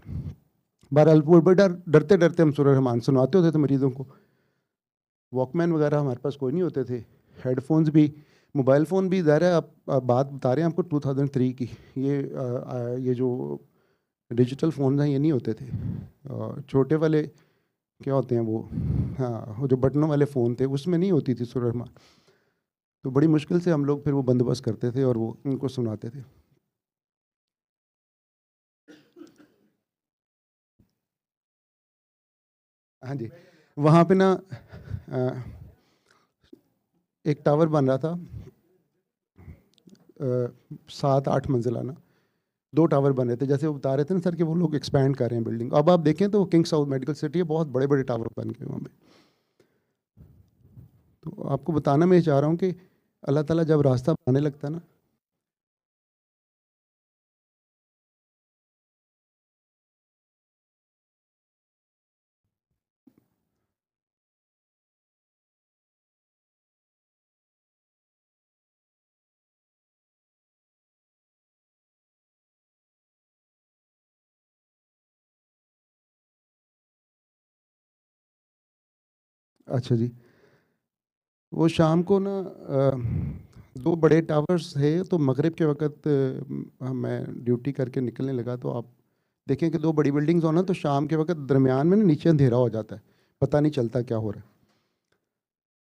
बहरहाल वो बड़ा डरते डरते हम सूरह रहमान सुनाते होते थे मरीज़ों को। वॉकमैन वगैरह हमारे पास कोई नहीं होते थे, हेडफोन्स भी, मोबाइल फ़ोन भी। ज़ाहिर है आप बात बता रहे हैं आपको 2003 की, ये जो डिजिटल फ़ोन हैं ये नहीं होते थे। छोटे वाले क्या होते हैं वो, हाँ, वो जो बटनों वाले फ़ोन थे उसमें नहीं होती थी सूरह रहमान। तो बड़ी मुश्किल से हम लोग फिर वो बंदोबस्त करते थे और वो उनको सुनाते थे। हाँ जी, वहाँ पे ना अ, एक टावर बन रहा था, 7-8 मंजिला ना, 2 टावर बन रहे थे। जैसे वो बता रहे थे ना सर कि वो लोग एक्सपैंड कर रहे हैं बिल्डिंग। अब आप देखें तो किंग साउथ मेडिकल सिटी है, बहुत बड़े बड़े टावर बन गए वहाँ पे। तो आपको बताना मैं ये चाह रहा हूँ कि अल्लाह ताला जब रास्ता बनाने लगता है ना, अच्छा जी, वो शाम को ना 2 बड़े टावर्स थे, तो मगरिब के वक़्त मैं ड्यूटी करके निकलने लगा, तो आप देखें कि 2 बड़ी बिल्डिंग्स हो ना, तो शाम के वक़्त दरमियान में ना नीचे अंधेरा हो जाता है, पता नहीं चलता क्या हो रहा है।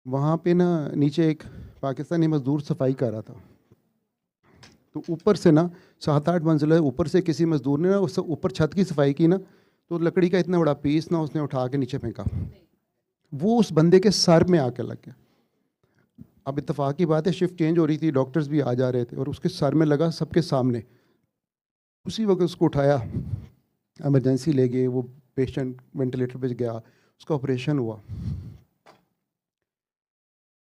वहाँ पे ना नीचे एक पाकिस्तानी मज़दूर सफाई कर रहा था, तो ऊपर से ना 7-8 मंजिला ऊपर से किसी मज़दूर ने ना उस ऊपर छत की सफाई की ना, तो लकड़ी का इतना बड़ा पीस ना उसने उठा के नीचे फेंका, वो उस बंदे के सर में आके लग गया। अब इत्तेफाक की बात है, शिफ्ट चेंज हो रही थी, डॉक्टर्स भी आ जा रहे थे, और उसके सर में लगा सबके सामने। उसी वक्त उसको उठाया, इमरजेंसी ले गए, वो पेशेंट वेंटिलेटर पे गया, उसका ऑपरेशन हुआ।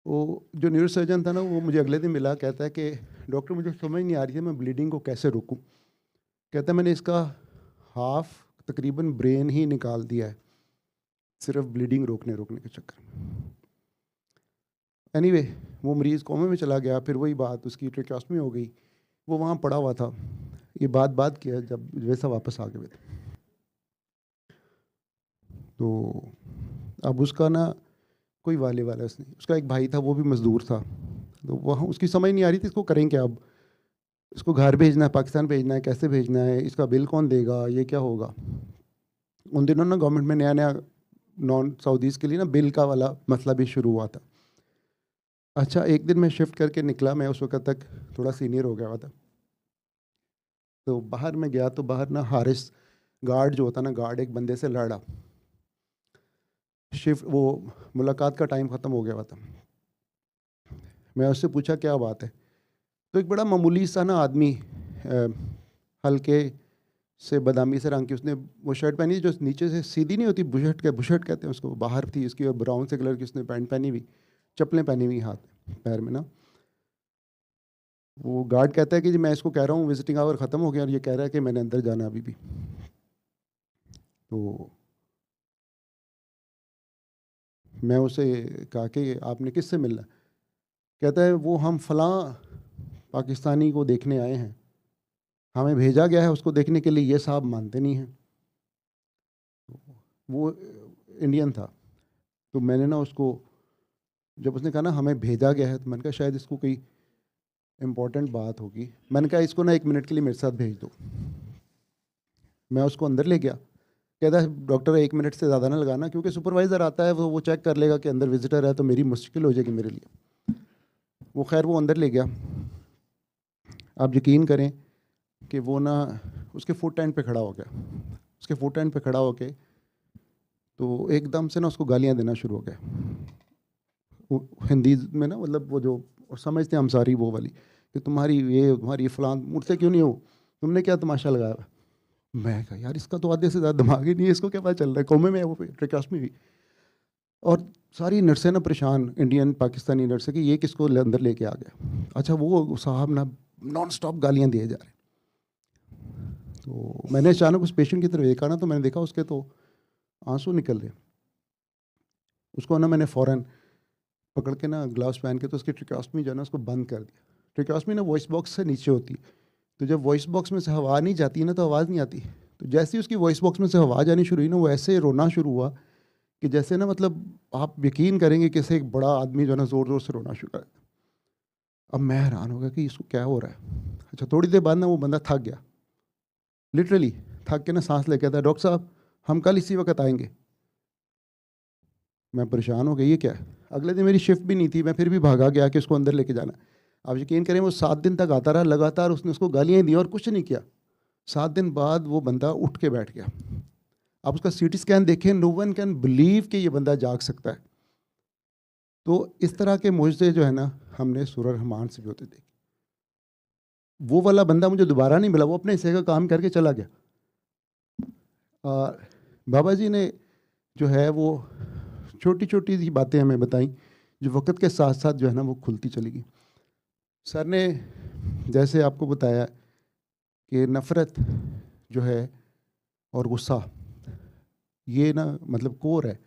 वो जो न्यूरो सर्जन था ना, वो मुझे अगले दिन मिला, कहता है कि डॉक्टर मुझे समझ नहीं आ रही है मैं ब्लीडिंग को कैसे रोकूं। कहता है मैंने इसका हाफ तकरीबन ब्रेन ही निकाल दिया है, सिर्फ ब्लीडिंग रोकने रोकने के चक्कर में। एनीवे, वो मरीज़ कोमे में चला गया, फिर वही बात, उसकी ट्रेकियोस्टमी हो गई, वो वहाँ पड़ा हुआ था। ये बात किया जब वैसा वापस आ गए थे। तो अब उसका ना कोई वाले वाला नहीं, उसका एक भाई था वो भी मज़दूर था, तो वहाँ उसकी समझ नहीं आ रही थी इसको करें क्या। अब इसको घर भेजना है, पाकिस्तान भेजना है, कैसे भेजना है, इसका बिल कौन देगा, ये क्या होगा। उन दिनों ना गवर्नमेंट में नया नया नॉन सऊदीज़ के लिए ना बिल का वाला मसला भी शुरू हुआ था। अच्छा, एक दिन मैं शिफ्ट करके निकला, मैं उस वक्त तक थोड़ा सीनियर हो गया हुआ था, तो बाहर में गया, तो बाहर ना हारिस गार्ड जो होता ना, गार्ड एक बंदे से लड़ा। शिफ्ट वो मुलाकात का टाइम ख़त्म हो गया हुआ था। मैं उससे पूछा क्या बात है, तो एक बड़ा मामूली सा ना आदमी, हल्के से बादामी से रंग की, उसने वो शर्ट पहनी जो नीचे से सीधी नहीं होती, बुशर्ट कहते हैं उसको, बाहर थी इसकी, और ब्राउन से कलर की उसने पैंट पहनी हुई, चप्पलें पहनी हुई हाथ पैर में ना। वो गार्ड कहता है कि जी मैं इसको कह रहा हूँ विजिटिंग आवर ख़त्म हो गया, और ये कह रहा है कि मैंने अंदर जाना अभी भी। तो मैं उसे कहा कि आपने किससे मिलना। कहता है वो हम फ़लाँ पाकिस्तानी को देखने आए हैं, हमें भेजा गया है उसको देखने के लिए, ये साहब मानते नहीं हैं। वो इंडियन था। तो मैंने ना उसको, जब उसने कहा ना हमें भेजा गया है, तो मैंने कहा शायद इसको कोई इम्पोर्टेंट बात होगी। मैंने कहा इसको ना 1 मिनट के लिए मेरे साथ भेज दो। मैं उसको अंदर ले गया। कहता है डॉक्टर 1 मिनट से ज़्यादा ना लगाना, क्योंकि सुपरवाइज़र आता है, वो चेक कर लेगा कि अंदर विजिटर है, तो मेरी मुश्किल हो जाएगी मेरे लिए। वो खैर वो अंदर ले गया। आप यकीन करें कि वो ना उसके फुट एंड पे खड़ा हो गया। उसके फुट एंड पे खड़ा होके तो एकदम से ना उसको गालियाँ देना शुरू हो गया, वो हिंदी में ना, मतलब वो जो और समझते हैं हम सारी वो वाली, कि तुम्हारी फलां मुझसे क्यों नहीं हो, तुमने क्या तमाशा लगाया हुआ है? मैं कहा यार इसका तो आधे से ज़्यादा दिमाग ही नहीं है, इसको क्या पता चल रहा है, कोमे में है वो, ट्रेकास्मी हुई। और सारी नर्सें ना परेशान, इंडियन पाकिस्तानी नर्सें, कि ये किसको अंदर लेके आ गया। अच्छा, वो साहब ना नॉन स्टॉप गालियाँ दिए जा रहे हैं। तो मैंने अचानक उस पेशेंट की तरफ देखा ना, तो मैंने देखा उसके तो आंसू निकल रहे। उसको ना मैंने फ़ौरन पकड़ के ना ग्लव्स पहन के तो उसकी ट्रिकोस्टमी जो है ना उसको बंद कर दिया। ट्रिकोस्टमी ना वॉइस बॉक्स से नीचे होती है, तो जब वॉइस बॉक्स में से हवा नहीं जाती ना तो आवाज़ नहीं आती। तो जैसे ही उसकी वॉइस बॉक्स में से आवाज़ आनी शुरू हुई ना, वो ऐसे रोना शुरू हुआ कि जैसे ना मतलब आप यकीन करेंगे कि ऐसे एक बड़ा आदमी जो है ना ज़ोर ज़ोर से रोना शुरू कर। अब मैं हैरान हो गया कि इसको क्या हो रहा है। अच्छा, थोड़ी देर बाद ना वो बंदा थक गया, लिटरली थक के ना सांस लेके आता है, डॉक्टर साहब हम कल इसी वक्त आएंगे। मैं परेशान हो गई, ये क्या है। अगले दिन मेरी शिफ्ट भी नहीं थी, मैं फिर भी भागा गया कि उसको अंदर लेके जाना। आप यकीन करें वो 7 दिन तक आता रहा लगातार, उसने उसको गालियाँ दी और कुछ नहीं किया। 7 दिन बाद वो बंदा उठ के बैठ गया। आप उसका सीटी स्कैन देखें, नो वन कैन बिलीव कि ये बंदा जाग सकता है। तो इस तरह के मुझसे जो है ना हमने सूरह रहमान से भी होते देखे। वो वाला बंदा मुझे दोबारा नहीं मिला, वो अपने हिस्से का काम करके चला गया। बाबा जी ने जो है वो छोटी छोटी सी बातें हमें बताई जो वक्त के साथ साथ जो है ना वो खुलती चली गई। सर ने जैसे आपको बताया कि नफ़रत जो है और गुस्सा ये ना मतलब कोर है।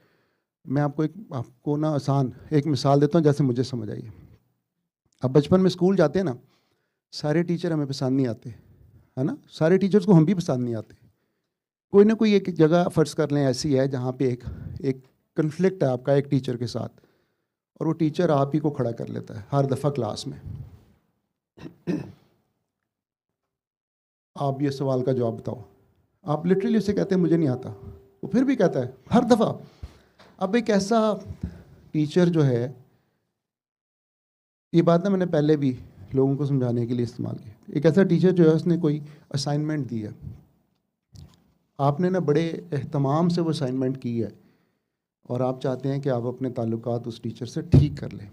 मैं आपको ना आसान एक मिसाल देता हूँ जैसे मुझे समझ आई। अब बचपन में स्कूल जाते हैं ना, सारे टीचर हमें पसंद नहीं आते, है ना। सारे टीचर्स को हम भी पसंद नहीं आते। कोई ना कोई एक जगह फ़र्ज़ कर लें ऐसी है जहाँ पे एक कन्फ्लिक्ट है आपका एक टीचर के साथ, और वो टीचर आप ही को खड़ा कर लेता है हर दफ़ा क्लास में। आप ये सवाल का जवाब बताओ। आप लिटरली उससे कहते हैं मुझे नहीं आता, वो फिर भी कहता है हर दफ़ा। अब एक ऐसा टीचर जो है, ये बात ना मैंने पहले भी लोगों को समझाने के लिए इस्तेमाल की। एक ऐसा टीचर जो है उसने कोई असाइनमेंट दी है, आपने ना बड़े एहतमाम से वो असाइनमेंट की है और आप चाहते हैं कि आप अपने ताल्लुकात उस टीचर से ठीक कर लें।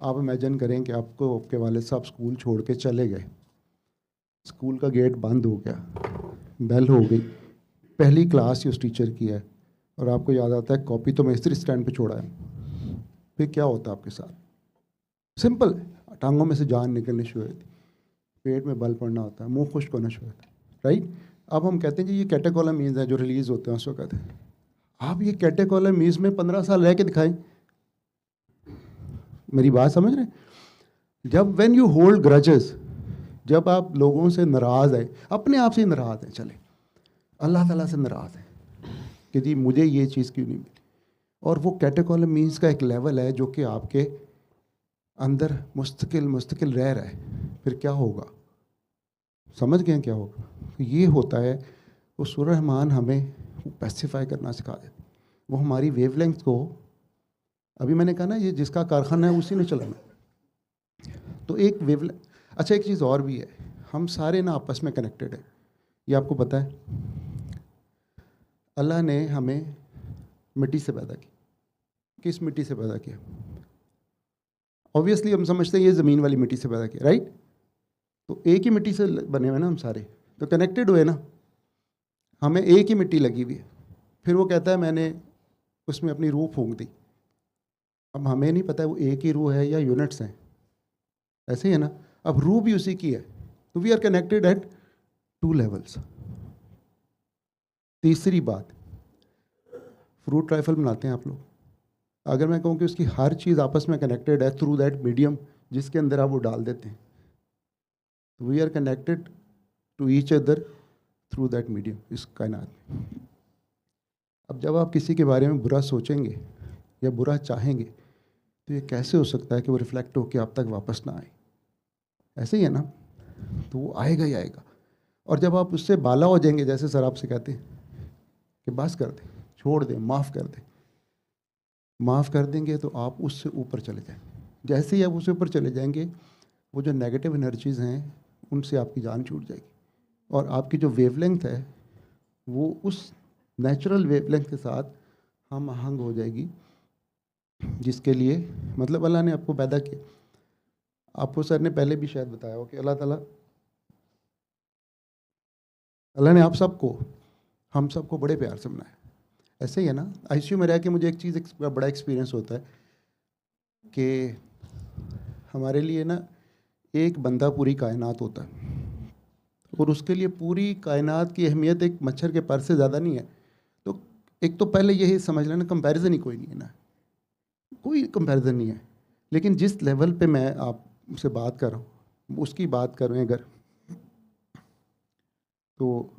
आप इमेजिन करें कि आपको आपके वालिद साहब स्कूल छोड़ के चले गए, स्कूल का गेट बंद हो गया, बेल हो गई, पहली क्लास ही उस टीचर की है और आपको याद आता है कॉपी तो मैं इस्त्री स्टैंड पे छोड़ा है। फिर क्या होता आपके साथ? सिंपल, टांगों में से जान निकलनी शुरू होती, पेट में बल पड़ना होता है, मुंह खुश्क होना शुरू होता है, राइट। अब हम कहते हैं जी ये कैटेकोलामीज़ है जो रिलीज़ होते हैं उस वक्त। आप ये कैटेकोलामीज़ में 15 साल रह के दिखाएं। मेरी बात समझ रहे हैं? जब व्हेन यू होल्ड ग्रजेस, जब आप लोगों से नाराज़ है, अपने आप से नाराज़ हैं, चले अल्लाह ताला से नाराज़ हैं कि जी मुझे ये चीज़ क्यों नहीं मिली, और वो कैटेकोलामीज़ का एक लेवल है जो कि आपके अंदर मुस्तकिल रह रहा है, फिर क्या होगा? समझ गए क्या होगा? तो ये होता है वो सूरह रहमान हमें पैसिफाई करना सिखा देती। वो हमारी वेवलेंथ को, अभी मैंने कहा ना ये जिसका कारखाना है उसी ने चलाना। तो एक वेवलेंथ, अच्छा एक चीज़ और भी है, हम सारे ना आपस में कनेक्टेड हैं, ये आपको पता है। अल्लाह ने हमें मिट्टी से पैदा किया। किस मिट्टी से पैदा किया? ऑब्वियसली हम समझते हैं ये ज़मीन वाली मिट्टी से पैदा किया, राइट। तो एक ही मिट्टी से बने हुए ना हम सारे, तो कनेक्टेड हुए ना, हमें एक ही मिट्टी लगी हुई है। फिर वो कहता है मैंने उसमें अपनी रूह फूंक दी। अब हमें नहीं पता है वो एक ही रूह है या यूनिट्स हैं, ऐसे ही है ना। अब रूह भी उसी की है, तो we are connected at 2 levels. तीसरी बात, फ्रूट ट्राइफल बनाते हैं आप लोग, अगर मैं कहूँ कि उसकी हर चीज़ आपस में कनेक्टेड है थ्रू दैट मीडियम जिसके अंदर आप वो डाल देते हैं, तो we are connected to each other through that medium इस कायनात में। अब जब आप किसी के बारे में बुरा सोचेंगे या बुरा चाहेंगे तो ये कैसे हो सकता है कि वो रिफ्लेक्ट होकर आप तक वापस ना आए? ऐसे ही है ना, तो वो आएगा ही आएगा। और जब आप उससे बाला हो जाएंगे, जैसे सर आपसे कहते हैं कि बस कर दें, छोड़ दें, माफ़ कर दें, माफ़ कर देंगे तो आप उससे ऊपर चले जाएंगे। जैसे ही आप उससे ऊपर चले जाएंगे, वो जो नेगेटिव एनर्जीज़ हैं उनसे आपकी जान छूट जाएगी और आपकी जो वेवलेंथ है वो उस नेचुरल वेवलेंथ के साथ हम आहंग हो जाएगी जिसके लिए मतलब अल्लाह ने आपको पैदा किया। आपको सर ने पहले भी शायद बताया हो कि अल्लाह ने आप सबको, हम सबको बड़े प्यार से बनाया। ऐसे ही है ना, आईसीयू में रह के मुझे एक चीज़ बड़ा एक्सपीरियंस होता है कि हमारे लिए ना एक बंदा पूरी कायनात होता है और उसके लिए पूरी कायनात की अहमियत एक मच्छर के पर से ज़्यादा नहीं है। तो एक तो पहले यही समझ लेना, कंपैरिजन ही कोई नहीं है ना। कोई कंपैरिजन नहीं है। लेकिन जिस लेवल पे मैं आपसे बात कर रहा हूँ उसकी बात करें अगर, तो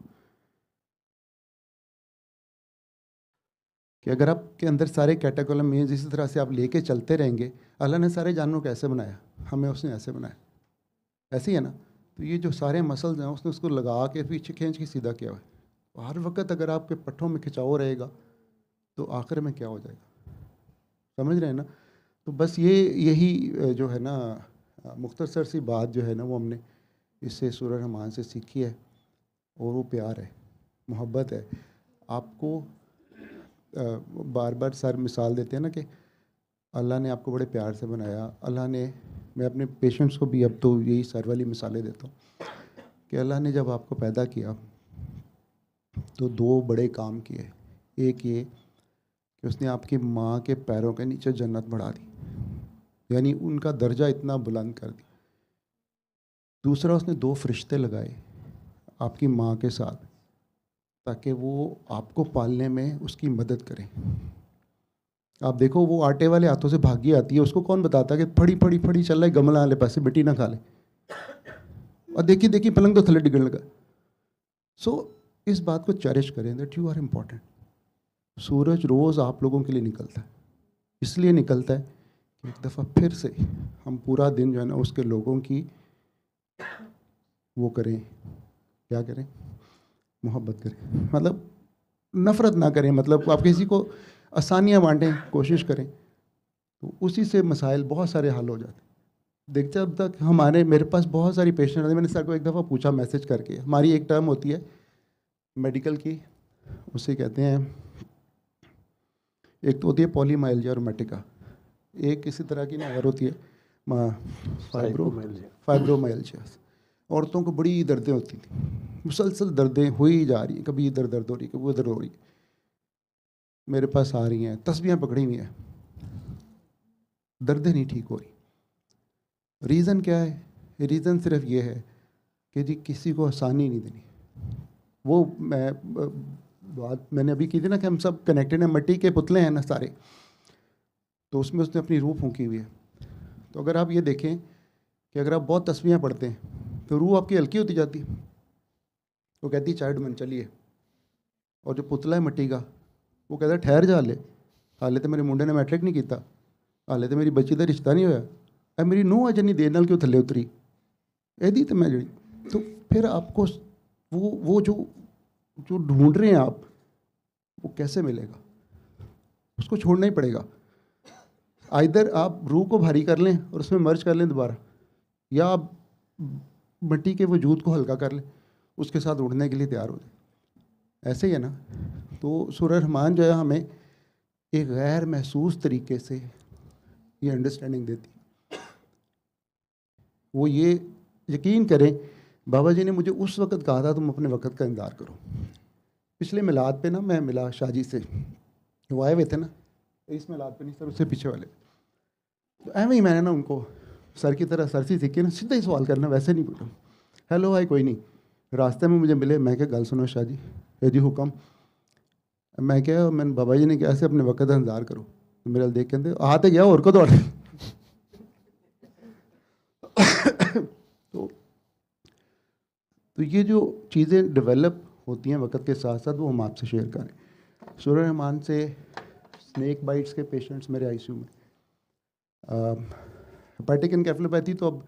कि अगर आपके अंदर सारे कैटेगोरी में जिस तरह से आप लेके चलते रहेंगे, अल्लाह ने सारे जानवरों को ऐसे बनाया, हमें उसने ऐसे बनाया, ऐसे ही है ना। तो ये जो सारे मसल्स हैं उसने उसको लगा के पीछे खींच के सीधा किया हुआ है। हर वक्त अगर आपके पट्ठों में खिंचाव रहेगा तो आखिर में क्या हो जाएगा, समझ रहे हैं ना। तो बस यही जो है ना मुख्तसर सी बात जो है ना वो हमने इससे सूरह रहमान से सीखी है। और वो प्यार है, मोहब्बत है। आपको बार बार सर मिसाल देते हैं ना कि अल्लाह ने आपको बड़े प्यार से बनाया। अल्लाह ने, मैं अपने पेशेंट्स को भी अब तो यही सर वाली मिसालें देता हूँ कि अल्लाह ने जब आपको पैदा किया तो दो बड़े काम किए। एक ये कि उसने आपकी माँ के पैरों के नीचे जन्नत बढ़ा दी, यानी उनका दर्जा इतना बुलंद कर दिया। दूसरा, उसने दो फरिश्ते लगाए आपकी माँ के साथ ताकि वो आपको पालने में उसकी मदद करें। आप देखो वो आटे वाले हाथों से भागी आती है, उसको कौन बताता है कि फड़ी फड़ी फड़ी चल रहा है, गमला वाले पासे मिट्टी ना खा ले, और देखिए देखिए पलंग तो थले डिगने लगा। सो इस बात को चेरिश करें दैट यू आर इम्पॉर्टेंट। सूरज रोज़ आप लोगों के लिए निकलता है, इसलिए निकलता है कि एक दफ़ा फिर से हम पूरा दिन जो है ना उसके लोगों की वो करें, क्या करें, मोहब्बत करें, मतलब नफ़रत ना करें, मतलब आप किसी को आसानियाँ बांटें, कोशिश करें, तो उसी से मसाइल बहुत सारे हल हो जाते हैं। देखते अब तक मेरे पास बहुत सारी पेशेंट आते हैं। मैंने सर को एक दफ़ा पूछा मैसेज करके, हमारी एक टर्म होती है मेडिकल की, उसे कहते हैं, एक तो होती है पॉलीमाइल्जिया रोमैटिका, एक इसी तरह की ना और होती है फाइब्रोमाइल्जिया। औरतों को बड़ी दर्दें होती थी, मुसलसल दर्दें हुई जा रही हैं, कभी इधर दर्द हो रही, कभी उधर हो रही, मेरे पास आ रही हैं, तस्बीहें पकड़ी हुई हैं, दर्दें नहीं ठीक हो रही। रीज़न क्या है? रीज़न सिर्फ ये है कि जी किसी को आसानी नहीं देनी। वो बात मैंने अभी की थी ना कि हम सब कनेक्टेड हैं, मिट्टी के पुतले हैं ना सारे, तो उसमें उसने अपनी रूह फूंकी हुई है। तो अगर आप ये देखें कि अगर आप बहुत तस्वीरें पढ़ते हैं तो रूह आपकी हल्की होती जाती है, वो कहती है चाइल्ड मन चलिए, और जो पुतला है मिट्टी का वो कहता है ठहर जा, हाले तो मेरे मुंडे ने मैट्रिक नहीं किया, हाले तो मेरी बच्ची का रिश्ता नहीं होया, ए मेरी नूह अज नहीं देर नाल क्यों थले उतरी यदि तो मैं जी। तो फिर आपको वो जो जो ढूंढ रहे हैं आप, वो कैसे मिलेगा? उसको छोड़ना ही पड़ेगा। आइदर आप रूह को भारी कर लें और उसमें मर्ज कर लें दोबारा, या आप मिट्टी के वजूद को हल्का कर लें, उसके साथ उड़ने के लिए तैयार हो जाए। ऐसे ही है ना। तो सूरह रहमान जो है हमें एक गैर महसूस तरीके से ये अंडरस्टैंडिंग देती। वो ये यकीन करें, बाबा जी ने मुझे उस वक़्त कहा था तुम अपने वक़्त का इंतज़ार करो। पिछले मिलाद पे ना मैं मिला शाहजी से, वो आए हुए थे ना, इस मिलाद पे नहीं सर, उससे पीछे वाले। तो ऐਵੇਂ ही मैंने ना उनको सर की तरह सर से सीखे ना, सीधा ही सवाल करना, वैसे नहीं पूछा हेलो हाई कोई नहीं। रास्ते में मुझे मिले, मैं क्या गल सुनो शाह जी, है जी हुक्म। मैं क्या, मैंने बाबा जी ने कहा से अपने वक़्त का इंतज़ार करो, तो मेरे देख कहते आ तो गया और को तो तो ये जो चीज़ें डेवलप होती हैं वक़्त के साथ साथ, वो हम आपसे शेयर करें। सूरह रहमान से स्नेक बाइट्स के पेशेंट्स मेरे आईसीयू में, हेपेटिक एनकेफेलोपैथी तो अब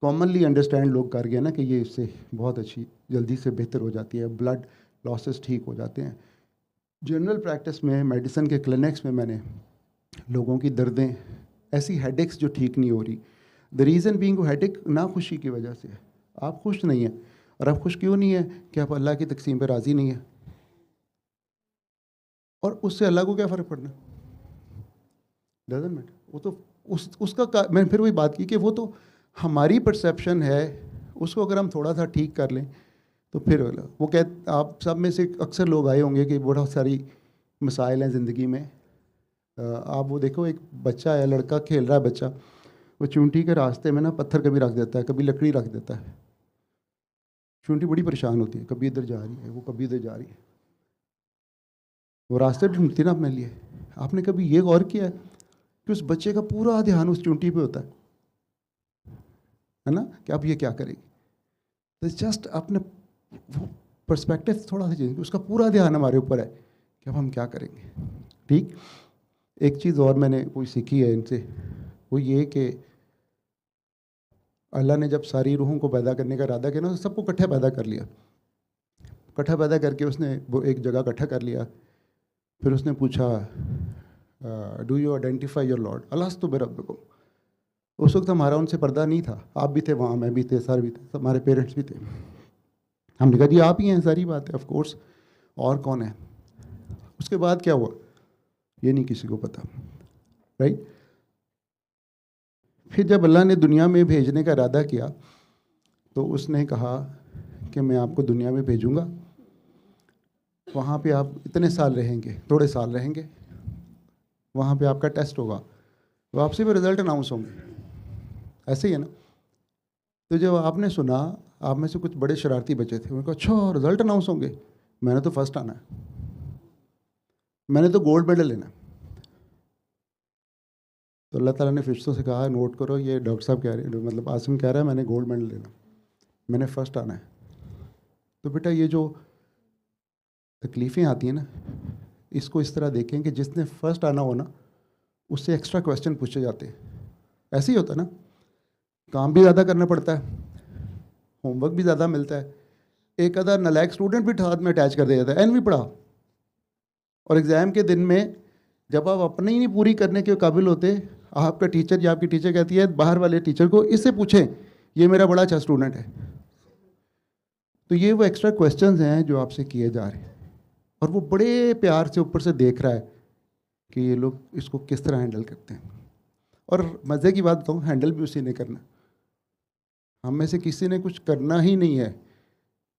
कॉमनली अंडरस्टैंड लोग कर गए ना कि ये इससे बहुत अच्छी जल्दी से बेहतर हो जाती है, ब्लड लॉसेस ठीक हो जाते हैं। जनरल प्रैक्टिस में, मेडिसिन के क्लिनिक्स में मैंने लोगों की दर्दें, ऐसी हेडेक्स जो ठीक नहीं हो रही, द रीज़न बीइंग वो हेडेक ना खुशी की वजह से है। आप खुश नहीं हैं, और आप खुश क्यों नहीं है कि आप अल्लाह की तकसीम पर राज़ी नहीं है, और उससे अल्लाह को क्या फ़र्क पड़ना, डजंट मैटर। वो तो उसका मैंने फिर वही बात की कि वो तो हमारी परसेप्शन है, उसको अगर हम थोड़ा सा ठीक कर लें तो फिर वो आप सब में से अक्सर लोग आए होंगे कि बहुत सारी मसाइल हैं ज़िंदगी में। आप वो देखो, एक बच्चा है, लड़का खेल रहा है बच्चा, वो चूंटी के रास्ते में ना पत्थर कभी रख देता है, कभी लकड़ी रख देता है। चूंटी बड़ी परेशान होती है, कभी इधर जा रही है, वो कभी इधर जा रही है, वो रास्ते ढूंढती ना अपने लिए। आपने कभी ये गौर किया है कि उस बच्चे का पूरा ध्यान उस चूंटी पे होता है ना, कि अब ये क्या करेगी। तो जस्ट अपने पर्सपेक्टिव थोड़ा सा चेंज, उसका पूरा ध्यान हमारे ऊपर है कि अब हम क्या करेंगे। ठीक। एक चीज़ और मैंने कोई सीखी है इनसे, वो ये कि अल्लाह ने जब सारी रूहों को पैदा करने का इरादा किया ना, तो सबको इकट्ठा पैदा कर लिया। इकट्ठा पैदा करके उसने वो एक जगह इकट्ठा कर लिया। फिर उसने पूछा, do you identify your lord, अलस्तु बिरब्बिकुम। उस वक्त हमारा उनसे पर्दा नहीं था, आप भी थे वहाँ, मैं भी थे, सर भी थे, हमारे पेरेंट्स भी थे। हमने कहा जी आप ही हैं, सारी बात है, ऑफ कोर्स, और कौन है। उसके बाद क्या हुआ ये नहीं किसी को पता, राइट। फिर जब अल्लाह ने दुनिया में भेजने का इरादा किया तो उसने कहा कि मैं आपको दुनिया में भेजूंगा, वहाँ पे आप इतने साल रहेंगे, थोड़े साल रहेंगे, वहाँ पे आपका टेस्ट होगा, वापसी में रिज़ल्ट अनाउंस होंगे, ऐसे ही है ना। तो जब आपने सुना, आप में से कुछ बड़े शरारती बच्चे थे, उन्होंने कहा अच्छा रिज़ल्ट अनाउंस होंगे, मैंने तो फर्स्ट आना है, मैंने तो गोल्ड मेडल लेना है। तो अल्लाह ताला ने फरिश्तों से कहा नोट करो, ये डॉक्टर साहब कह रहे हैं, मतलब आसिम कह रहा है मैंने गोल्ड मेडल लेना, मैंने फ़र्स्ट आना है। तो बेटा ये जो तकलीफ़ें आती हैं ना, इसको इस तरह देखें कि जिसने फ़र्स्ट आना हो ना, उससे एक्स्ट्रा क्वेश्चन पूछे जाते हैं। ऐसे ही होता है ना, काम भी ज़्यादा करना पड़ता है, होमवर्क भी ज़्यादा मिलता है, एक आधा नालायक स्टूडेंट भी हाथ में अटैच कर दिया जाता है, एन भी पढ़ा, और एग्ज़ाम के दिन में जब आप अपनी ही नहीं पूरी करने के काबिल होते, आपका टीचर या आपकी टीचर कहती है बाहर वाले टीचर को इससे पूछें, ये मेरा बड़ा अच्छा स्टूडेंट है। तो ये वो एक्स्ट्रा क्वेश्चंस हैं जो आपसे किए जा रहे हैं, और वो बड़े प्यार से ऊपर से देख रहा है कि ये लोग इसको किस तरह हैंडल करते हैं। और मज़े की बात बताऊँ, हैंडल भी उसी ने करना, हम में से किसी ने कुछ करना ही नहीं है।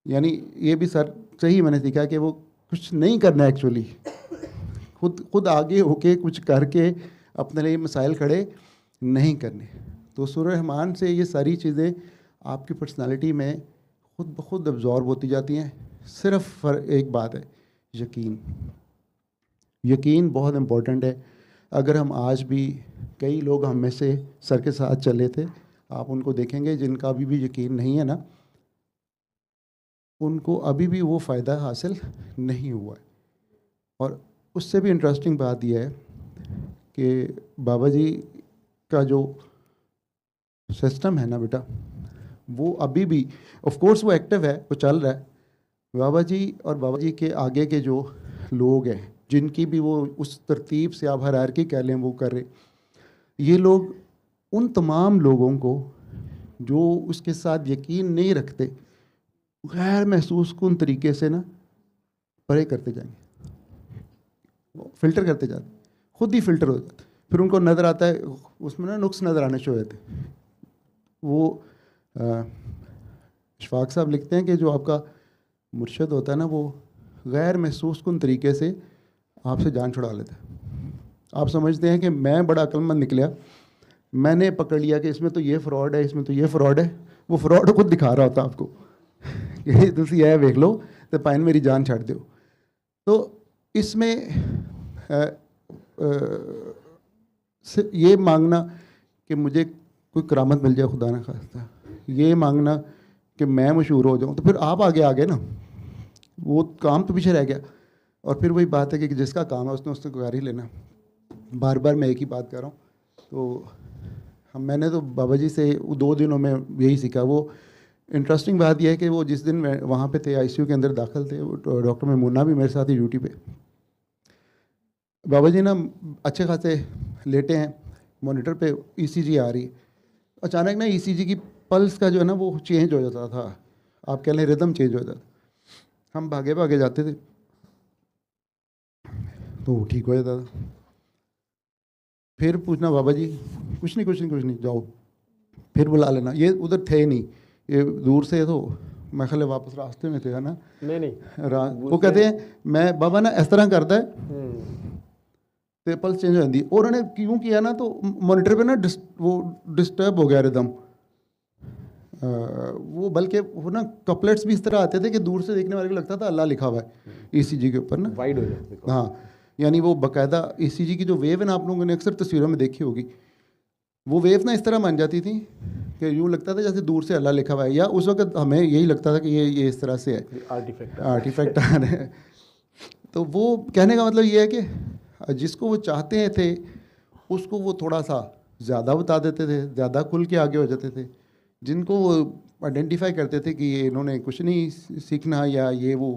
यानी ये भी सर सही मैंने सीखा कि वो कुछ नहीं करना एक्चुअली, खुद आगे होके कुछ करके अपने लिए मसाइल खड़े नहीं करने। तो सूरह रहमान से ये सारी चीज़ें आपकी पर्सनालिटी में खुद ब खुद अब्जॉर्ब होती जाती हैं। सिर्फ एक बात है, यकीन। यकीन बहुत इम्पोर्टेंट है। अगर हम आज भी, कई लोग हम में से सर के साथ चले थे, आप उनको देखेंगे जिनका अभी भी यकीन नहीं है ना, उनको अभी भी वो फ़ायदा हासिल नहीं हुआ है। और उससे भी इंटरेस्टिंग बात यह है कि बाबा जी का जो सिस्टम है ना बेटा, वो अभी भी ऑफ कोर्स वो एक्टिव है, वो चल रहा है। बाबा जी और बाबा जी के आगे के जो लोग हैं, जिनकी भी वो उस तरतीब से आप हायरार्की कह लें वो कर रहे, ये लोग उन तमाम लोगों को जो उसके साथ यकीन नहीं रखते, गैर महसूस कुन तरीके से ना परे करते जाएंगे, फ़िल्टर करते जाते, खुद ही फ़िल्टर हो जाते। फिर उनको नज़र आता है, उसमें ना नुक्स नज़र आने शुरू हो जाते। वो इशफाक साहब लिखते हैं कि जो आपका मुर्शद होता है ना, वो गैर महसूस कुन तरीके से आपसे जान छुड़ा लेता है। आप समझते हैं कि मैं बड़ा अक्लमंद निकला, मैंने पकड़ लिया कि इसमें तो ये फ़्रॉड है, इसमें तो ये फ़्रॉड है। वो फ़्रॉड खुद दिखा रहा होता आपको कि तुम यह देख लो तो पाइन मेरी जान छाड़ दो। तो इसमें ये मांगना कि मुझे कोई करामत मिल जाए, खुदा ना खास्ता, ये मांगना कि मैं मशहूर हो जाऊं, तो फिर आप आगे आ गए ना, वो काम तो पीछे रह गया। और फिर वही बात है कि जिसका काम है उसने कर ही लेना। बार बार मैं एक ही बात कर रहा हूँ। तो मैंने तो बाबा जी से 2 दिनों में यही सीखा। वो इंटरेस्टिंग बात यह है कि वो जिस दिन वहाँ पे थे, आईसीयू के अंदर दाखिल थे, वो डॉक्टर मेमुना भी मेरे साथ ही ड्यूटी पे। बाबा जी ना अच्छे खासे लेटे हैं, मॉनिटर पे ईसीजी आ रही है। अचानक ना ईसीजी की पल्स का जो है ना वो चेंज हो जाता था, आप कह लें रिदम चेंज हो जाता था। हम भागे भागे जाते थे तो वो ठीक हो जाता था। फिर पूछना बाबा जी कुछ नहीं जाओ, फिर बुला लेना। ये उधर थे नहीं, ये दूर से, तो मैं ख्याल वापस रास्ते में थे, है ना। नहीं वो कहते हैं मैं बाबा ना इस तरह करता है तो पल्स चेंज हो जाती है। और उन्होंने क्यों किया ना, तो मॉनिटर पे ना वो डिस्टर्ब हो गया रिदम। वो बल्कि वो ना कपलेट्स भी इस तरह आते थे कि दूर से देखने वाले को लगता था अल्लाह लिखा हुआ है ईसीजी के ऊपर ना, वाइड हो जाते। हाँ, यानी वो बाकायदा ECG की जो वेव है ना, आप लोगों ने अक्सर तस्वीरों में देखी होगी, वो वेव ना इस तरह बन जाती थी कि यूँ लगता था जैसे दूर से अल्लाह लिखा हुआ है, या उस वक्त हमें यही लगता था कि ये इस तरह से है, आर्टिफैक्ट आ रहे हैं। तो वो कहने का मतलब ये है कि जिसको वो चाहते थे उसको वो थोड़ा सा ज़्यादा बता देते थे, ज़्यादा खुल के आगे हो जाते थे। जिनको वो आइडेंटिफाई करते थे कि ये इन्होंने कुछ नहीं सीखना, या ये वो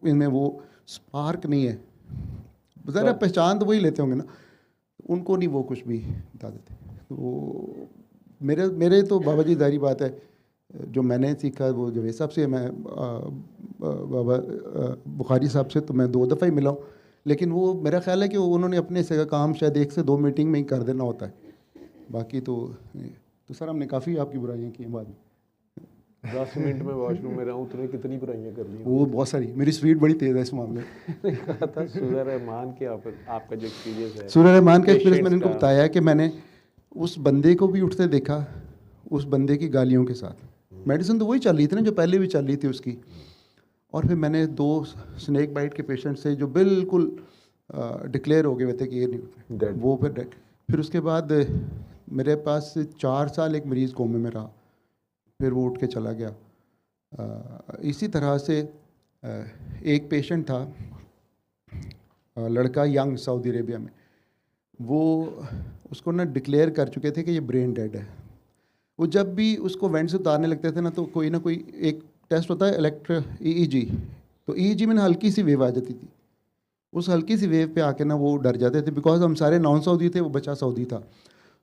इनमें वो स्पार्क नहीं है, ज़रा पहचान तो वही लेते होंगे ना, उनको नहीं वो कुछ भी बता देते। तो मेरे तो बाबा जी, जाहिर बात है, जो मैंने सीखा वो जवेद साहब से, मैं बाबा बुखारी साहब से तो मैं 2 दफ़ा ही मिला हूँ, लेकिन वो मेरा ख्याल है कि उन्होंने अपने से का काम शायद 1 से 2 मीटिंग में ही कर देना होता है। बाकी तो सर हमने काफ़ी आपकी बुराइयाँ की हैं बाद में। 10 मिनट में वॉशरूम में रहूँ, तूने कितनी बुराइयाँ कर ली? वो बहुत सारी, मेरी स्पीड बड़ी तेज़ है इस मामले में। कहा था सूरह रहमान के आपका जो एक्सपीरियंस है, सूरह रहमान का एक्सपीरियंस मैंने इनको बताया है कि मैंने उस बंदे को भी उठते देखा, उस बंदे की गालियों के साथ। मेडिसिन तो वही चल रही थी ना जो पहले भी चल रही थी उसकी। और फिर मैंने 2 स्नेक बाइट के पेशेंट से जो बिल्कुल डिक्लेयर हो गए हुए थे कि ये नहीं, वो फिर डेड। फिर उसके बाद मेरे पास 4 साल एक मरीज़ कोमे में रहा, फिर वो उठ के चला गया। इसी तरह से एक पेशेंट था, लड़का, यंग, सऊदी अरेबिया में, वो उसको ना डिक्लेयर कर चुके थे कि ये ब्रेन डेड है। वो जब भी उसको वेंट से उतारने लगते थे ना, तो कोई ना कोई एक टेस्ट होता है EEG, तो EEG में ना हल्की सी वेव आ जाती थी। उस हल्की सी वेव पे आके ना वो डर जाते थे, बिकॉज हम सारे नॉन सऊदी थे, वो बच्चा सऊदी था।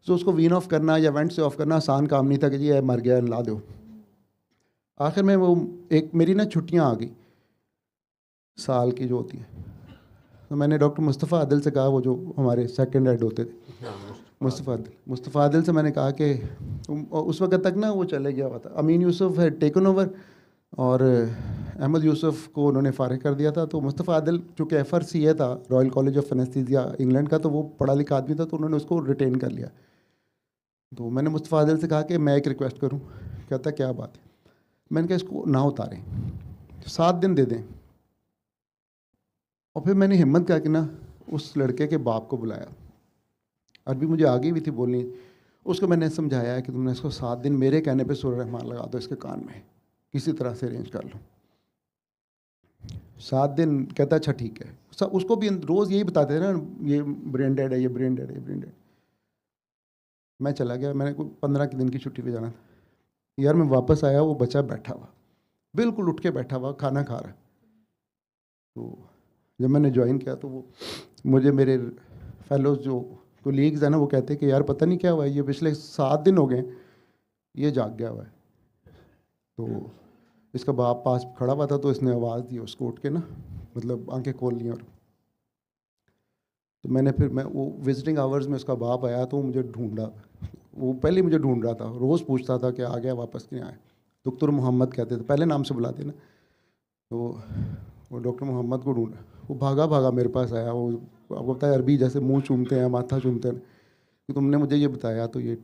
तो उसको वीन ऑफ करना या वेंट से ऑफ करना आसान काम नहीं था कि जी मर गया ला दो। आखिर में वो एक मेरी ना छुट्टियाँ आ गई साल की जो होती हैं, तो मैंने डॉक्टर मुस्तफ़ा आदिल से कहा, वो जो हमारे सेकंड हेड होते थे, मुस्तफ़ा आदिल से मैंने कहा कि उस वक्त तक ना वो चले गया हुआ था, अमीन यूसुफ है टेकन ओवर, और अहमद यूसुफ को उन्होंने फ़ारिग कर दिया था। तो मुस्तफ़ा आदिल चूँकि FRCA था, royal college of anaesthesia England का, तो वो पढ़ा लिखा आदमी था, तो उन्होंने उसको रिटेन कर लिया। तो मैंने मुस्तफ़ा आदिल से कहा कि मैं एक रिक्वेस्ट करूँ। कहता क्या बात है? मैंने कहा इसको ना उतारें, 7 दिन दे दें। और फिर मैंने हिम्मत करके ना उस लड़के के बाप को बुलाया, अरबी मुझे आ गई भी थी बोलनी। उसको मैंने समझाया है कि तुमने इसको 7 दिन मेरे कहने पे सूरह रहमान लगा दो इसके कान में, किसी तरह से अरेंज कर लो। 7 दिन। कहता अच्छा ठीक है। सब उसको भी रोज़ यही बताते थे ना, ये ब्रेन डेड है, ये ब्रेन डेड है, ये ब्रेन डेड। मैं चला गया, मैंने कोई 15 दिन की छुट्टी पे जाना था। यार मैं वापस आया, वो बच्चा बैठा हुआ, बिल्कुल उठ के बैठा हुआ, खाना खा रहा है। तो जब मैंने ज्वाइन किया तो वो मुझे मेरे फेलोज जो कोलीग्स हैं ना, वो कहते कि यार पता नहीं क्या हुआ है, ये पिछले 7 दिन हो गए ये जाग गया हुआ है। तो इसका बाप पास खड़ा हुआ था, तो इसने आवाज़ दी उसको उठ के ना, मतलब आंखें खोल ली। और तो मैं वो विजिटिंग आवर्स में उसका बाप आया, तो मुझे ढूंढा, वो पहले मुझे ढूंढ रहा था, रोज़ पूछता था कि आ गया वापस नहीं आया। डॉक्टर मोहम्मद कहते थे, पहले नाम से बुलाते ना। तो वो डॉक्टर मोहम्मद को ढूंढा, वो भागा भागा मेरे पास आया। वो आपको पता है अरबी जैसे मुंह चूमते हैं, माथा चूमते हैं कि तुमने मुझे ये बताया, तो ये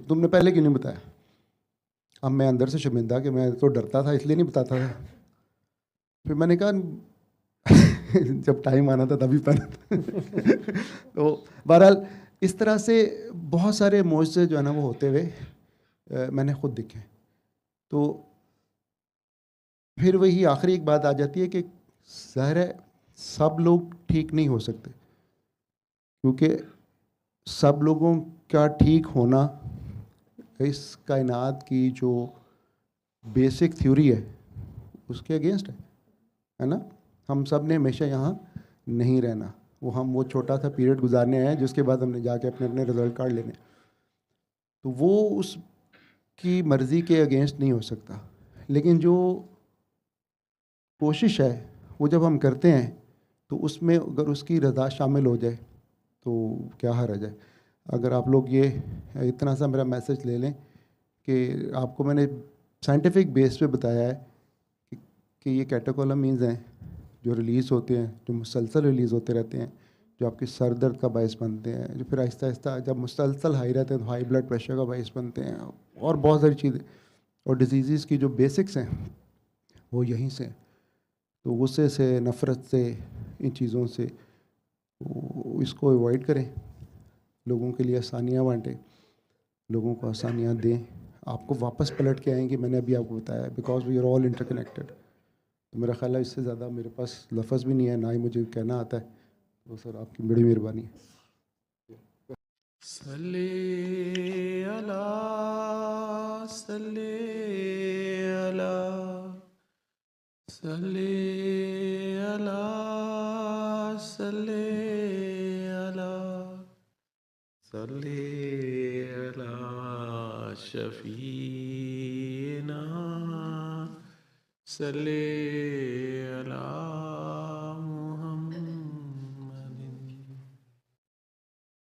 तुमने पहले क्यों नहीं बताया? अब मैं अंदर से शर्मिंदा कि मैं तो डरता था इसलिए नहीं बताता था। फिर मैंने कहा जब टाइम आना था तभी पता। तो बहरहाल इस तरह से बहुत सारे मोज़े जो है ना वो होते हुए मैंने ख़ुद देखे। तो फिर वही आखिरी एक बात आ जाती है कि ज़ाहिर है सब लोग ठीक नहीं हो सकते, क्योंकि सब लोगों का ठीक होना इस कायनात की जो बेसिक थ्योरी है उसके अगेंस्ट है ना। हम सब ने हमेशा यहाँ नहीं रहना, वो छोटा सा पीरियड गुजारने आए हैं, जिसके बाद हमने जाके अपने अपने रिजल्ट कार्ड लेने। तो वो उसकी मर्ज़ी के अगेंस्ट नहीं हो सकता, लेकिन जो कोशिश है वो जब हम करते हैं तो उसमें अगर उसकी रज़ा शामिल हो जाए तो क्या हर्ज है। अगर आप लोग ये इतना सा मेरा मैसेज ले लें कि आपको मैंने साइंटिफिक बेस पे बताया है कि ये कैटेकोलामीन्स हैं जो रिलीज़ होते हैं, जो मुसलसल रिलीज़ होते रहते हैं, जो आपके सर दर्द का बायस बनते हैं, जो फिर आहिस्ता आहिस्ता जब मुसलसल हाई रहते हैं तो हाई ब्लड प्रेशर का बायस बनते हैं, और बहुत सारी चीज़ें। और डिजीज़ की जो बेसिक्स हैं वो यहीं से हैं। तो गुस्से से, नफ़रत से, इन चीज़ों से, तो इसको अवॉइड करें, लोगों के लिए आसानियाँ बांटें, लोगों को आसानियाँ दें। आपको वापस पलट के आएंगे, मैंने अभी आपको बताया, because we are all interconnected. तो मेरा ख्याल है इससे ज़्यादा मेरे पास लफ्ज़ भी नहीं है, ना ही मुझे कहना आता है। तो सर आपकी बड़ी मेहरबानी है। सल्ले अला सल्ले अला सल्ले अला सल्ले अला सल्ले अला शफीना सल्ले अला